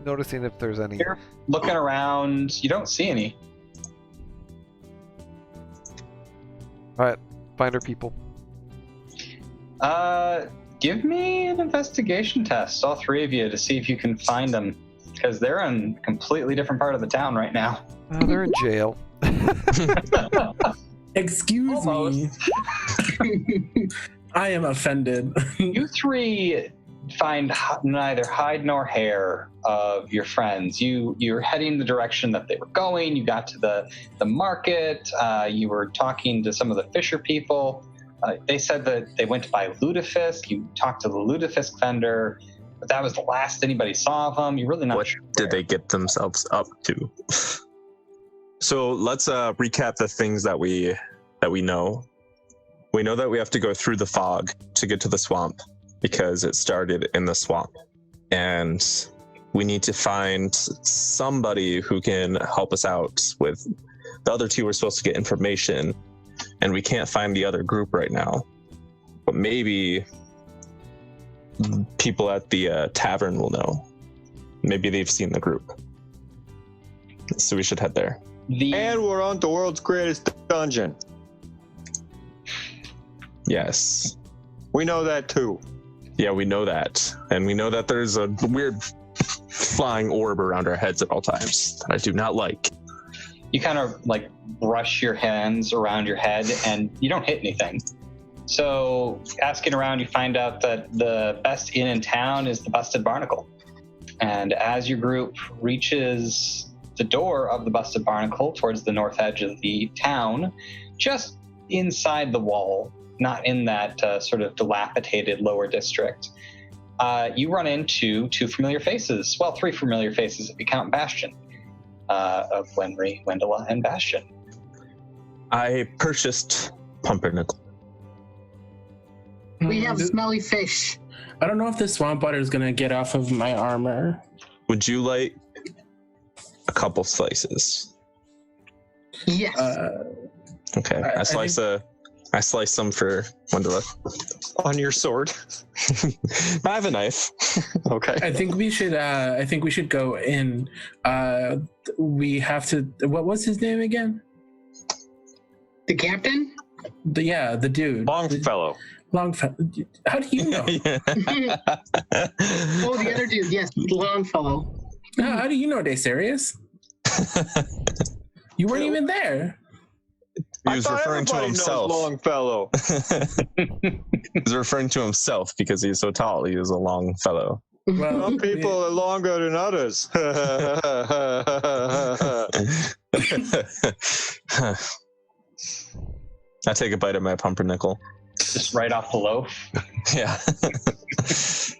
Speaker 1: Noticing if there's any.
Speaker 2: You're looking around. You don't see any.
Speaker 1: All right, find our people.
Speaker 2: Give me an investigation test, all three of you, to see if you can find them, because they're in a completely different part of the town right now.
Speaker 1: Oh, they're in jail.
Speaker 6: Excuse me. I am offended.
Speaker 2: You three find neither hide nor hair of your friends. You're heading the direction that they were going. You got to the market. You were talking to some of the fisher people. They said that they went to buy lutefisk. You talked to the lutefisk vendor, but that was the last anybody saw of them. You're really not
Speaker 4: What
Speaker 2: sure.
Speaker 4: did they get themselves up to? So let's recap the things that we know. We know that we have to go through the fog to get to the swamp because it started in the swamp. And we need to find somebody who can help us out with the other two were supposed to get information, and we can't find the other group right now. But maybe people at the tavern will know. Maybe they've seen the group. So we should head there.
Speaker 5: And we're on the world's greatest dungeon.
Speaker 4: Yes.
Speaker 5: We know that too.
Speaker 4: Yeah, we know that. And we know that there's a weird flying orb around our heads at all times that I do not like.
Speaker 2: You kind of like brush your hands around your head and you don't hit anything. So asking around, you find out that the best inn in town is the Busted Barnacle. And as your group reaches the door of the Busted Barnacle towards the north edge of the town, just inside the wall, not in that sort of dilapidated lower district, you run into three familiar faces if you count Bastion, of Wenry, Wendela, and Bastion.
Speaker 4: I purchased pumpernickel.
Speaker 3: We have smelly fish.
Speaker 6: I don't know if this swamp water is gonna get off of my armor.
Speaker 4: Would you like a couple slices?
Speaker 3: Yes.
Speaker 4: Okay, I slice some for Wendela.
Speaker 5: On your sword.
Speaker 4: I have a knife.
Speaker 5: Okay.
Speaker 6: I think we should go in. We have to. What was his name again?
Speaker 3: The captain?
Speaker 6: The dude.
Speaker 5: Longfellow.
Speaker 6: Longfellow. How do you know?
Speaker 3: Oh, the other dude. Yes, Longfellow.
Speaker 6: How do you know, Desarius? You weren't even there.
Speaker 4: He was referring to himself.
Speaker 5: Longfellow.
Speaker 4: He was referring to himself because he's so tall. He is a long fellow.
Speaker 6: Well,
Speaker 5: Some people are longer than others.
Speaker 4: I take a bite of my pumpernickel.
Speaker 2: Just right off the loaf.
Speaker 4: Yeah.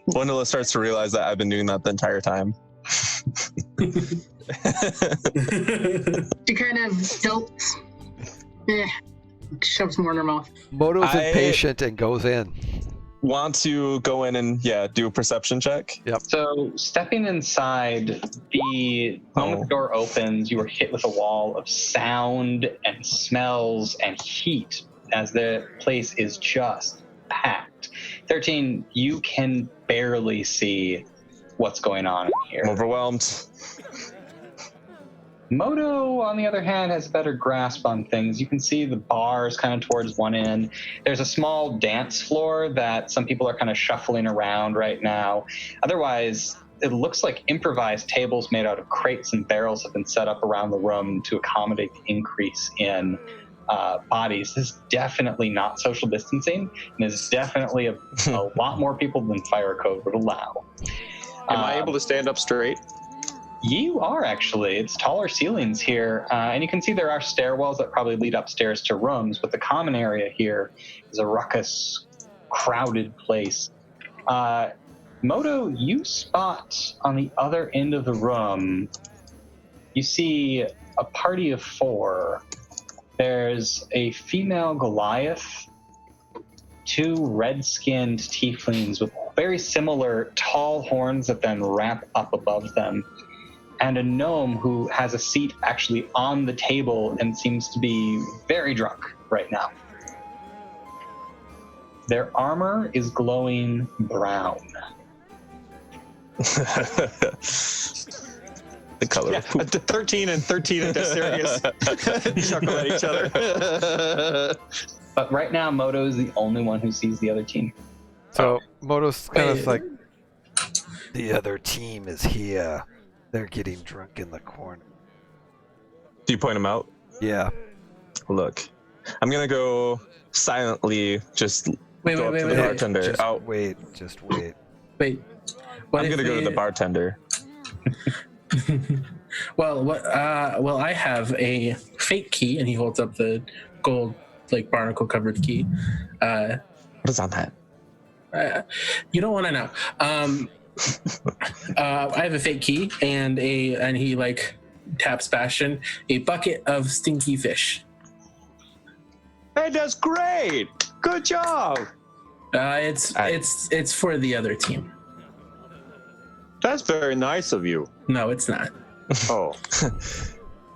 Speaker 4: Wendela starts to realize that I've been doing that the entire time.
Speaker 3: She kind of tilts. Shoves more in her mouth.
Speaker 1: Moto's impatient and goes in.
Speaker 4: Want to go in and do a perception check?
Speaker 1: Yep.
Speaker 2: So stepping inside, the moment the door opens, you are hit with a wall of sound and smells and heat as the place is just packed. 13, you can barely see what's going on in here.
Speaker 4: I'm overwhelmed.
Speaker 2: Moto, on the other hand, has a better grasp on things. You can see the bars kind of towards one end. There's a small dance floor that some people are kind of shuffling around right now. Otherwise, it looks like improvised tables made out of crates and barrels have been set up around the room to accommodate the increase in bodies. This is definitely not social distancing, and is definitely a lot more people than fire code would allow.
Speaker 5: Am I able to stand up straight?
Speaker 2: You are actually. It's taller ceilings here, and you can see there are stairwells that probably lead upstairs to rooms, but the common area here is a ruckus, crowded place. Moto, you spot on the other end of the room, you see a party of 4. There's a female Goliath, 2 red-skinned tieflings with very similar tall horns that then wrap up above them, and a gnome who has a seat actually on the table and seems to be very drunk right now. Their armor is glowing brown.
Speaker 4: The color of poop.
Speaker 5: 13 and 13 and Desarius chuckle at each other.
Speaker 2: But right now, Moto is the only one who sees the other team.
Speaker 1: So Moto's kind of like, the other team is here. They're getting drunk in the corner.
Speaker 4: Do you point them out?
Speaker 1: Yeah.
Speaker 4: Look, I'm gonna go silently. Just go up to the bartender.
Speaker 1: Just wait.
Speaker 6: Wait.
Speaker 4: I'm gonna go to the bartender.
Speaker 6: Well, I have a fake key, and he holds up the gold, barnacle covered key.
Speaker 4: What is on that?
Speaker 6: You don't want to know. I have a fake key, and he taps Bastion a bucket of stinky fish.
Speaker 5: Hey, that's great. Good job.
Speaker 6: It's for the other team.
Speaker 5: That's very nice of you.
Speaker 6: No, it's not.
Speaker 5: Oh.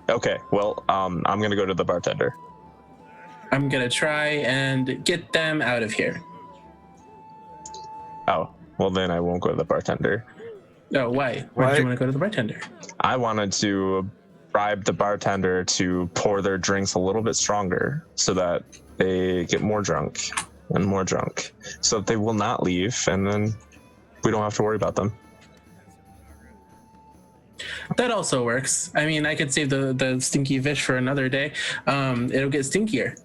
Speaker 4: Okay, well, I'm gonna go to the bartender.
Speaker 6: I'm gonna try and get them out of here.
Speaker 4: Oh, well then I won't go to the bartender.
Speaker 6: Oh, why? Why did you want to go to the bartender?
Speaker 4: I wanted to bribe the bartender to pour their drinks a little bit stronger so that they get more drunk and more drunk, so that they will not leave, and then we don't have to worry about them.
Speaker 6: That also works. I mean, I could save the stinky fish for another day. It'll get stinkier.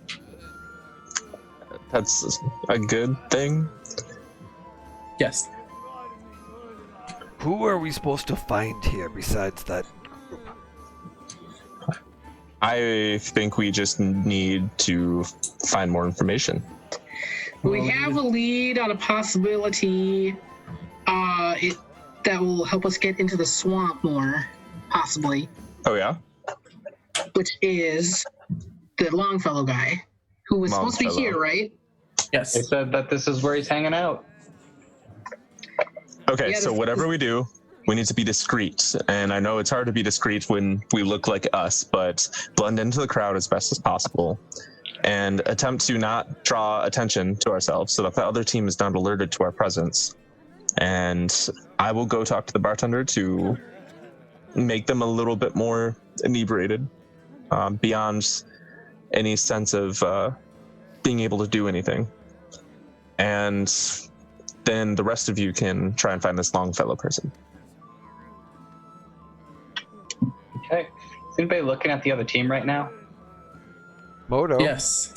Speaker 4: That's a good thing.
Speaker 6: Yes.
Speaker 1: Who are we supposed to find here besides that group?
Speaker 4: I think we just need to find more information.
Speaker 3: We have a lead on a possibility that will help us get into the swamp more, possibly,
Speaker 4: Oh yeah?
Speaker 3: which is the Longfellow guy, who was supposed to be
Speaker 4: Longfellow.
Speaker 3: here, right?
Speaker 6: Yes.
Speaker 2: They said that this is where he's hanging out.
Speaker 4: Okay,
Speaker 3: Yeah,
Speaker 4: so whatever we do, we need to be discreet. And I know it's hard to be discreet when we look like us, but blend into the crowd as best as possible and attempt to not draw attention to ourselves so that the other team is not alerted to our presence. And I will go talk to the bartender to make them a little bit more inebriated, beyond any sense of being able to do anything. And then the rest of you can try and find this Longfellow person.
Speaker 2: Okay. Is anybody looking at the other team right now?
Speaker 1: Moto.
Speaker 6: Yes.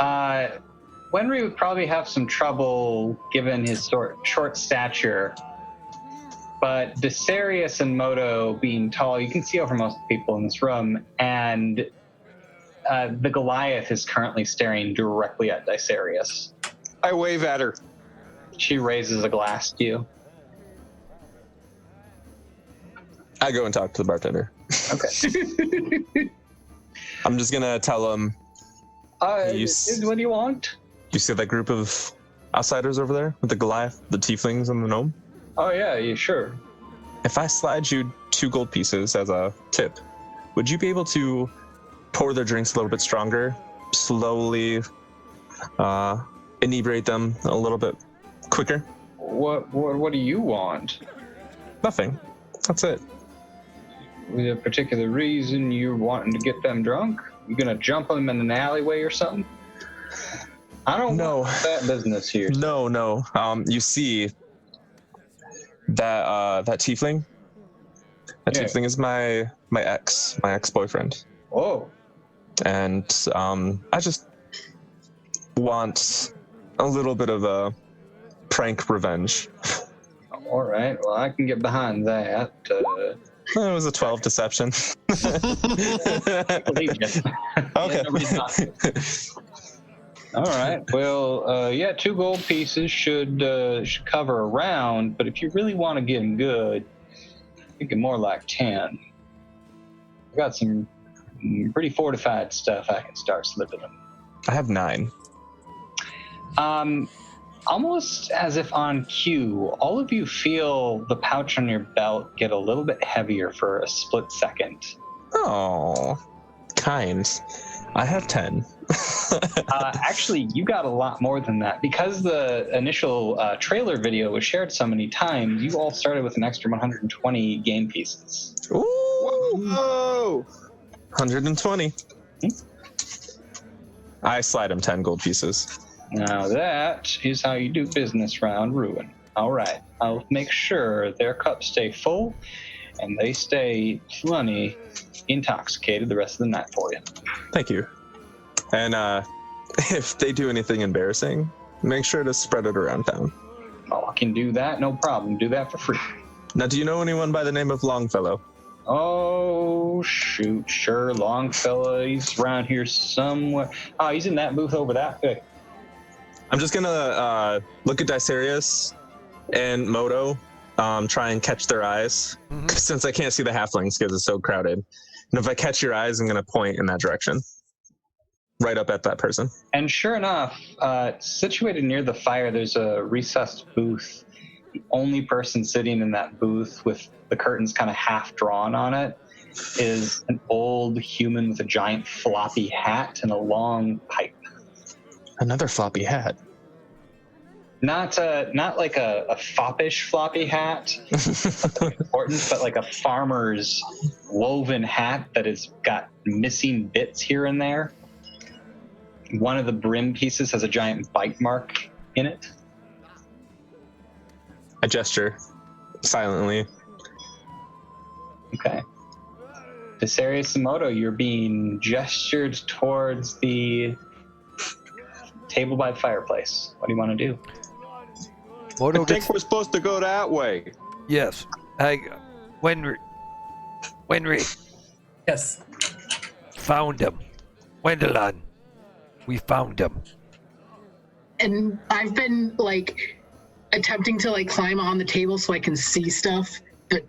Speaker 2: Wenry would probably have some trouble given his short stature, but Desarius and Moto being tall, you can see over most people in this room, and the Goliath is currently staring directly at Desarius.
Speaker 5: I wave at her.
Speaker 2: She raises a glass to you.
Speaker 4: I go and talk to the bartender.
Speaker 2: Okay.
Speaker 4: I'm just gonna tell him,
Speaker 2: What do you want?
Speaker 4: you see that group of outsiders over there with the Goliath, the tieflings, and the gnome?
Speaker 2: Oh yeah, sure.
Speaker 4: If I slide you 2 gold pieces as a tip, would you be able to pour their drinks a little bit stronger, slowly inebriate them a little bit quicker?
Speaker 2: What do you want?
Speaker 4: Nothing. That's it.
Speaker 2: With a particular reason you're wanting to get them drunk? You gonna jump them in an alleyway or something? I don't
Speaker 4: No.
Speaker 2: want that business here.
Speaker 4: No. You see that tiefling? That
Speaker 2: Yeah.
Speaker 4: tiefling is my ex-boyfriend.
Speaker 2: Oh,
Speaker 4: And I just want a little bit of a prank revenge.
Speaker 2: all right. Well, I can get behind that.
Speaker 4: It was a 12 deception.
Speaker 2: Believe you.
Speaker 4: Okay.
Speaker 2: Nobody's not. All right. Well, 2 gold pieces should cover a round, but if you really want to get them good, thinking more like 10. I got some pretty fortified stuff I can start slipping them.
Speaker 4: I have 9.
Speaker 2: Almost as if on cue, all of you feel the pouch on your belt get a little bit heavier for a split second.
Speaker 4: Oh, kind. I have 10.
Speaker 2: Actually, you got a lot more than that. Because the initial trailer video was shared so many times, you all started with an extra 120 game pieces.
Speaker 4: Ooh,
Speaker 5: Whoa!
Speaker 4: 120. I slide him 10 gold pieces.
Speaker 2: Now that is how you do business round Ruin. All right, I'll make sure their cups stay full and they stay plenty intoxicated the rest of the night for you.
Speaker 4: Thank you. And if they do anything embarrassing, make sure to spread it around town.
Speaker 2: Oh, I can do that, no problem. Do that for free.
Speaker 4: Now, do you know anyone by the name of Longfellow?
Speaker 2: Oh, shoot, sure, Longfellow, he's around here somewhere. Oh, he's in that booth over that way.
Speaker 4: I'm just gonna look at Dicerius and Moto, try and catch their eyes, since I can't see the halflings because it's so crowded. And if I catch your eyes, I'm gonna point in that direction, right up at that person.
Speaker 2: And sure enough, situated near the fire, there's a recessed booth. The only person sitting in that booth with the curtains kind of half drawn on it is an old human with a giant floppy hat and a long pipe.
Speaker 4: Another floppy hat.
Speaker 2: Not like a foppish floppy hat, important, but like a farmer's woven hat that has got missing bits here and there. One of the brim pieces has a giant bite mark in it.
Speaker 4: I gesture silently.
Speaker 2: Okay. Desarius Samoto, you're being gestured towards the table by the fireplace. What do you want to do?
Speaker 1: Moto
Speaker 5: I think we're supposed to go that way.
Speaker 1: Yes. Wenry,
Speaker 6: Yes.
Speaker 1: found him. Wendelon, we found him.
Speaker 3: And I've been like attempting to like climb on the table so I can see stuff, but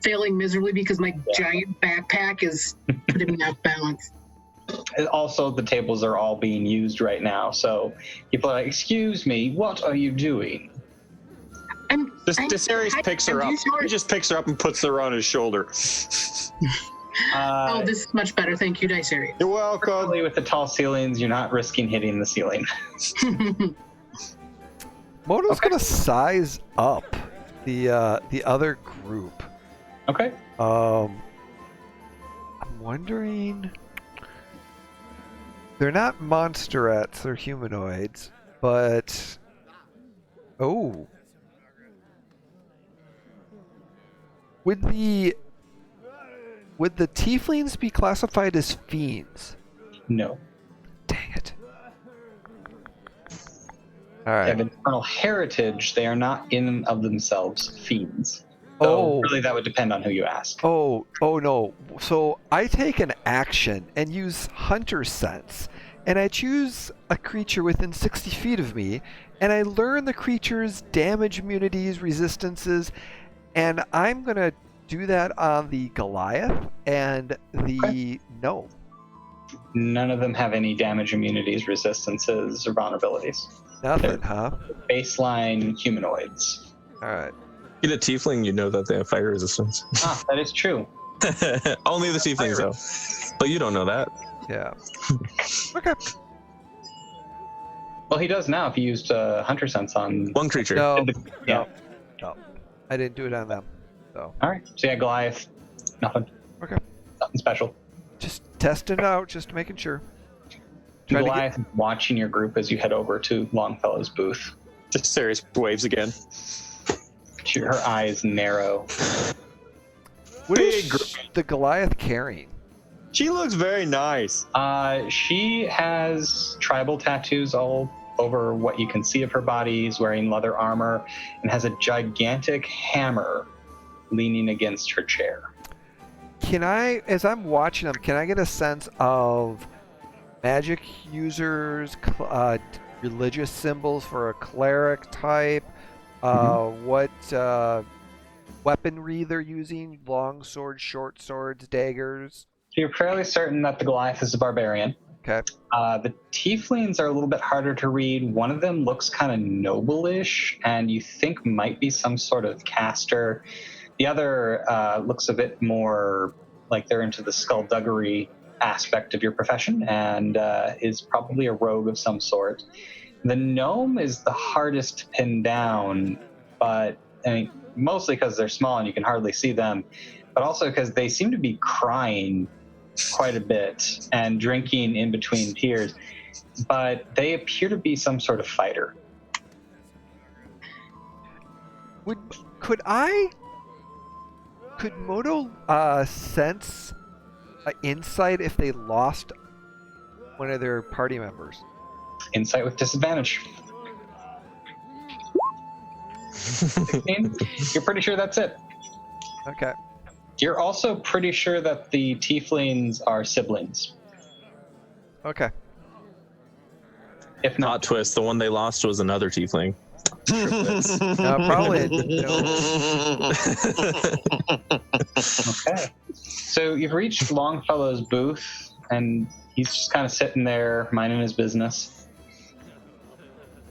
Speaker 3: failing miserably because my giant backpack is putting me off balance.
Speaker 2: Also, the tables are all being used right now, so people are like, "Excuse me, what are you doing?"
Speaker 5: Desarius picks her up. He just picks her up and puts her on his shoulder.
Speaker 3: Oh, this is much better. Thank you, Dicerius.
Speaker 5: You're welcome.
Speaker 2: Probably with the tall ceilings, you're not risking hitting the ceiling.
Speaker 1: Moto's gonna size up the other group.
Speaker 2: Okay.
Speaker 1: I'm wondering. They're not monsterettes; they're humanoids. But oh, would the tieflings be classified as fiends?
Speaker 2: No.
Speaker 1: Dang it! All
Speaker 2: They
Speaker 1: right.
Speaker 2: have infernal heritage. They are not in and of themselves fiends. So
Speaker 1: Oh.
Speaker 2: really, that would depend on who you ask.
Speaker 1: Oh no. So I take an action and use Hunter Sense, and I choose a creature within 60 feet of me, and I learn the creature's damage, immunities, resistances, and I'm going to do that on the Goliath and the gnome.
Speaker 2: None of them have any damage, immunities, resistances, or vulnerabilities.
Speaker 1: Nothing, huh?
Speaker 2: Baseline humanoids.
Speaker 1: All right.
Speaker 4: Get a tiefling, you know that they have fire resistance.
Speaker 2: Ah, that is true.
Speaker 4: Only the tieflings, though. But you don't know that.
Speaker 1: Yeah. Okay.
Speaker 2: Well, he does now if he used Hunter Sense on...
Speaker 4: One creature.
Speaker 1: No.
Speaker 2: Yeah.
Speaker 1: No. I didn't do it on them. So.
Speaker 2: All right. So yeah, Goliath. Nothing.
Speaker 1: Okay.
Speaker 2: Nothing special.
Speaker 1: Just testing it out, just making sure. Trying to
Speaker 2: Goliath watching your group as you head over to Longfellow's booth.
Speaker 5: Desarius waves again.
Speaker 2: Her eyes narrow.
Speaker 1: What is
Speaker 5: Big
Speaker 1: the Goliath carrying?
Speaker 5: She looks very nice.
Speaker 2: She has tribal tattoos all over what you can see of her body. She's wearing leather armor and has a gigantic hammer leaning against her chair.
Speaker 1: Can I, as I'm watching them, can I get a sense of magic users, religious symbols for a cleric type? What weaponry they're using? Long swords, short swords, daggers?
Speaker 2: So you're fairly certain that the Goliath is a barbarian.
Speaker 1: Okay.
Speaker 2: The tieflings are a little bit harder to read. One of them looks kind of noble-ish, and you think might be some sort of caster. The other looks a bit more like they're into the skullduggery aspect of your profession, and is probably a rogue of some sort. The gnome is the hardest to pin down, but I mean, mostly because they're small and you can hardly see them, but also because they seem to be crying quite a bit and drinking in between tears, but they appear to be some sort of fighter.
Speaker 1: Could Moto sense insight if they lost one of their party members?
Speaker 2: Insight with disadvantage. 16? You're pretty sure that's it.
Speaker 1: Okay.
Speaker 2: You're also pretty sure that the tieflings are siblings.
Speaker 1: Okay.
Speaker 2: If
Speaker 4: Not
Speaker 2: not,
Speaker 4: twist. The one they lost was another tiefling.
Speaker 1: Probably.
Speaker 2: okay. So you've reached Longfellow's booth, and he's just kind of sitting there minding his business.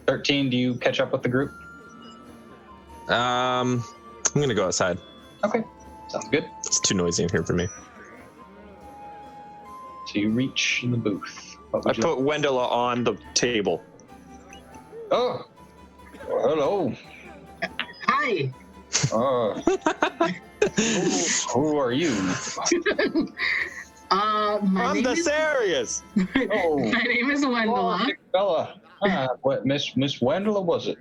Speaker 2: 13, do you catch up with the group?
Speaker 4: I'm gonna go outside.
Speaker 2: Okay, sounds good.
Speaker 4: It's too noisy in here for me.
Speaker 7: So you reach the booth.
Speaker 5: I put Wendella on the table.
Speaker 7: Oh, well, hello.
Speaker 3: Hi.
Speaker 7: Who are you?
Speaker 3: My
Speaker 5: I'm
Speaker 3: name
Speaker 5: the
Speaker 3: is
Speaker 5: Sarius.
Speaker 7: Oh,
Speaker 3: my name is Wendella.
Speaker 7: big fella. What Miss Wendella was it?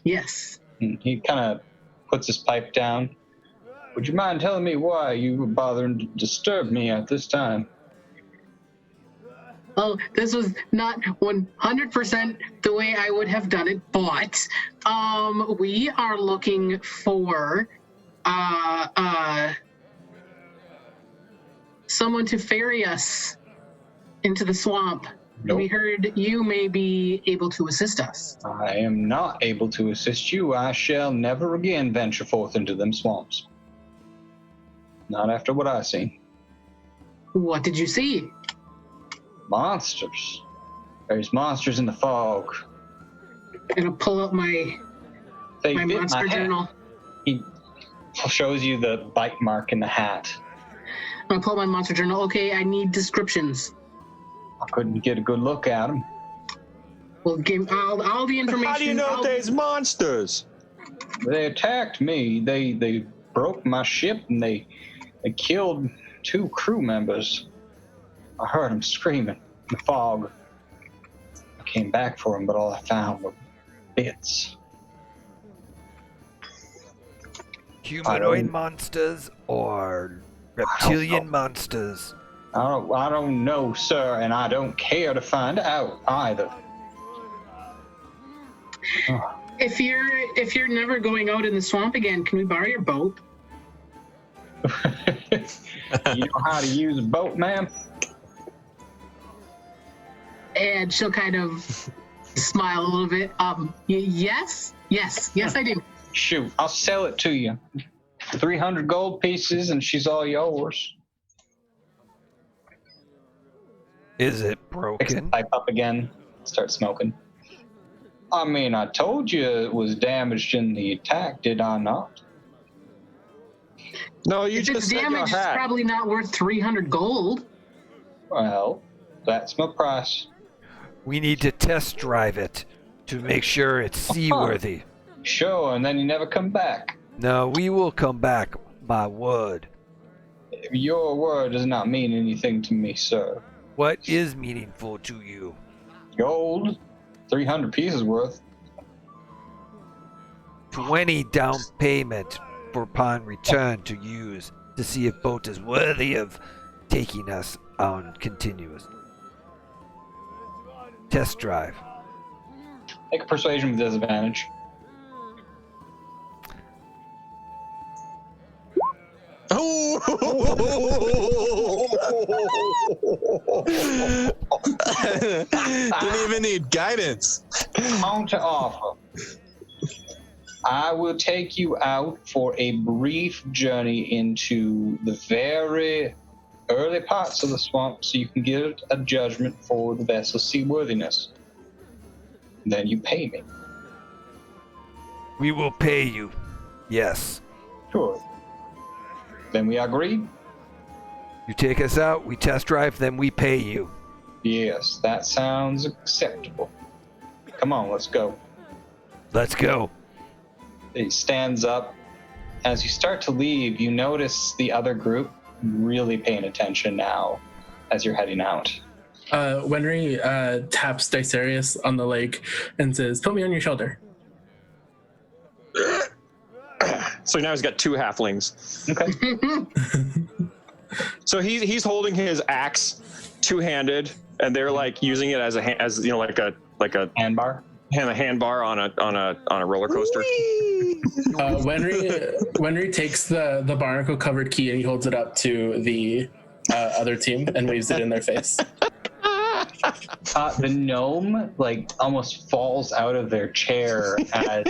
Speaker 3: Yes.
Speaker 7: He kind of puts his pipe down. Would you mind telling me why you were bothering to disturb me at this time?
Speaker 3: Oh, this was not 100% the way I would have done it, but we are looking for someone to ferry us into the swamp.
Speaker 7: Nope.
Speaker 3: We heard you may be able to assist us.
Speaker 7: I am not able to assist you. I shall never again venture forth into them swamps. Not after what I've seen.
Speaker 3: What did you see?
Speaker 7: Monsters. There's monsters in the fog.
Speaker 3: I'm gonna pull up my
Speaker 7: They
Speaker 3: my
Speaker 7: bit
Speaker 3: monster
Speaker 7: my hat.
Speaker 3: journal.
Speaker 7: He shows you the bite mark in the hat.
Speaker 3: I'm gonna pull up my monster journal. Okay, I need descriptions.
Speaker 7: I couldn't get a good look at him.
Speaker 3: Well, give all the information.
Speaker 5: How do you know there's monsters?
Speaker 7: They attacked me. They broke my ship and they killed 2 crew members. I heard them screaming in the fog. I came back for them, but all I found were bits.
Speaker 1: Humanoid monsters or reptilian monsters?
Speaker 7: I don't know, sir, and I don't care to find out either.
Speaker 3: If you're never going out in the swamp again, can we borrow your boat?
Speaker 7: You know how to use a boat, ma'am?
Speaker 3: And she'll kind of smile a little bit. Yes, I do.
Speaker 7: Shoot, I'll sell it to you. 300 gold pieces, and she's all yours.
Speaker 1: Is it
Speaker 7: Picks the
Speaker 1: broken?
Speaker 7: pipe up again, start smoking. I mean, I told you it was damaged in the attack, did I not?
Speaker 5: No, you
Speaker 3: If
Speaker 5: just
Speaker 3: it's
Speaker 5: said your
Speaker 3: damaged, it's
Speaker 5: hat.
Speaker 3: probably not worth 300 gold.
Speaker 7: Well, that's my price.
Speaker 1: We need to test drive it to make sure it's seaworthy.
Speaker 7: Sure, and then you never come back.
Speaker 1: No, we will come back, my word.
Speaker 7: Your word does not mean anything to me, sir.
Speaker 1: What is meaningful to you?
Speaker 7: Gold, 300 pieces worth.
Speaker 1: 20 down payment for upon return to use to see if boat is worthy of taking us on continuous test drive.
Speaker 7: Make a persuasion with disadvantage.
Speaker 4: Didn't even need guidance.
Speaker 7: Counter offer. I will take you out for a brief journey into the very early parts of the swamp so you can get a judgment for the vessel's seaworthiness. Then you pay me.
Speaker 1: We will pay you. Yes.
Speaker 7: Sure. Then we agree?
Speaker 1: You take us out, we test drive, then we pay you.
Speaker 7: Yes, that sounds acceptable. Come on, let's go.
Speaker 1: Let's go.
Speaker 7: He stands up. As you start to leave, you notice the other group really paying attention now as you're heading out.
Speaker 6: Wenry taps Dicerius on the leg and says, "Put me on your shoulder."
Speaker 5: So now he's got 2 halflings.
Speaker 7: Okay.
Speaker 5: So he's holding his axe 2-handed, and they're like using it as like a
Speaker 7: Hand bar.
Speaker 5: hand bar on a roller coaster.
Speaker 6: Wenry takes the barnacle covered key and he holds it up to the other team and waves it in their face.
Speaker 7: The gnome almost falls out of their chair as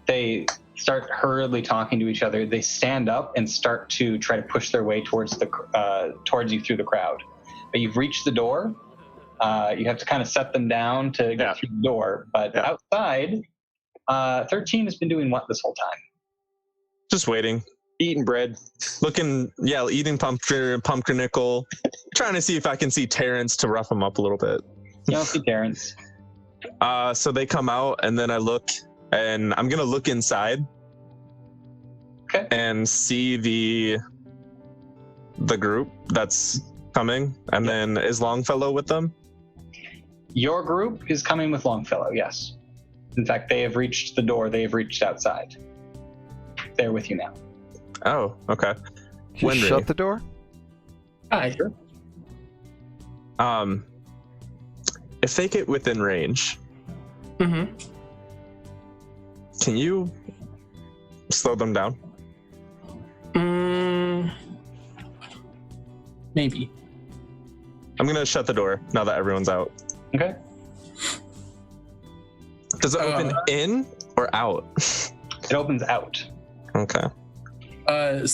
Speaker 7: they start hurriedly talking to each other. They stand up and start to try to push their way towards you through the crowd. But you've reached the door. You have to kind of set them down to get through the door. But outside, 13 has been doing what this whole time?
Speaker 4: Just waiting.
Speaker 5: Eating bread.
Speaker 4: Eating pumpernickel. Trying to see if I can see Terrence to rough him up a little bit.
Speaker 2: You don't see Terrence.
Speaker 4: So they come out, and then I look, and I'm gonna look inside.
Speaker 2: Okay.
Speaker 4: And see the group that's coming, and then is Longfellow with them?
Speaker 2: Your group is coming with Longfellow, yes. In fact, they have reached the door. They have reached outside. They're with you now.
Speaker 4: Oh, okay.
Speaker 1: Did you
Speaker 4: Wenry.
Speaker 1: shut the door?
Speaker 6: Hi.
Speaker 2: Sure.
Speaker 4: If they get within range,
Speaker 6: Mm-hmm.
Speaker 4: can you slow them down?
Speaker 6: Maybe.
Speaker 4: I'm gonna shut the door now that everyone's out.
Speaker 2: Okay.
Speaker 4: Does it open in or out?
Speaker 2: It opens out.
Speaker 4: Okay.
Speaker 6: Darn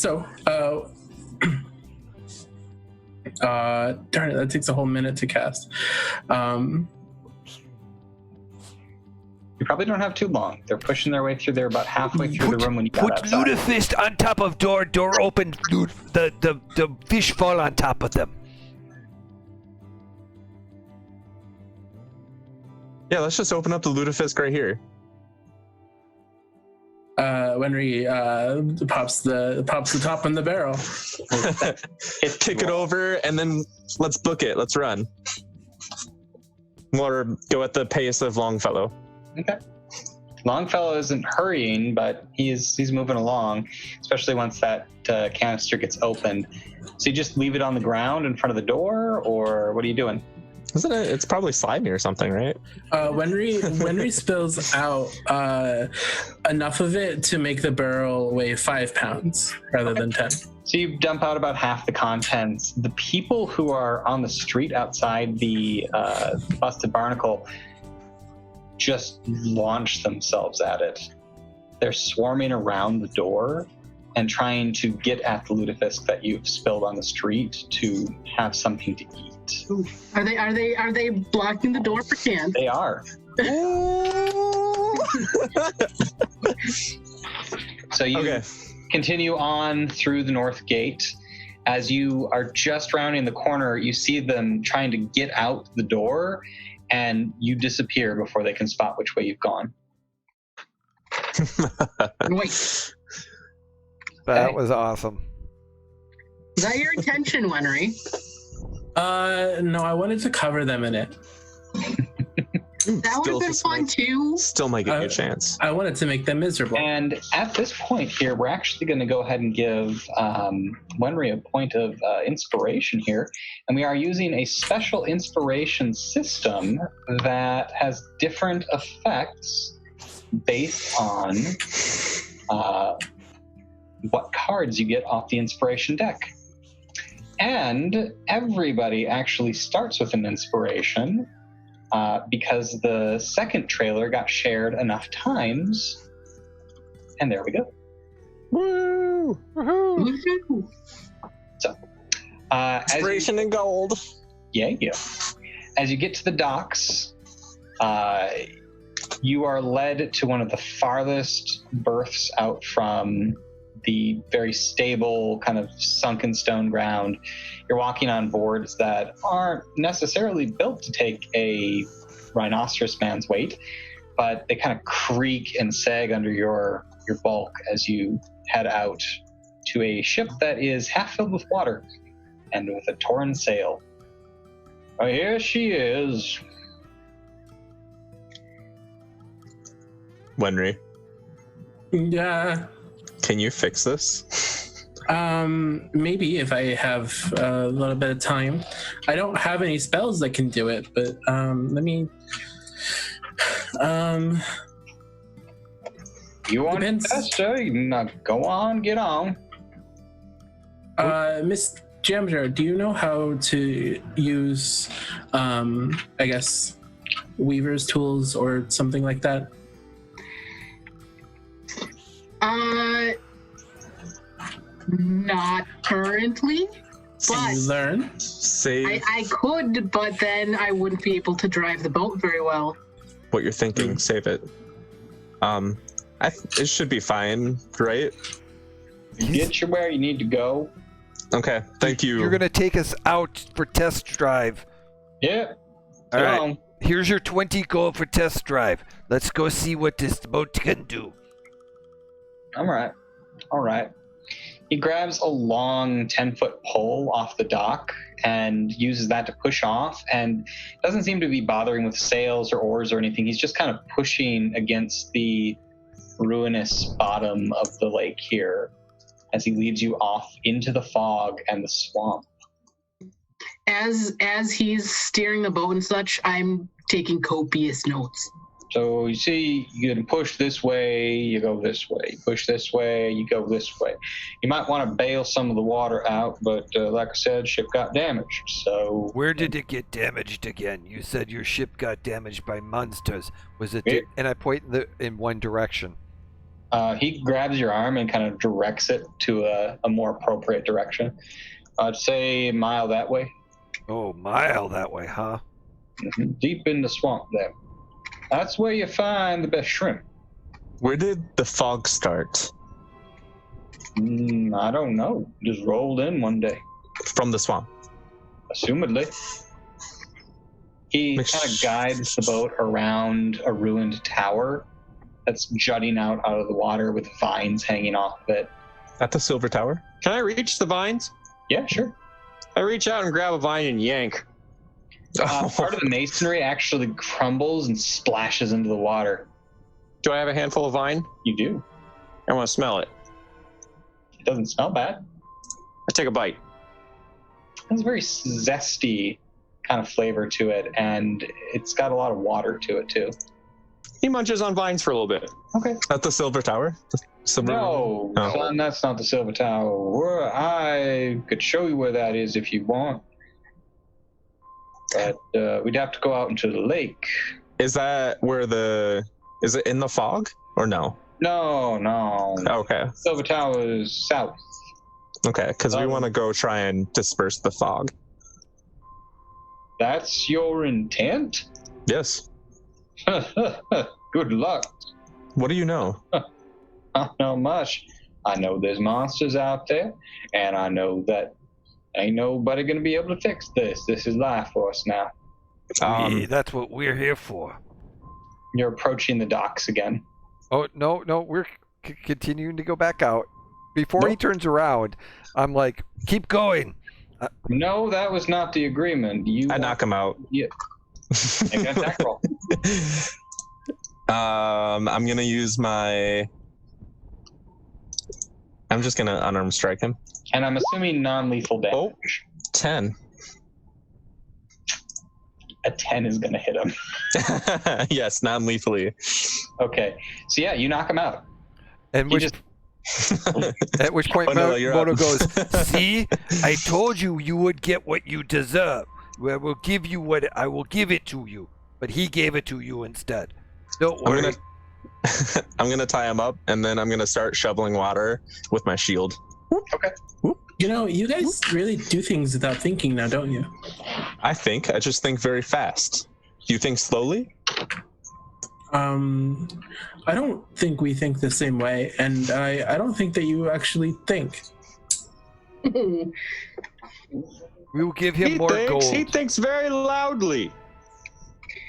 Speaker 6: it, that takes a whole minute to cast.
Speaker 2: You probably don't have too long. They're pushing their way through. They're about halfway through the room when you got
Speaker 1: Put
Speaker 2: outside.
Speaker 1: Ludafist on top of door open. The fish fall on top of them.
Speaker 4: Yeah, let's just open up the lutefisk right here.
Speaker 6: Wenry pops the top on the barrel.
Speaker 4: Kick it over, and then let's book it. Let's run. Or go at the pace of Longfellow.
Speaker 2: Okay. Longfellow isn't hurrying, but he's moving along, especially once that canister gets opened. So you just leave it on the ground in front of the door, or what are you doing?
Speaker 4: Isn't it? It's probably slimy or something, right?
Speaker 6: Wenry spills out enough of it to make the barrel weigh 5 pounds rather than 10.
Speaker 2: So you dump out about half the contents. The people who are on the street outside the busted barnacle just launch themselves at it. They're swarming around the door and trying to get at the lutefisk that you've spilled on the street to have something to eat.
Speaker 3: Are they blocking the door for chance?
Speaker 2: They are. So you continue on through the north gate. As you are just rounding the corner, you see them trying to get out the door, and you disappear before they can spot which way you've gone.
Speaker 3: Wait,
Speaker 1: That was awesome.
Speaker 3: is that your intention, Wenry?
Speaker 6: No, I wanted to cover them in it.
Speaker 3: That would have been fun too.
Speaker 4: Still might give you a chance.
Speaker 6: I wanted to make them miserable.
Speaker 2: And at this point here, we're actually going to go ahead and give Wenry a point of inspiration here. And we are using a special inspiration system that has different effects based on what cards you get off the inspiration deck. And everybody actually starts with an inspiration because the second trailer got shared enough times. And there we go.
Speaker 4: Woo!
Speaker 3: Woohoo.
Speaker 2: So,
Speaker 5: Inspiration and gold.
Speaker 2: yeah. As you get to the docks, you are led to one of the farthest berths out from the very stable, kind of sunken stone ground. You're walking on boards that aren't necessarily built to take a rhinoceros man's weight, but they kind of creak and sag under your bulk as you head out to a ship that is half filled with water and with a torn sail. Oh, here she is.
Speaker 4: Wenry,
Speaker 6: Yeah.
Speaker 4: can you fix this?
Speaker 6: Maybe if I have a little bit of time. I don't have any spells that can do it, but let me.
Speaker 2: You want it
Speaker 6: Depends.
Speaker 2: faster? You can go on, get on.
Speaker 6: Miss Jamjar, do you know how to use, I guess, Weaver's tools or something like that?
Speaker 3: Not currently,
Speaker 6: Can you
Speaker 3: but
Speaker 6: learn?
Speaker 4: Say
Speaker 3: I could, but then I wouldn't be able to drive the boat very well.
Speaker 4: what you're thinking. Save it. It should be fine, right?
Speaker 2: Get you where you need to go.
Speaker 4: Okay, thank you.
Speaker 1: You're gonna take us out for test drive.
Speaker 2: Yeah.
Speaker 1: All right.
Speaker 2: on.
Speaker 1: Here's your 20 gold for test drive. Let's go see what this boat can do.
Speaker 2: All right. He grabs a long 10-foot pole off the dock and uses that to push off, and doesn't seem to be bothering with sails or oars or anything. He's just kind of pushing against the ruinous bottom of the lake here as he leads you off into the fog and the swamp.
Speaker 3: As he's steering the boat and such, I'm taking copious notes.
Speaker 2: So you see, you can push this way, you go this way. You push this way, you go this way. You might want to bail some of the water out, but like I said, ship got damaged. So
Speaker 1: Where did it get damaged again? You said your ship got damaged by monsters. Was it? And I point in one direction.
Speaker 2: he grabs your arm and kind of directs it to a more appropriate direction. I'd say a mile that way.
Speaker 1: Oh, mile that way, huh?
Speaker 2: Deep in the swamp there. That's where you find the best shrimp.
Speaker 4: Where did the fog start?
Speaker 2: I don't know. Just rolled in one day.
Speaker 4: From the swamp.
Speaker 2: Assumedly. He kind of guides the boat around a ruined tower that's jutting out of the water with vines hanging off of it.
Speaker 4: At the Silver Tower?
Speaker 5: Can I reach the vines?
Speaker 2: Yeah, sure.
Speaker 5: I reach out and grab a vine and yank.
Speaker 2: Part of the masonry actually crumbles and splashes into the water.
Speaker 5: Do I have a handful of vine?
Speaker 2: You do.
Speaker 5: I want to smell it.
Speaker 2: It doesn't smell bad.
Speaker 5: I take a bite.
Speaker 2: It has a very zesty kind of flavor to it, and it's got a lot of water to it, too.
Speaker 5: He munches on vines for a little bit.
Speaker 2: Okay.
Speaker 4: At the Silver Tower?
Speaker 2: No, son, that's not the Silver Tower. I could show you where that is if you want. But we'd have to go out into the lake.
Speaker 4: Is that where is it in the fog or no?
Speaker 2: No.
Speaker 4: Okay.
Speaker 2: Silver Tower is south.
Speaker 4: Okay, because we want to go try and disperse the fog.
Speaker 2: That's your intent?
Speaker 4: Yes.
Speaker 2: Good luck.
Speaker 4: What do you know?
Speaker 2: Not much. I know there's monsters out there, and I know that ain't nobody gonna be able to fix this. This is life for us now.
Speaker 1: That's what we're here for.
Speaker 2: You're approaching the docks again.
Speaker 1: Oh, no, we're continuing to go back out. Before he turns around, I'm like, keep going.
Speaker 2: No, that was not the agreement.
Speaker 4: I knock him out.
Speaker 2: Yeah. Make an attack roll.
Speaker 4: I'm gonna use I'm just gonna unarmed strike him.
Speaker 2: And I'm assuming non-lethal damage.
Speaker 4: Oh, 10.
Speaker 2: A 10 is gonna hit him.
Speaker 4: Yes, non-lethally.
Speaker 2: Okay, so yeah, you knock him out.
Speaker 1: And at which point Moto goes, see, I told you you would get what you deserve. I will give it to you. But he gave it to you instead. Don't worry.
Speaker 4: I'm gonna tie him up, and then I'm gonna start shoveling water with my shield.
Speaker 2: Okay.
Speaker 6: You know, you guys really do things without thinking now, don't you?
Speaker 4: I just think very fast. Do you think slowly?
Speaker 6: I don't think we think the same way, and I don't think that you actually think.
Speaker 1: We will give him gold.
Speaker 5: He thinks very loudly.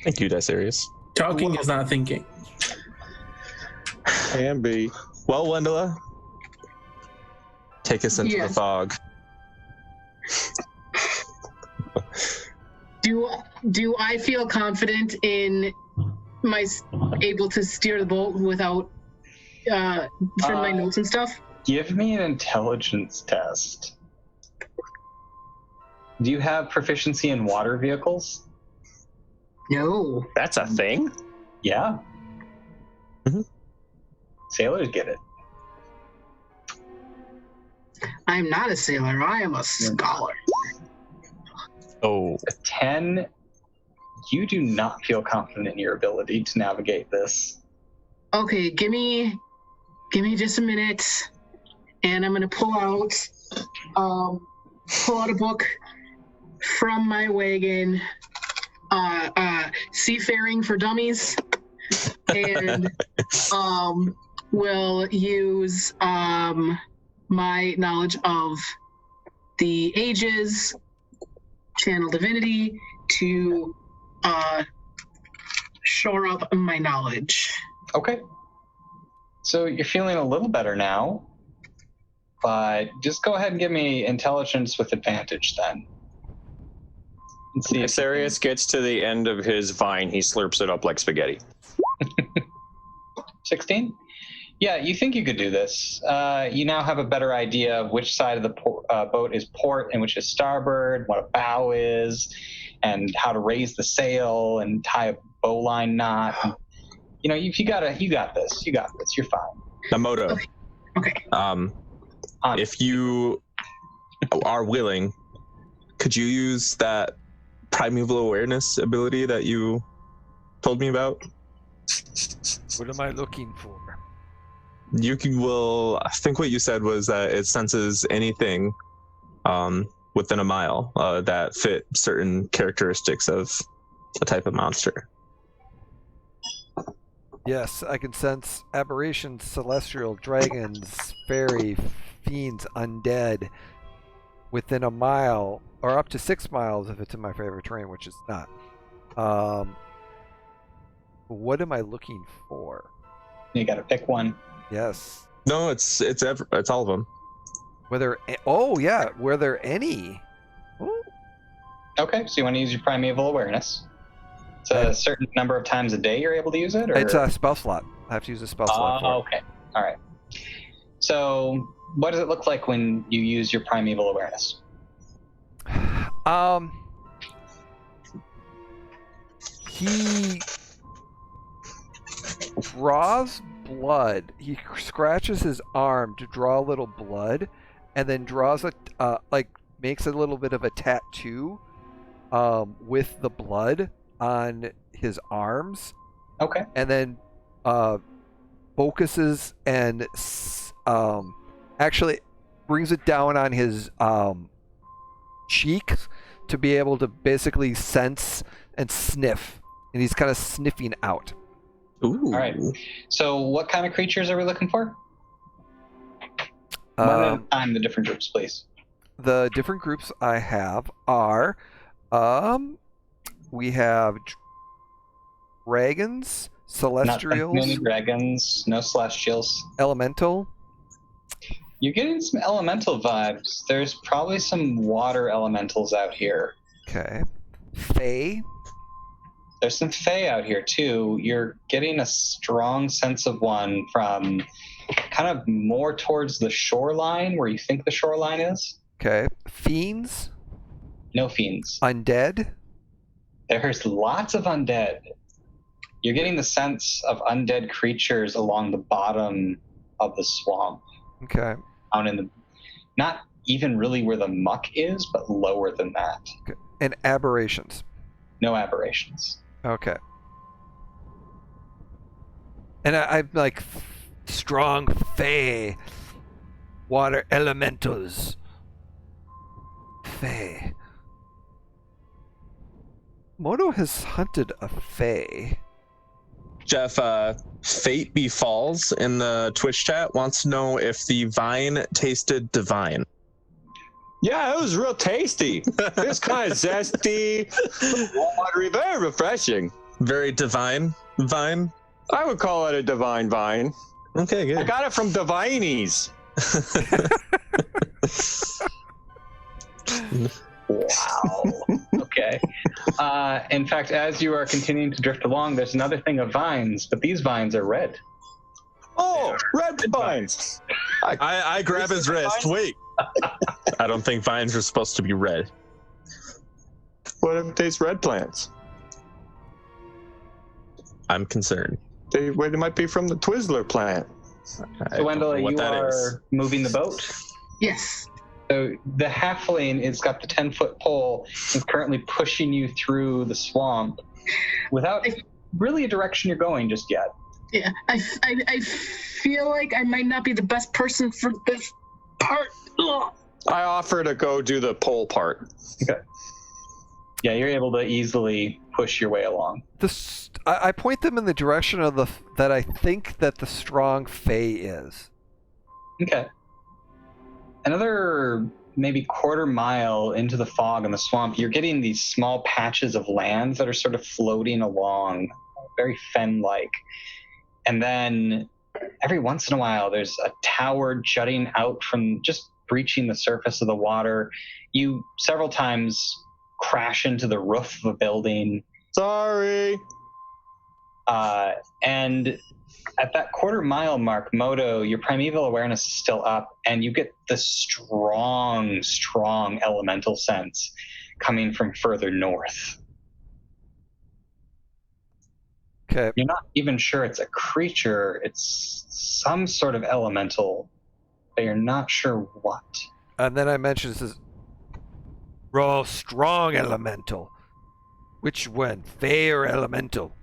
Speaker 4: Thank you, Desirius.
Speaker 6: Talking is not thinking.
Speaker 5: Can be.
Speaker 4: Well, Wendela, take us into the fog.
Speaker 3: Do I feel confident in my able to steer the boat without from my notes and stuff?
Speaker 2: Give me an intelligence test. Do you have proficiency in water vehicles?
Speaker 3: No.
Speaker 5: That's a thing?
Speaker 2: Yeah.
Speaker 4: Mm-hmm.
Speaker 2: Sailors get it.
Speaker 3: I am not a sailor. I am a scholar.
Speaker 4: Oh.
Speaker 2: A 10, you do not feel confident in your ability to navigate this.
Speaker 3: Okay, give me just a minute, and I'm gonna pull out a book from my wagon, Seafaring for Dummies, and we'll use my knowledge of the ages, channel divinity, to shore up my knowledge.
Speaker 2: Okay. So you're feeling a little better now, but just go ahead and give me intelligence with advantage then. Let's see
Speaker 5: If Sarius gets to the end of his vine, he slurps it up like spaghetti.
Speaker 2: 16? Yeah, you think you could do this. You now have a better idea of which side of the boat is port and which is starboard, what a bow is, and how to raise the sail and tie a bowline knot. You know, you got this. You got this. You're fine.
Speaker 4: Namoto,
Speaker 3: Okay.
Speaker 4: if you are willing, could you use that primeval awareness ability that you told me about?
Speaker 1: What am I looking for?
Speaker 4: I think what you said was that it senses anything within a mile that fit certain characteristics of a type of monster.
Speaker 1: Yes, I can sense aberrations, celestial, dragons, fairy, fiends, undead within a mile, or up to 6 miles if it's in my favorite terrain, which it's not. What am I looking for?
Speaker 2: You got to pick one.
Speaker 1: Yes.
Speaker 4: No, it's all of them.
Speaker 1: Were there any? Ooh.
Speaker 2: Okay, so you want to use your primeval awareness. It's a certain number of times a day you're able to use it? Or?
Speaker 1: It's a spell slot. I have to use a spell slot for it.
Speaker 2: Okay. All right. So what does it look like when you use your primeval awareness?
Speaker 1: He draws blood. He scratches his arm to draw a little blood, and then draws makes a little bit of a tattoo with the blood on his arms.
Speaker 2: Okay.
Speaker 1: And then focuses and actually brings it down on his cheek to be able to basically sense and sniff. And he's kind of sniffing out.
Speaker 4: Ooh.
Speaker 2: All right. So what kind of creatures are we looking for? One at a time, the different groups, please.
Speaker 1: The different groups I have are, we have dragons, celestials,
Speaker 2: Not many dragons, no celestials.
Speaker 1: elemental.
Speaker 2: You're getting some elemental vibes. There's probably some water elementals out here.
Speaker 1: Okay. Fae.
Speaker 2: There's some fae out here too. You're getting a strong sense of one from kind of more towards the shoreline, where you think the shoreline is.
Speaker 1: Okay. Fiends.
Speaker 2: No fiends.
Speaker 1: Undead.
Speaker 2: There's lots of undead. You're getting the sense of undead creatures along the bottom of the swamp.
Speaker 1: Okay.
Speaker 2: Out in the, not even really where the muck is, but lower than that.
Speaker 1: Okay. And aberrations.
Speaker 2: No aberrations.
Speaker 1: Okay. And I'm like strong fae, water elementals. Fae. Moto has hunted a fae.
Speaker 4: Jeff, Fate Befalls in the Twitch chat wants to know if the vine tasted divine.
Speaker 5: Yeah, it was real tasty. It's kind of zesty, watery, very refreshing.
Speaker 4: Very divine vine.
Speaker 5: I would call it a divine vine.
Speaker 4: Okay,
Speaker 5: I
Speaker 4: good.
Speaker 5: got it from Divinies.
Speaker 2: Wow. Okay. In fact, as you are continuing to drift along, there's another thing of vines, but these vines are red.
Speaker 5: Oh, red vines.
Speaker 4: I grab his wrist. Wait. I don't think vines are supposed to be red.
Speaker 5: What if it tastes red plants?
Speaker 4: I'm concerned.
Speaker 5: They might be from the Twizzler plant.
Speaker 2: So, Wendell, you are moving the boat?
Speaker 3: Yes.
Speaker 2: So the halfling has got the 10-foot pole and is currently pushing you through the swamp without really a direction you're going just yet.
Speaker 3: Yeah. I feel like I might not be the best person for this part. Ugh.
Speaker 5: I offer to go do the pole part.
Speaker 2: Okay. Yeah, you're able to easily push your way along.
Speaker 1: I point them in the direction of that I think that the strong fae is.
Speaker 2: Okay. another maybe quarter mile into the fog and the swamp, you're getting these small patches of land that are sort of floating along, very fen-like. And then every once in a while, there's a tower jutting out from just breaching the surface of the water. You several times crash into the roof of a building.
Speaker 5: Sorry.
Speaker 2: And at that quarter mile mark, Moto, your primeval awareness is still up, and you get the strong, strong elemental sense coming from further north.
Speaker 1: Okay.
Speaker 2: You're not even sure it's a creature. It's some sort of elemental, but you're not sure what.
Speaker 1: And then I mentioned this is raw, strong elemental. Which one, Fey or elemental?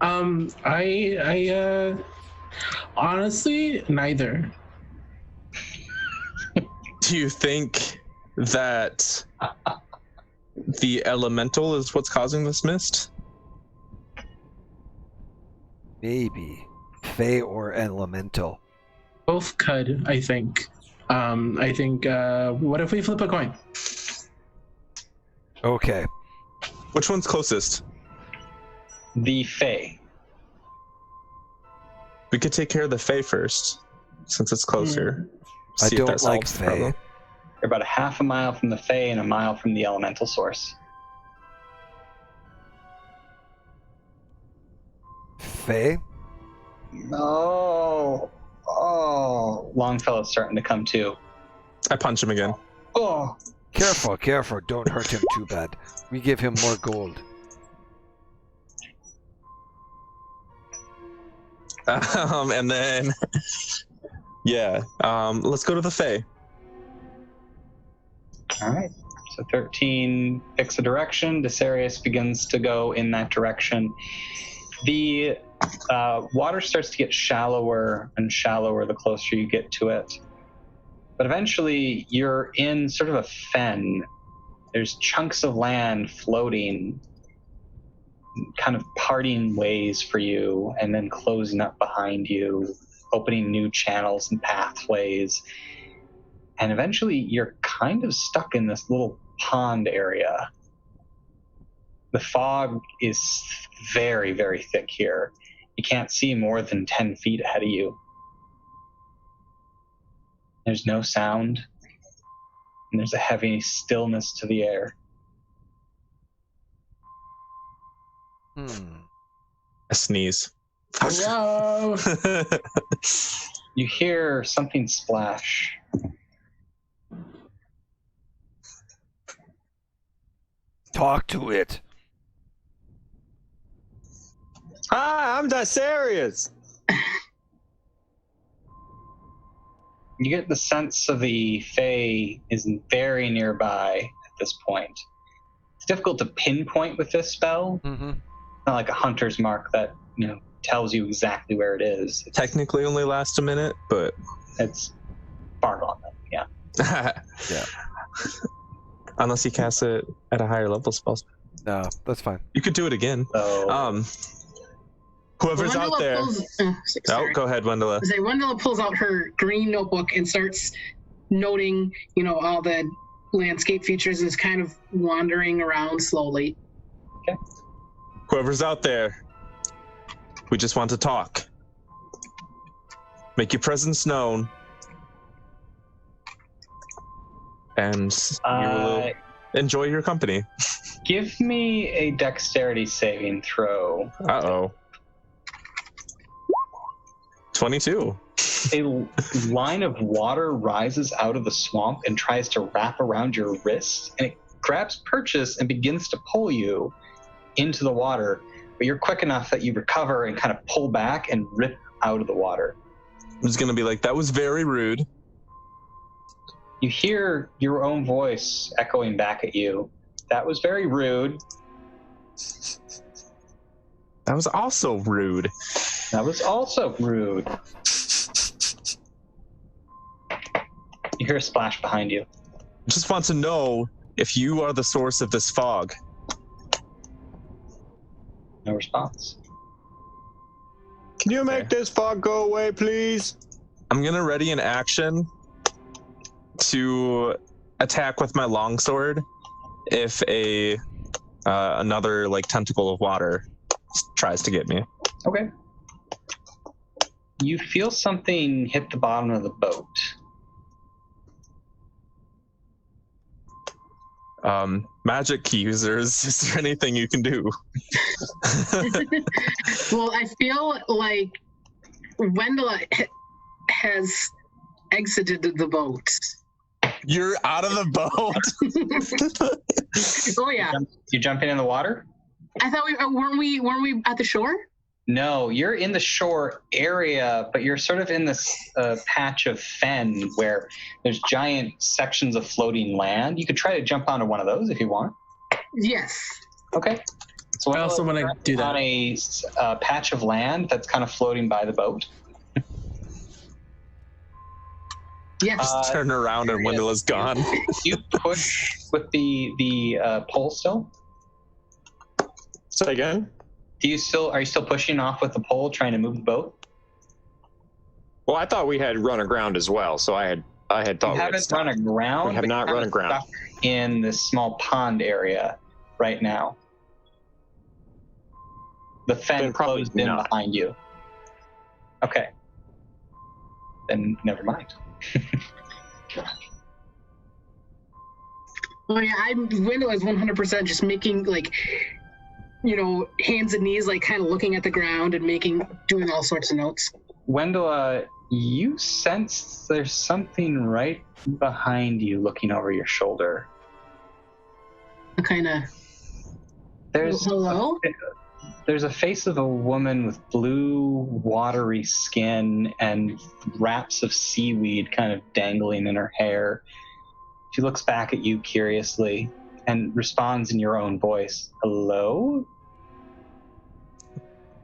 Speaker 6: I honestly, neither.
Speaker 4: Do you think that the elemental is what's causing this mist?
Speaker 1: Maybe Fey or elemental.
Speaker 6: Both could, I think. I think, what if we flip a coin?
Speaker 1: Okay.
Speaker 4: Which one's closest?
Speaker 2: The Fae.
Speaker 4: We could take care of the Fae first, since it's closer.
Speaker 1: I
Speaker 4: See if
Speaker 1: don't
Speaker 4: that
Speaker 1: like
Speaker 4: solves the
Speaker 1: Fey.
Speaker 4: problem.
Speaker 2: You're about a half a mile from the Fae and a mile from the elemental source.
Speaker 1: Fey?
Speaker 2: No. Oh. Longfellow's starting to come to.
Speaker 4: I punch him again.
Speaker 2: Oh.
Speaker 1: Careful, careful. Don't hurt him too bad. We give him more gold.
Speaker 4: And then, yeah, let's go to the Fae.
Speaker 2: All right. So 13 picks a direction. Desarius begins to go in that direction. The water starts to get shallower and shallower the closer you get to it. But eventually, you're in sort of a fen. There's chunks of land floating, kind of parting ways for you, and then closing up behind you, opening new channels and pathways. And eventually, you're kind of stuck in this little pond area. The fog is very, very thick here. You can't see more than 10 feet ahead of you. There's no sound, and there's a heavy stillness to the air.
Speaker 4: I sneeze.
Speaker 6: Hello.
Speaker 2: You hear something splash.
Speaker 1: Talk to it.
Speaker 5: Hi, I'm Desarius.
Speaker 2: You get the sense of the Fae is very nearby at this point. It's difficult to pinpoint with this spell.
Speaker 1: Mm-hmm.
Speaker 2: It's not like a hunter's mark that, tells you exactly where it is.
Speaker 4: Technically only lasts a minute, but
Speaker 2: It's far gone, yeah.
Speaker 1: Yeah.
Speaker 4: Unless you cast it at a higher level spell.
Speaker 1: No, that's fine.
Speaker 4: You could do it again.
Speaker 2: So
Speaker 4: Whoever's
Speaker 3: Wendella
Speaker 4: out there.
Speaker 3: sorry.
Speaker 4: Go ahead, Wendella.
Speaker 3: Wendella pulls out her green notebook and starts noting, all the landscape features, is kind of wandering around slowly.
Speaker 4: Whoever's out there, we just want to talk. Make your presence known. And we will enjoy your company.
Speaker 2: give me a dexterity saving throw.
Speaker 4: Uh-oh. 22.
Speaker 2: A line of water rises out of the swamp and tries to wrap around your wrist, and it grabs purchase and begins to pull you into the water, but you're quick enough that you recover and kind of pull back and rip out of the water.
Speaker 4: I'm just gonna be like, that was very rude.
Speaker 2: You hear your own voice echoing back at you. That was very rude.
Speaker 4: That was also rude.
Speaker 2: That was also rude. You hear a splash behind you.
Speaker 4: Just want to know if you are the source of this fog.
Speaker 2: No response.
Speaker 5: Can you make this fog go away, please?
Speaker 4: I'm gonna ready an action to attack with my longsword if another like tentacle of water tries to get me.
Speaker 2: Okay. You feel something hit the bottom of the boat.
Speaker 4: Magic key users, is there anything you can do?
Speaker 3: Well, I feel like Wendell has exited the boat.
Speaker 4: You're out of the boat.
Speaker 3: Oh yeah.
Speaker 2: You jumping in the water?
Speaker 3: I thought weren't we at the shore?
Speaker 2: No, you're in the shore area, but you're sort of in this patch of fen where there's giant sections of floating land. You could try to jump onto one of those if you want.
Speaker 3: Yes.
Speaker 2: Okay. So
Speaker 6: I also want to do that.
Speaker 2: on a patch of land that's kind of floating by the boat.
Speaker 3: Yes.
Speaker 4: Turn around and Wendell is gone.
Speaker 2: You push with the pole still?
Speaker 5: Say again?
Speaker 2: Are you still pushing off with the pole, trying to move the boat?
Speaker 5: Well, I thought we had run aground as well, so I had thought
Speaker 2: You haven't run aground.
Speaker 5: We have
Speaker 2: but
Speaker 5: not
Speaker 2: you're
Speaker 5: run aground.
Speaker 2: stuck in this small pond area right now. The fen
Speaker 5: Then probably
Speaker 2: closed in
Speaker 5: not.
Speaker 2: behind you. Okay. Then never mind.
Speaker 3: Oh yeah, Wendell is 100% just making like, hands and knees, like kind of looking at the ground and doing all sorts of notes.
Speaker 2: Wendell, you sense there's something right behind you looking over your shoulder.
Speaker 3: Kind of.
Speaker 2: There's
Speaker 3: Hello?
Speaker 2: There's a face of a woman with blue, watery skin and wraps of seaweed kind of dangling in her hair. She looks back at you curiously and responds in your own voice, "Hello?"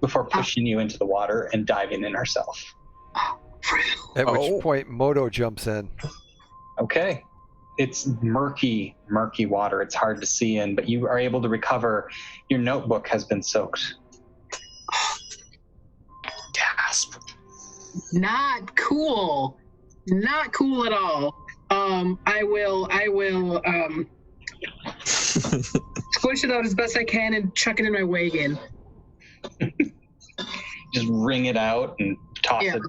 Speaker 2: before pushing you into the water and diving in herself.
Speaker 1: At which point Moto jumps in.
Speaker 2: Okay. It's murky water. It's hard to see in, but you are able to recover. Your notebook has been soaked.
Speaker 5: Gasp.
Speaker 3: Not cool. Not cool at all. I will squish it out as best I can and chuck it in my wagon.
Speaker 2: Just wring it out and toss it.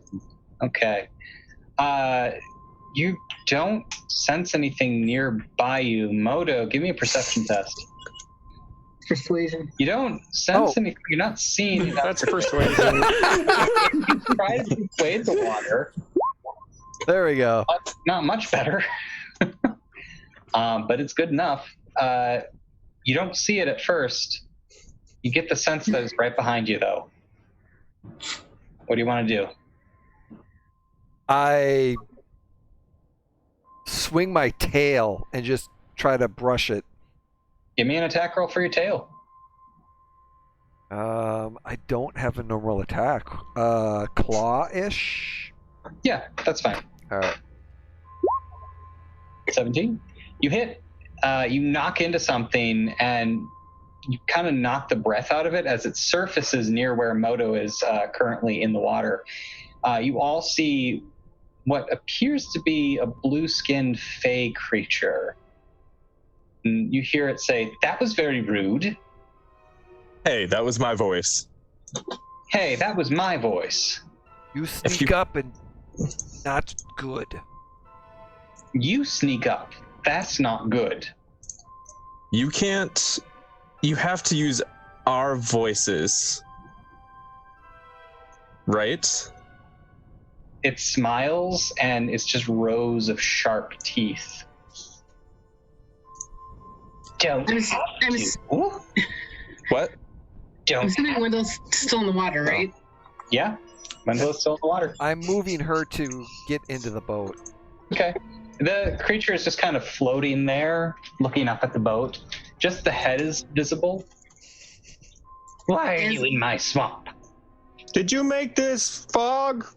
Speaker 2: Okay. You don't sense anything nearby you. Moto, give me a perception test.
Speaker 3: Persuasion.
Speaker 2: You don't sense anything. You're not seeing.
Speaker 5: That's persuasion.
Speaker 2: You try to persuade the water.
Speaker 1: There we go.
Speaker 2: Not much better. But it's good enough. You don't see it at first. You get the sense that it's right behind you, though. What do you want to do?
Speaker 1: I swing my tail and just try to brush it.
Speaker 2: Give me an attack roll for your tail.
Speaker 1: I don't have a normal attack. Claw-ish?
Speaker 2: Yeah, that's fine.
Speaker 1: All right.
Speaker 2: 17. You hit. You knock into something, and you kind of knock the breath out of it as it surfaces near where Moto is currently in the water. You all see what appears to be a blue-skinned fey creature. And you hear it say, "That was very rude."
Speaker 4: Hey, that was my voice.
Speaker 2: Hey, that was my voice.
Speaker 1: You sneak up and not good.
Speaker 2: You sneak up. That's not good.
Speaker 4: You can't. You have to use our voices. Right?
Speaker 2: It smiles, and it's just rows of sharp teeth. Don't.
Speaker 4: What?
Speaker 3: I'm
Speaker 2: Don't.
Speaker 3: assuming Wendell's still in the water, right?
Speaker 2: Yeah. Wendell is still in the water.
Speaker 1: I'm moving her to get into the boat.
Speaker 2: Okay. The creature is just kind of floating there, looking up at the boat. Just the head is visible. Why are you in my swamp?
Speaker 5: Did you make this, Fog?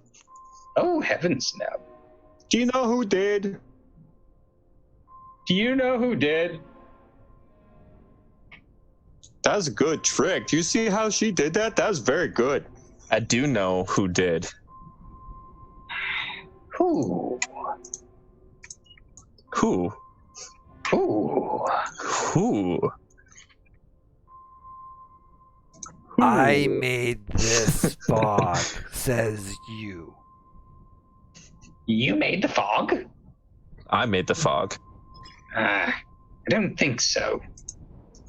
Speaker 2: Oh, heavens no.
Speaker 5: Do you know who did?
Speaker 2: Do you know who did?
Speaker 5: That's a good trick. Do you see how she did that? That was very good.
Speaker 4: I do know who did. Who?
Speaker 2: Ooh.
Speaker 4: Who?
Speaker 1: I made this fog, says you.
Speaker 2: You made the fog?
Speaker 4: I made the fog.
Speaker 2: I don't think so.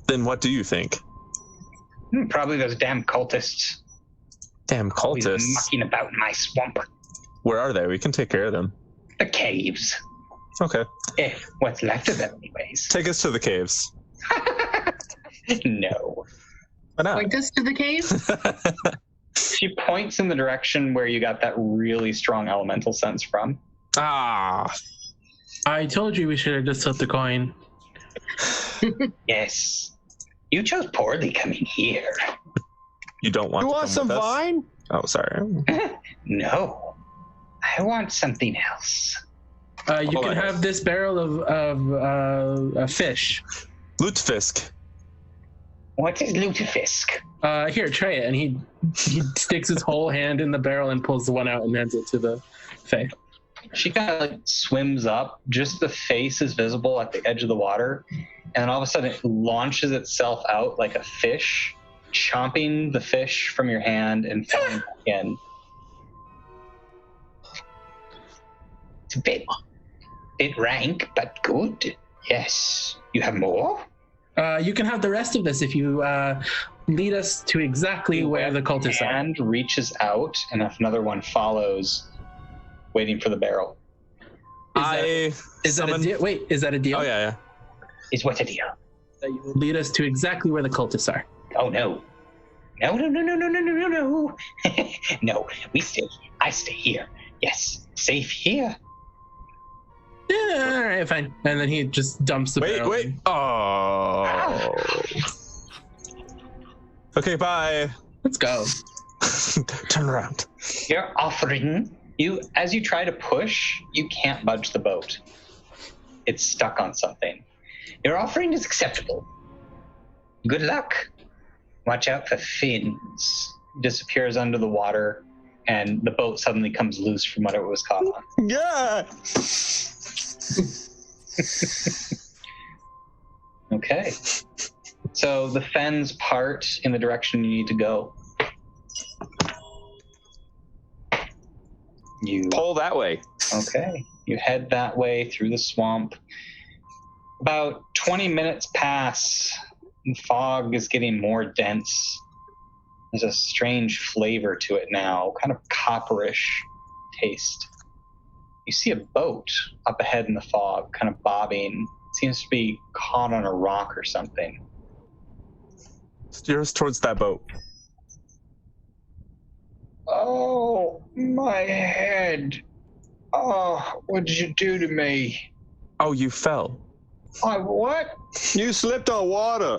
Speaker 4: Then what do you think?
Speaker 2: Probably those damn cultists.
Speaker 4: Damn
Speaker 2: Always
Speaker 4: cultists.
Speaker 2: mucking about in my swamp.
Speaker 4: Where are they? We can take care of them.
Speaker 2: The caves.
Speaker 4: Okay.
Speaker 2: What's left of them, anyways.
Speaker 4: Take us to the caves.
Speaker 2: No.
Speaker 4: Why not?
Speaker 3: Point us to the cave.
Speaker 2: She points in the direction where you got that really strong elemental sense from.
Speaker 4: Ah.
Speaker 6: I told you we should have just flipped the coin.
Speaker 2: Yes. You chose poorly coming here.
Speaker 4: You don't want
Speaker 5: You
Speaker 4: to
Speaker 5: want
Speaker 4: come
Speaker 5: some
Speaker 4: with us?
Speaker 5: vine?
Speaker 4: Oh, sorry.
Speaker 2: No. I want something else.
Speaker 6: You
Speaker 4: Hold
Speaker 6: can
Speaker 4: on.
Speaker 6: have this barrel of fish.
Speaker 4: Lutefisk.
Speaker 2: What is lutefisk?
Speaker 6: Here, try it. And he sticks his whole hand in the barrel and pulls the one out and hands it to the Fae.
Speaker 2: She kind of like swims up. Just the face is visible at the edge of the water. And then all of a sudden it launches itself out like a fish, chomping the fish from your hand and falling back in. It's a bit rank, but good. Yes. You have more?
Speaker 6: You can have the rest of this if you lead us to exactly where the cultists are.
Speaker 2: Hand reaches out, and if another one follows, waiting for the barrel.
Speaker 6: Is that a deal? Wait, is that a deal?
Speaker 4: Oh, yeah.
Speaker 2: Is what a deal?
Speaker 6: That you will lead us to exactly where the cultists are.
Speaker 2: Oh no. No. No, we stay. I stay here. Yes, safe here.
Speaker 6: Yeah, all right, fine. And then he just dumps the barrel.
Speaker 4: Wait. Oh. Okay, bye.
Speaker 6: Let's go.
Speaker 4: Turn around.
Speaker 2: You're offering. As you try to push, you can't budge the boat. It's stuck on something. Your offering is acceptable. Good luck. Watch out for fins. Disappears under the water, and the boat suddenly comes loose from whatever it was caught on.
Speaker 5: Yeah.
Speaker 2: Okay. So the fens part in the direction you need to go. You
Speaker 5: Pull that way.
Speaker 2: Okay. You head that way through the swamp. About 20 minutes pass. The fog is getting more dense. There's a strange flavor to it now, kind of copperish taste. You see a boat up ahead in the fog, kind of bobbing. It seems to be caught on a rock or something.
Speaker 4: Steer us towards that boat.
Speaker 2: Oh, my head. Oh, what did you do to me?
Speaker 4: Oh, you fell.
Speaker 2: I what?
Speaker 5: You slipped on water.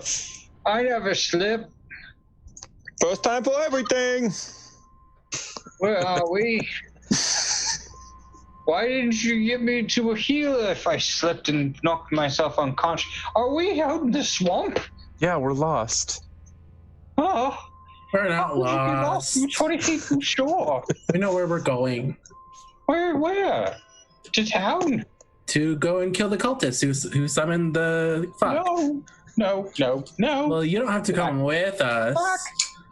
Speaker 2: I never slip.
Speaker 5: First time for everything.
Speaker 2: Where are we? Why didn't you get me to a healer if I slipped and knocked myself unconscious? Are we out in the swamp?
Speaker 4: Yeah, we're lost.
Speaker 2: Oh,
Speaker 6: We're not
Speaker 2: how could we be
Speaker 6: lost.
Speaker 2: I'm 20 feet from shore.
Speaker 6: We know where we're going.
Speaker 2: Where? To town?
Speaker 6: To go and kill the cultists who summoned the fuck.
Speaker 2: No.
Speaker 6: Well, you don't have to come with us.
Speaker 2: Fuck.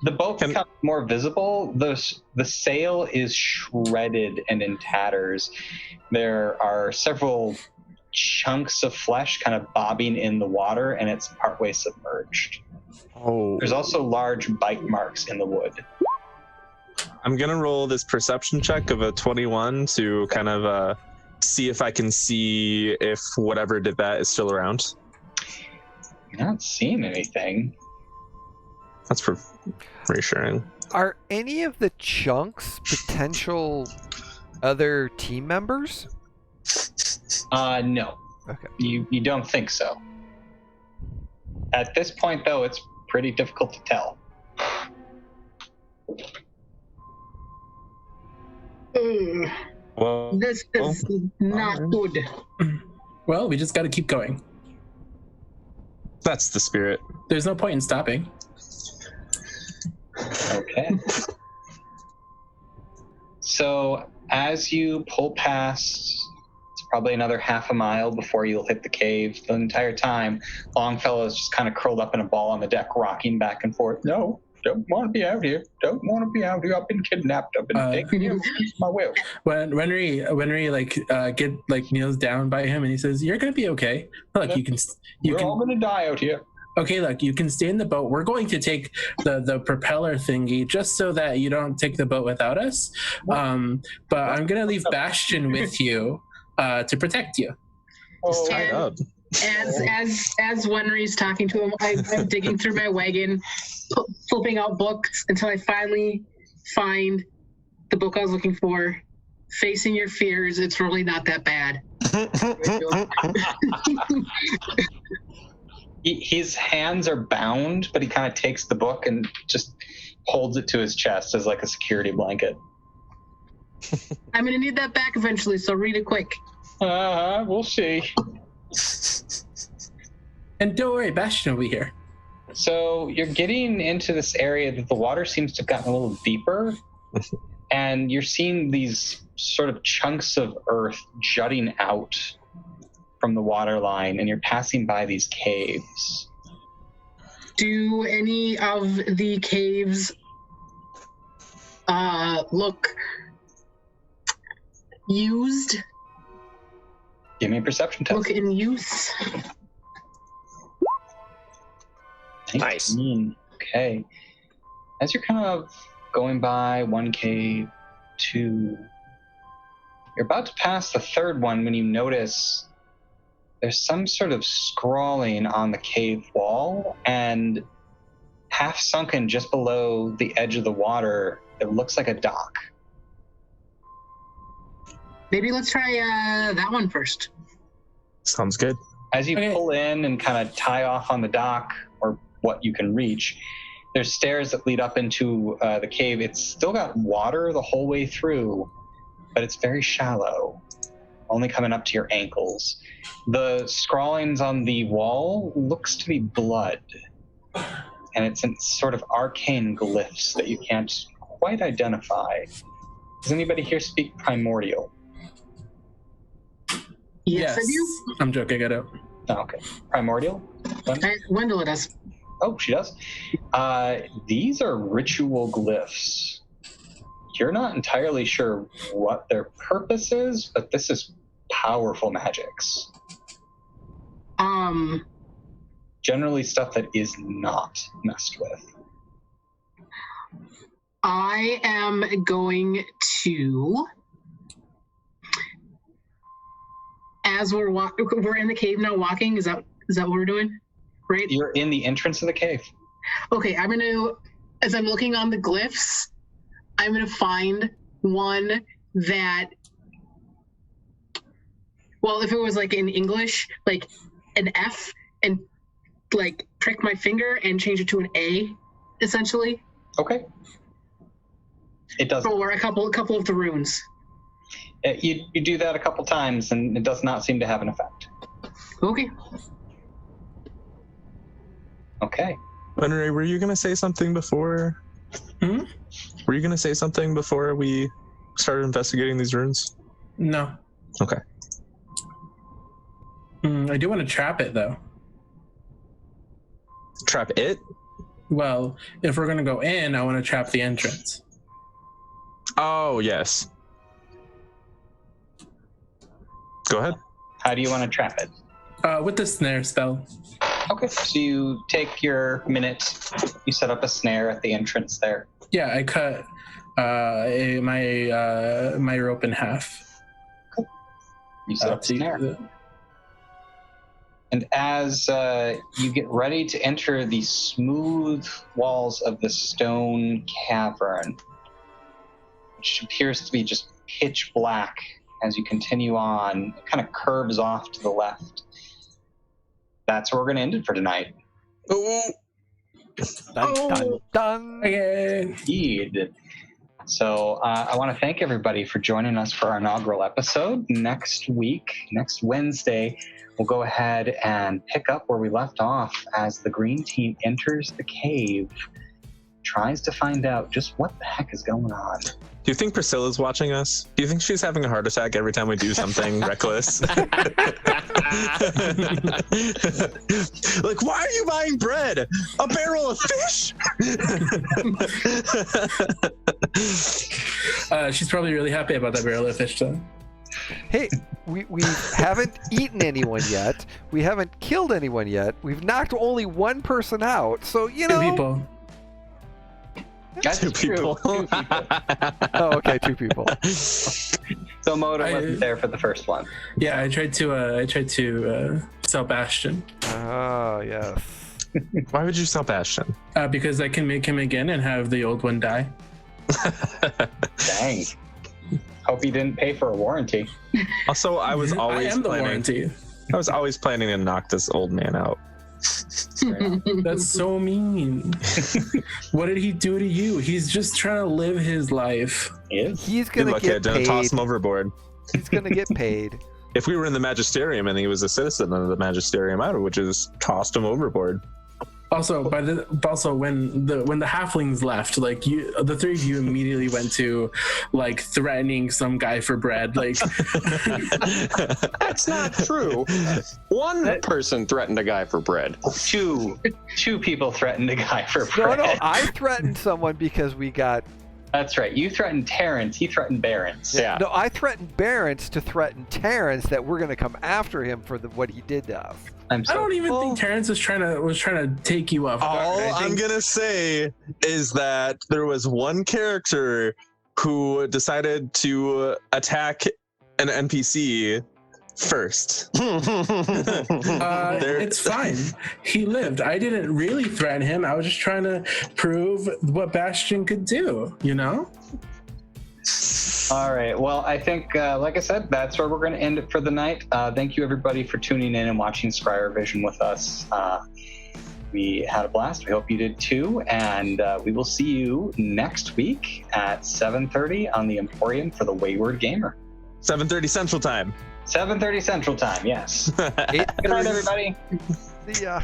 Speaker 2: The boat becomes more visible. The sail is shredded and in tatters. There are several chunks of flesh kind of bobbing in the water, and it's partway submerged.
Speaker 4: Oh.
Speaker 2: There's also large bite marks in the wood.
Speaker 4: I'm going to roll this perception check of a 21 to kind of see if I can see if whatever did that is still around.
Speaker 2: You're not seeing anything.
Speaker 4: That's reassuring.
Speaker 1: Are any of the chunks potential other team members?
Speaker 2: No.
Speaker 1: Okay.
Speaker 2: You don't think so. At this point, though, it's pretty difficult to tell.
Speaker 4: Well,
Speaker 3: This is not good.
Speaker 6: Well, we just got to keep going.
Speaker 4: that's the spirit.
Speaker 6: There's no point in stopping.
Speaker 2: Okay. So as you pull past, it's probably another half a mile before you'll hit the cave. The entire time, Longfellow's just kind of curled up in a ball on the deck, rocking back and forth. No, don't want to be out here. Don't want to be out here. I've been kidnapped. I've been taken against my will.
Speaker 6: When Renry kneels down by him and he says, "You're gonna be okay. Look,
Speaker 2: We're all gonna die out here."
Speaker 6: Okay, look, you can stay in the boat. We're going to take the propeller thingy just so that you don't take the boat without us. But I'm gonna leave Bastion with you to protect you.
Speaker 4: He's tied up.
Speaker 3: As Wenry's talking to him, I'm digging through my wagon, flipping out books until I finally find the book I was looking for. Facing Your Fears. It's really not that bad.
Speaker 2: His hands are bound, but he kind of takes the book and just holds it to his chest as like a security blanket.
Speaker 3: I'm going to need that back eventually, so read it quick.
Speaker 2: We'll see.
Speaker 6: And don't worry, Bastion will be here.
Speaker 2: So you're getting into this area that the water seems to have gotten a little deeper, and you're seeing these sort of chunks of earth jutting out from the water line, and you're passing by these caves.
Speaker 3: Do any of the caves look used?
Speaker 2: Give me a perception test.
Speaker 3: Look in use?
Speaker 5: Nice.
Speaker 2: 19. Okay. As you're kind of going by one cave, two, you're about to pass the third one when you notice there's some sort of scrawling on the cave wall, and half sunken just below the edge of the water, it looks like a dock.
Speaker 3: Maybe let's try that one first.
Speaker 4: Sounds good.
Speaker 2: As you pull in and kind of tie off on the dock, or what you can reach, there's stairs that lead up into the cave. It's still got water the whole way through, but it's very shallow, only coming up to your ankles. The scrawlings on the wall looks to be blood, and it's in sort of arcane glyphs that you can't quite identify. Does anybody here speak Primordial?
Speaker 3: Yes, I do.
Speaker 6: I'm joking, I don't.
Speaker 2: Oh, okay. Primordial?
Speaker 3: Wendell does.
Speaker 2: Oh, she does? These are ritual glyphs. You're not entirely sure what their purpose is, but this is powerful magics. Generally stuff that is not messed with.
Speaker 3: I am going to, as we're in the cave now walking, is that what we're doing? Right?
Speaker 2: You're in the entrance of the cave.
Speaker 3: Okay, I'm going to, as I'm looking on the glyphs, I'm going to find one that, well, if it was like in English, like an F, and like prick my finger and change it to an A, essentially.
Speaker 2: Okay. It does.
Speaker 3: Or a couple of the runes.
Speaker 2: You do that a couple times, and it does not seem to have an effect.
Speaker 3: Okay.
Speaker 2: Okay.
Speaker 4: Henry, were you going to say something before? Were you going to say something before we started investigating these runes?
Speaker 6: No.
Speaker 4: Okay.
Speaker 6: I do want to trap it, though.
Speaker 4: Trap it?
Speaker 6: Well, if we're going to go in, I want to trap the entrance.
Speaker 4: Oh, yes. Go ahead.
Speaker 2: How do you want to trap it?
Speaker 6: With the snare spell.
Speaker 2: Okay, so you take your minute, you set up a snare at the entrance there.
Speaker 6: Yeah, I cut my rope in half.
Speaker 2: You set up a snare. And as you get ready to enter the smooth walls of the stone cavern, which appears to be just pitch black as you continue on, it kind of curves off to the left. That's where we're going to end it for tonight.
Speaker 1: Dun, dun, dun.
Speaker 6: Okay.
Speaker 2: Indeed. So I want to thank everybody for joining us for our inaugural episode. Next week, next Wednesday, we'll go ahead and pick up where we left off as the green team enters the cave, tries to find out just what the heck is going on.
Speaker 4: Do you think Priscilla's watching us? Do you think she's having a heart attack every time we do something reckless? Like, why are you buying bread? A barrel of fish?
Speaker 6: She's probably really happy about that barrel of fish, though.
Speaker 1: Hey, we haven't eaten anyone yet. We haven't killed anyone yet. We've knocked only one person out. So, you know.
Speaker 6: 2 people.
Speaker 2: That's
Speaker 4: Two
Speaker 2: true.
Speaker 4: people.
Speaker 2: 2 people.
Speaker 1: Oh, okay, 2 people.
Speaker 2: So Moda wasn't there for the first one.
Speaker 6: Yeah, I tried to sell Bastion
Speaker 1: Oh, yes.
Speaker 4: Why would you sell Bastion?
Speaker 6: because I can make him again and have the old one die.
Speaker 2: Dang. Hope you didn't pay for a warranty.
Speaker 4: Also, I was
Speaker 6: I
Speaker 4: always
Speaker 6: am the
Speaker 4: planning.
Speaker 6: warranty.
Speaker 4: I was always planning to knock this old man out.
Speaker 6: That's so mean. What did he do to you? He's just trying to live his life.
Speaker 2: Is?
Speaker 1: He's
Speaker 4: Good
Speaker 1: gonna
Speaker 4: luck,
Speaker 1: get
Speaker 4: kid. Don't
Speaker 1: paid.
Speaker 4: toss him overboard.
Speaker 1: He's gonna get paid.
Speaker 4: If we were in the Magisterium and he was a citizen of the Magisterium, I would just tossed him overboard.
Speaker 6: Also, when the halflings left, like the 3 of you immediately went to like threatening some guy for bread. Like
Speaker 5: That's not true. One person threatened a guy for bread.
Speaker 2: Two people threatened a guy for
Speaker 1: No,
Speaker 2: bread.
Speaker 1: no, I threatened someone because we got.
Speaker 2: That's right. You threatened Terrence. He threatened Barons.
Speaker 5: Yeah.
Speaker 1: No, I threatened Barents to threaten Terrence that we're gonna come after him for what he did to us.
Speaker 2: I'm
Speaker 6: I don't even
Speaker 1: Oh.
Speaker 6: think Terrence was trying to take you off guard.
Speaker 4: All
Speaker 6: I
Speaker 4: I'm
Speaker 6: think-
Speaker 4: gonna say is that there was one character who decided to attack an NPC first.
Speaker 6: It's fine. He lived. I didn't really threaten him. I was just trying to prove what Bastion could do, you know?
Speaker 2: All right. Well, I think, like I said, that's where we're going to end it for the night. Thank you, everybody, for tuning in and watching Scryervision with us. We had a blast. We hope you did too. And we will see you next week at 7:30 on the Emporium for the Wayward Gamer.
Speaker 4: 7:30 Central Time.
Speaker 2: 7:30 Central Time, yes. Good night,
Speaker 1: 8:30.
Speaker 2: everybody.
Speaker 1: See ya.